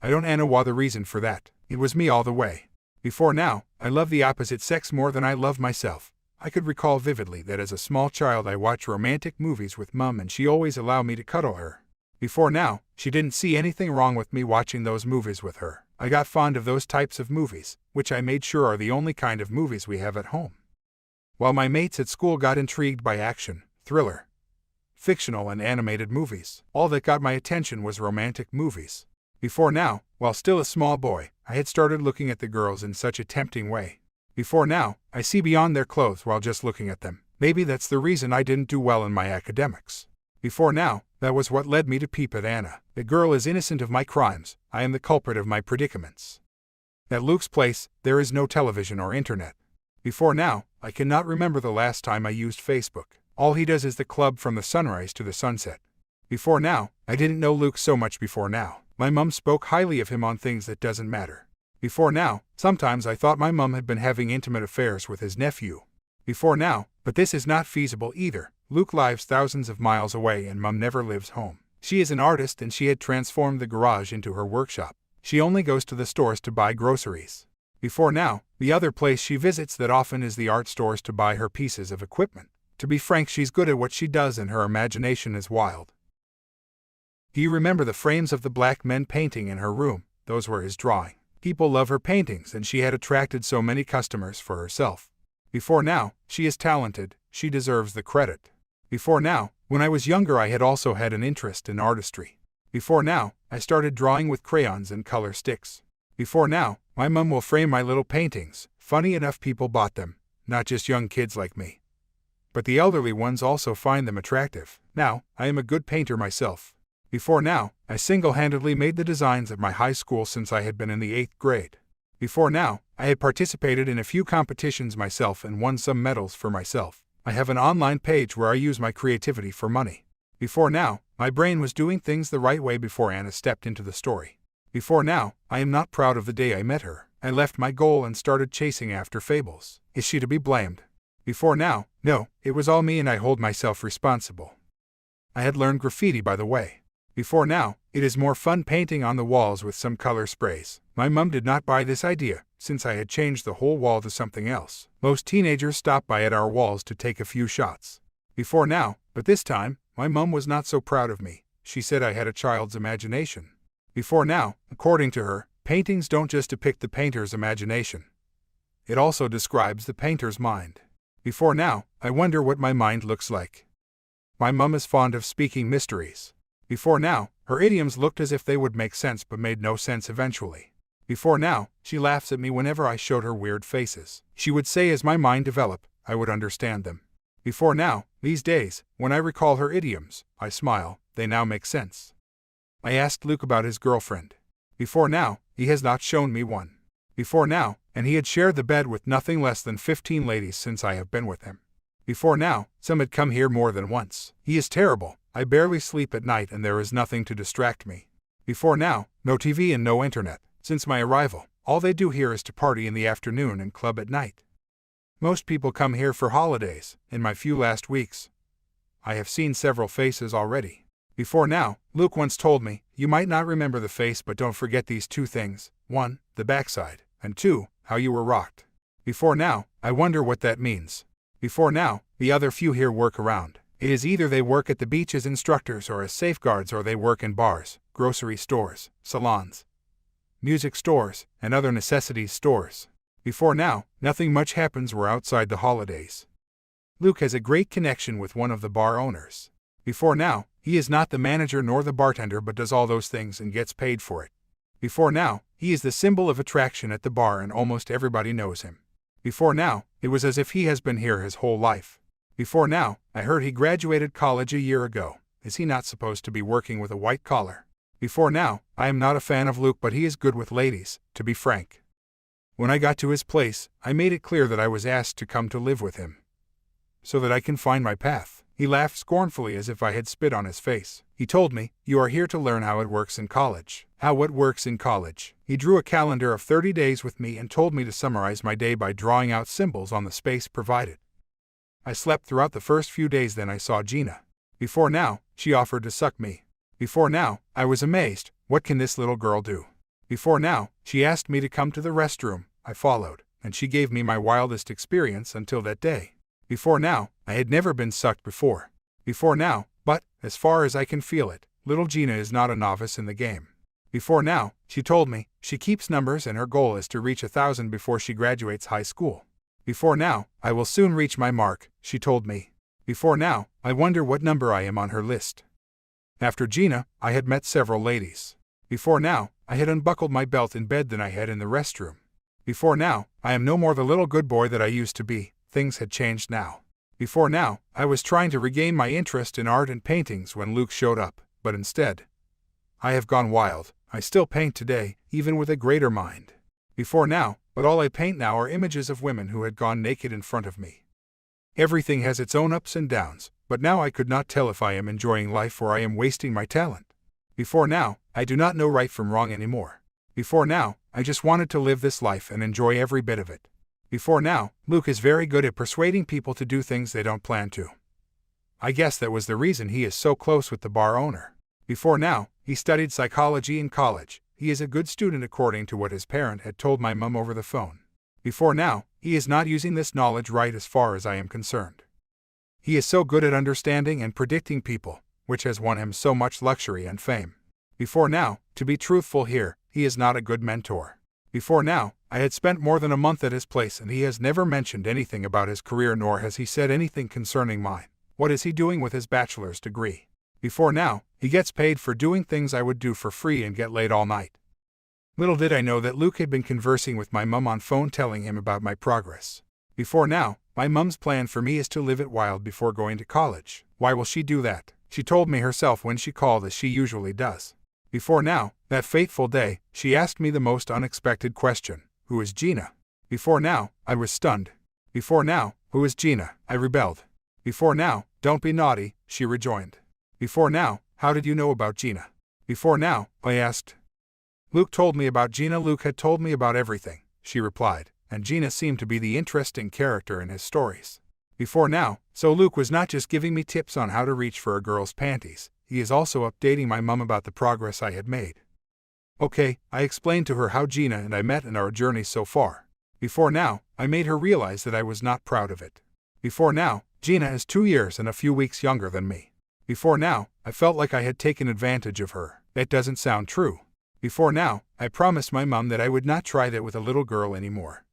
I don't know the reason for that. It was me all the way. Before now, I love the opposite sex more than I love myself. I could recall vividly that as a small child I watched romantic movies with Mum and she always allowed me to cuddle her. Before now, she didn't see anything wrong with me watching those movies with her. I got fond of those types of movies, which I made sure are the only kind of movies we have at home. While my mates at school got intrigued by action, thriller, fictional and animated movies, all that got my attention was romantic movies. Before now, while still a small boy, I had started looking at the girls in such a tempting way. Before now, I see beyond their clothes while just looking at them. Maybe that's the reason I didn't do well in my academics. Before now, that was what led me to peep at Anna. The girl is innocent of my crimes, I am the culprit of my predicaments. At Luke's place, there is no television or internet. Before now, I cannot remember the last time I used Facebook. All he does is the club from the sunrise to the sunset. Before now, I didn't know Luke so much before now. My mum spoke highly of him on things that doesn't matter. Before now, sometimes I thought my mum had been having intimate affairs with his nephew. Before now, but this is not feasible either. Luke lives thousands of miles away and Mum never lives home. She is an artist and she had transformed the garage into her workshop. She only goes to the stores to buy groceries. Before now, the other place she visits that often is the art stores to buy her pieces of equipment. To be frank, she's good at what she does and her imagination is wild. Do you remember the frames of the black men painting in her room? Those were his drawing. People love her paintings and she had attracted so many customers for herself. Before now, she is talented, she deserves the credit. Before now, when I was younger I had also had an interest in artistry. Before now, I started drawing with crayons and color sticks. Before now, my mum will frame my little paintings. Funny enough, people bought them, not just young kids like me. But the elderly ones also find them attractive. Now, I am a good painter myself. Before now, I single-handedly made the designs of my high school since I had been in the 8th grade. Before now, I had participated in a few competitions myself and won some medals for myself. I have an online page where I use my creativity for money. Before now, my brain was doing things the right way before Anna stepped into the story. Before now, I am not proud of the day I met her. I left my goal and started chasing after fables. Is she to be blamed? Before now, no, it was all me and I hold myself responsible. I had learned graffiti by the way. Before now, it is more fun painting on the walls with some color sprays. My mum did not buy this idea, since I had changed the whole wall to something else. Most teenagers stop by at our walls to take a few shots. Before now, but this time, my mum was not so proud of me. She said I had a child's imagination. Before now, according to her, paintings don't just depict the painter's imagination. It also describes the painter's mind. Before now, I wonder what my mind looks like. My mum is fond of speaking mysteries. Before now, her idioms looked as if they would make sense but made no sense eventually. Before now, she laughs at me whenever I showed her weird faces. She would say as my mind developed, I would understand them. Before now, these days, when I recall her idioms, I smile, they now make sense. I asked Luke about his girlfriend. Before now, he has not shown me one. Before now, and he had shared the bed with nothing less than 15 ladies since I have been with him. Before now, some had come here more than once. He is terrible, I barely sleep at night and there is nothing to distract me. Before now, no TV and no internet. Since my arrival, all they do here is to party in the afternoon and club at night. Most people come here for holidays. In my few last weeks, I have seen several faces already. Before now, Luke once told me, you might not remember the face but don't forget these two things. 1. The backside, and 2. How you were rocked. Before now, I wonder what that means. Before now, the other few here work around. It is either they work at the beach as instructors or as safeguards or they work in bars, grocery stores, salons, music stores, and other necessities stores. Before now, nothing much happens where outside the holidays. Luke has a great connection with one of the bar owners. Before now, he is not the manager nor the bartender but does all those things and gets paid for it. Before now, he is the symbol of attraction at the bar and almost everybody knows him. Before now, it was as if he has been here his whole life. Before now, I heard he graduated college a year ago. Is he not supposed to be working with a white collar? Before now, I am not a fan of Luke but he is good with ladies, to be frank. When I got to his place, I made it clear that I was asked to come to live with him, so that I can find my path. He laughed scornfully as if I had spit on his face. He told me, you are here to learn how it works in college. How it works in college. He drew a calendar of 30 days with me and told me to summarize my day by drawing out symbols on the space provided. I slept throughout the first few days, then I saw Gina. Before now, she offered to suck me. Before now, I was amazed, what can this little girl do? Before now, she asked me to come to the restroom. I followed, and she gave me my wildest experience until that day. Before now, I had never been sucked before. Before now, but, as far as I can feel it, little Gina is not a novice in the game. Before now, she told me, she keeps numbers and her goal is to reach 1,000 before she graduates high school. Before now, I will soon reach my mark, she told me. Before now, I wonder what number I am on her list. After Gina, I had met several ladies. Before now, I had unbuckled my belt in bed than I had in the restroom. Before now, I am no more the little good boy that I used to be. Things had changed now. Before now, I was trying to regain my interest in art and paintings when Luke showed up, but instead, I have gone wild. I still paint today, even with a greater mind. Before now, but all I paint now are images of women who had gone naked in front of me. Everything has its own ups and downs, but now I could not tell if I am enjoying life or I am wasting my talent. Before now, I do not know right from wrong anymore. Before now, I just wanted to live this life and enjoy every bit of it. Before now, Luke is very good at persuading people to do things they don't plan to. I guess that was the reason he is so close with the bar owner. Before now, he studied psychology in college. He is a good student according to what his parent had told my mum over the phone. Before now, he is not using this knowledge right as far as I am concerned. He is so good at understanding and predicting people, which has won him so much luxury and fame. Before now, to be truthful here, he is not a good mentor. Before now, I had spent more than a month at his place and he has never mentioned anything about his career nor has he said anything concerning mine. What is he doing with his bachelor's degree? Before now, he gets paid for doing things I would do for free and get laid all night. Little did I know that Luke had been conversing with my mum on phone telling him about my progress. Before now, my mum's plan for me is to live it wild before going to college. Why will she do that? She told me herself when she called as she usually does. Before now, that fateful day, she asked me the most unexpected question. Who is Gina? Before now, I was stunned. Before now, who is Gina? I rebelled. Before now, don't be naughty, she rejoined. Before now, how did you know about Gina? Before now, I asked. Luke told me about Gina. Luke had told me about everything, she replied, and Gina seemed to be the interesting character in his stories. Before now, so Luke was not just giving me tips on how to reach for a girl's panties, he is also updating my mum about the progress I had made. Okay, I explained to her how Gina and I met and our journey so far. Before now, I made her realize that I was not proud of it. Before now, Gina is 2 years and a few weeks younger than me. Before now, I felt like I had taken advantage of her. That doesn't sound true. Before now, I promised my mum that I would not try that with a little girl anymore.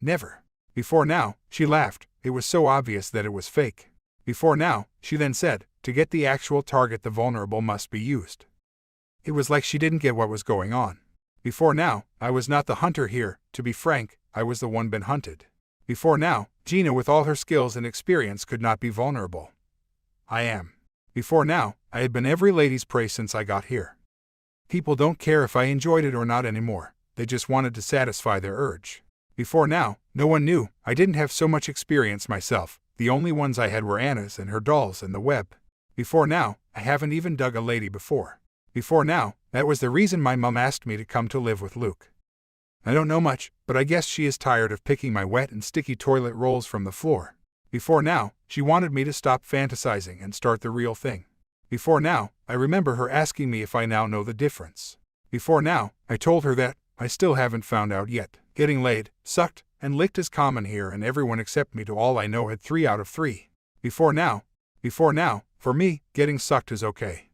Never. Before now, she laughed. It was so obvious that it was fake. Before now, she then said, to get the actual target, the vulnerable must be used. It was like she didn't get what was going on. Before now, I was not the hunter here. To be frank, I was the one been hunted. Before now, Gina, with all her skills and experience, could not be vulnerable. I am. Before now, I had been every lady's prey since I got here. People don't care if I enjoyed it or not anymore, they just wanted to satisfy their urge. Before now, no one knew, I didn't have so much experience myself, the only ones I had were Anna's and her dolls and the web. Before now, I haven't even dug a lady before. Before now, that was the reason my mum asked me to come to live with Luke. I don't know much, but I guess she is tired of picking my wet and sticky toilet rolls from the floor. Before now, she wanted me to stop fantasizing and start the real thing. Before now, I remember her asking me if I now know the difference. Before now, I told her that I still haven't found out yet. Getting laid, sucked, and licked is common here, and everyone except me, to all I know, had 3 out of 3. Before now, for me, getting sucked is okay.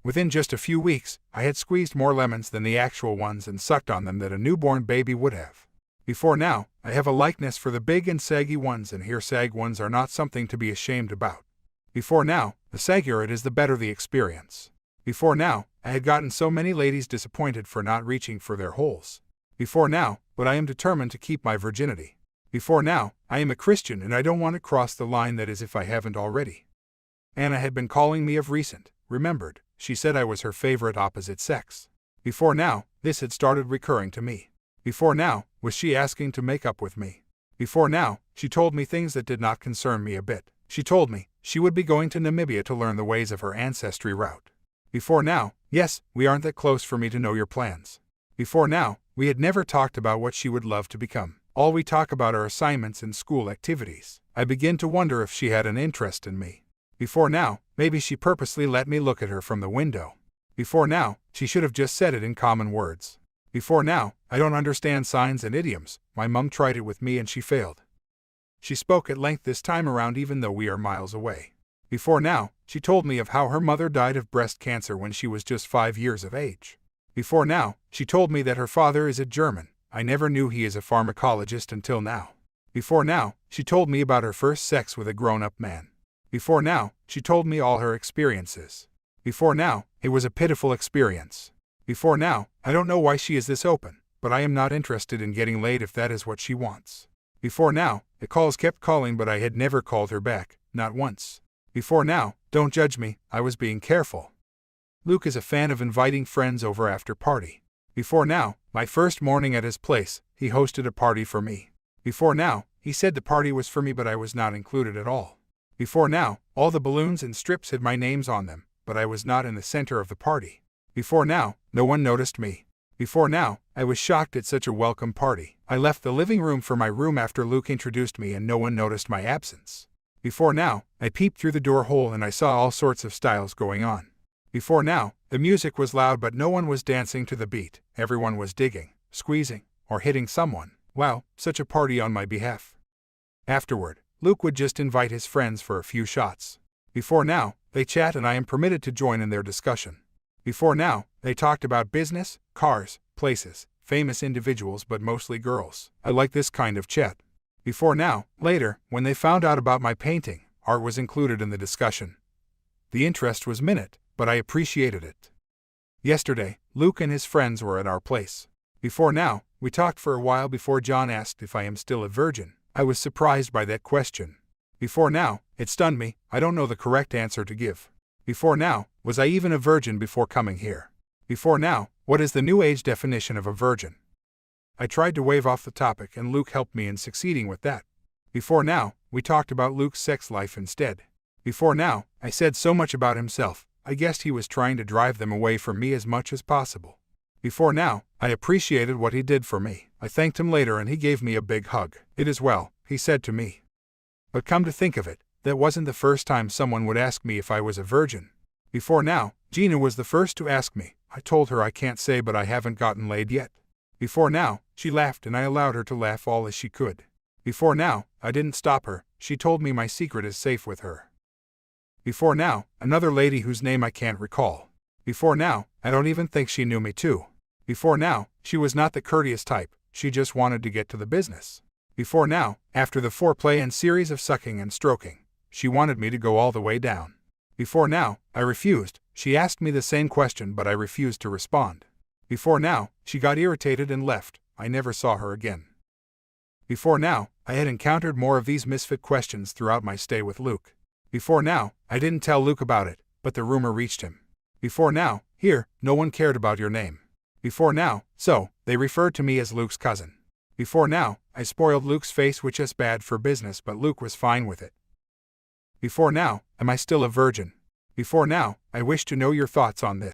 Within just a few weeks, I had squeezed more lemons than the actual ones and sucked on them that a newborn baby would have. Before now, I have a likeness for the big and saggy ones, and here sag ones are not something to be ashamed about. Before now, the saggier it is, the better the experience. Before now, I had gotten so many ladies disappointed for not reaching for their holes. Before now, but I am determined to keep my virginity. Before now, I am a Christian and I don't want to cross the line, that is if I haven't already. Anna had been calling me of recent, remembered. She said I was her favorite opposite sex. Before now, this had started recurring to me. Before now, was she asking to make up with me? Before now, she told me things that did not concern me a bit. She told me she would be going to Namibia to learn the ways of her ancestry route. Before now, yes, we aren't that close for me to know your plans. Before now, we had never talked about what she would love to become. All we talk about are assignments and school activities. I begin to wonder if she had an interest in me. Before now, maybe she purposely let me look at her from the window. Before now, she should have just said it in common words. Before now, I don't understand signs and idioms. My mum tried it with me and she failed. She spoke at length this time around, even though we are miles away. Before now, she told me of how her mother died of breast cancer when she was just 5 years of age. Before now, she told me that her father is a German. I never knew he is a pharmacologist until now. Before now, she told me about her first sex with a grown-up man. Before now, she told me all her experiences. Before now, it was a pitiful experience. Before now, I don't know why she is this open, but I am not interested in getting laid if that is what she wants. Before now, the calls kept calling, but I had never called her back, not once. Before now, don't judge me, I was being careful. Luke is a fan of inviting friends over after party. Before now, my first morning at his place, he hosted a party for me. Before now, he said the party was for me, but I was not included at all. Before now, all the balloons and strips had my names on them, but I was not in the center of the party. Before now, no one noticed me. Before now, I was shocked at such a welcome party. I left the living room for my room after Luke introduced me and no one noticed my absence. Before now, I peeped through the door hole and I saw all sorts of styles going on. Before now, the music was loud but no one was dancing to the beat. Everyone was digging, squeezing, or hitting someone. Wow, such a party on my behalf. Afterward, Luke would just invite his friends for a few shots. Before now, they chat and I am permitted to join in their discussion. Before now, they talked about business, cars, places, famous individuals, but mostly girls. I like this kind of chat. Before now, later, when they found out about my painting, art was included in the discussion. The interest was minute, but I appreciated it. Yesterday, Luke and his friends were at our place. Before now, we talked for a while before John asked if I am still a virgin. I was surprised by that question. Before now, it stunned me. I don't know the correct answer to give. Before now, was I even a virgin before coming here? Before now, what is the New Age definition of a virgin? I tried to wave off the topic and Luke helped me in succeeding with that. Before now, we talked about Luke's sex life instead. Before now, I said so much about himself. I guessed he was trying to drive them away from me as much as possible. Before now, I appreciated what he did for me. I thanked him later and he gave me a big hug. It is well, he said to me. But come to think of it, that wasn't the first time someone would ask me if I was a virgin. Before now, Gina was the first to ask me. I told her I can't say, but I haven't gotten laid yet. Before now, she laughed and I allowed her to laugh all as she could. Before now, I didn't stop her. She told me my secret is safe with her. Before now, another lady whose name I can't recall. Before now, I don't even think she knew me too. Before now, she was not the courteous type, she just wanted to get to the business. Before now, after the foreplay and series of sucking and stroking, she wanted me to go all the way down. Before now, I refused. She asked me the same question but I refused to respond. Before now, she got irritated and left. I never saw her again. Before now, I had encountered more of these misfit questions throughout my stay with Luke. Before now, I didn't tell Luke about it, but the rumor reached him. Before now, here, no one cared about your name. Before now, so, they referred to me as Luke's cousin. Before now, I spoiled Luke's face which is bad for business but Luke was fine with it. Before now, am I still a virgin? Before now, I wish to know your thoughts on this.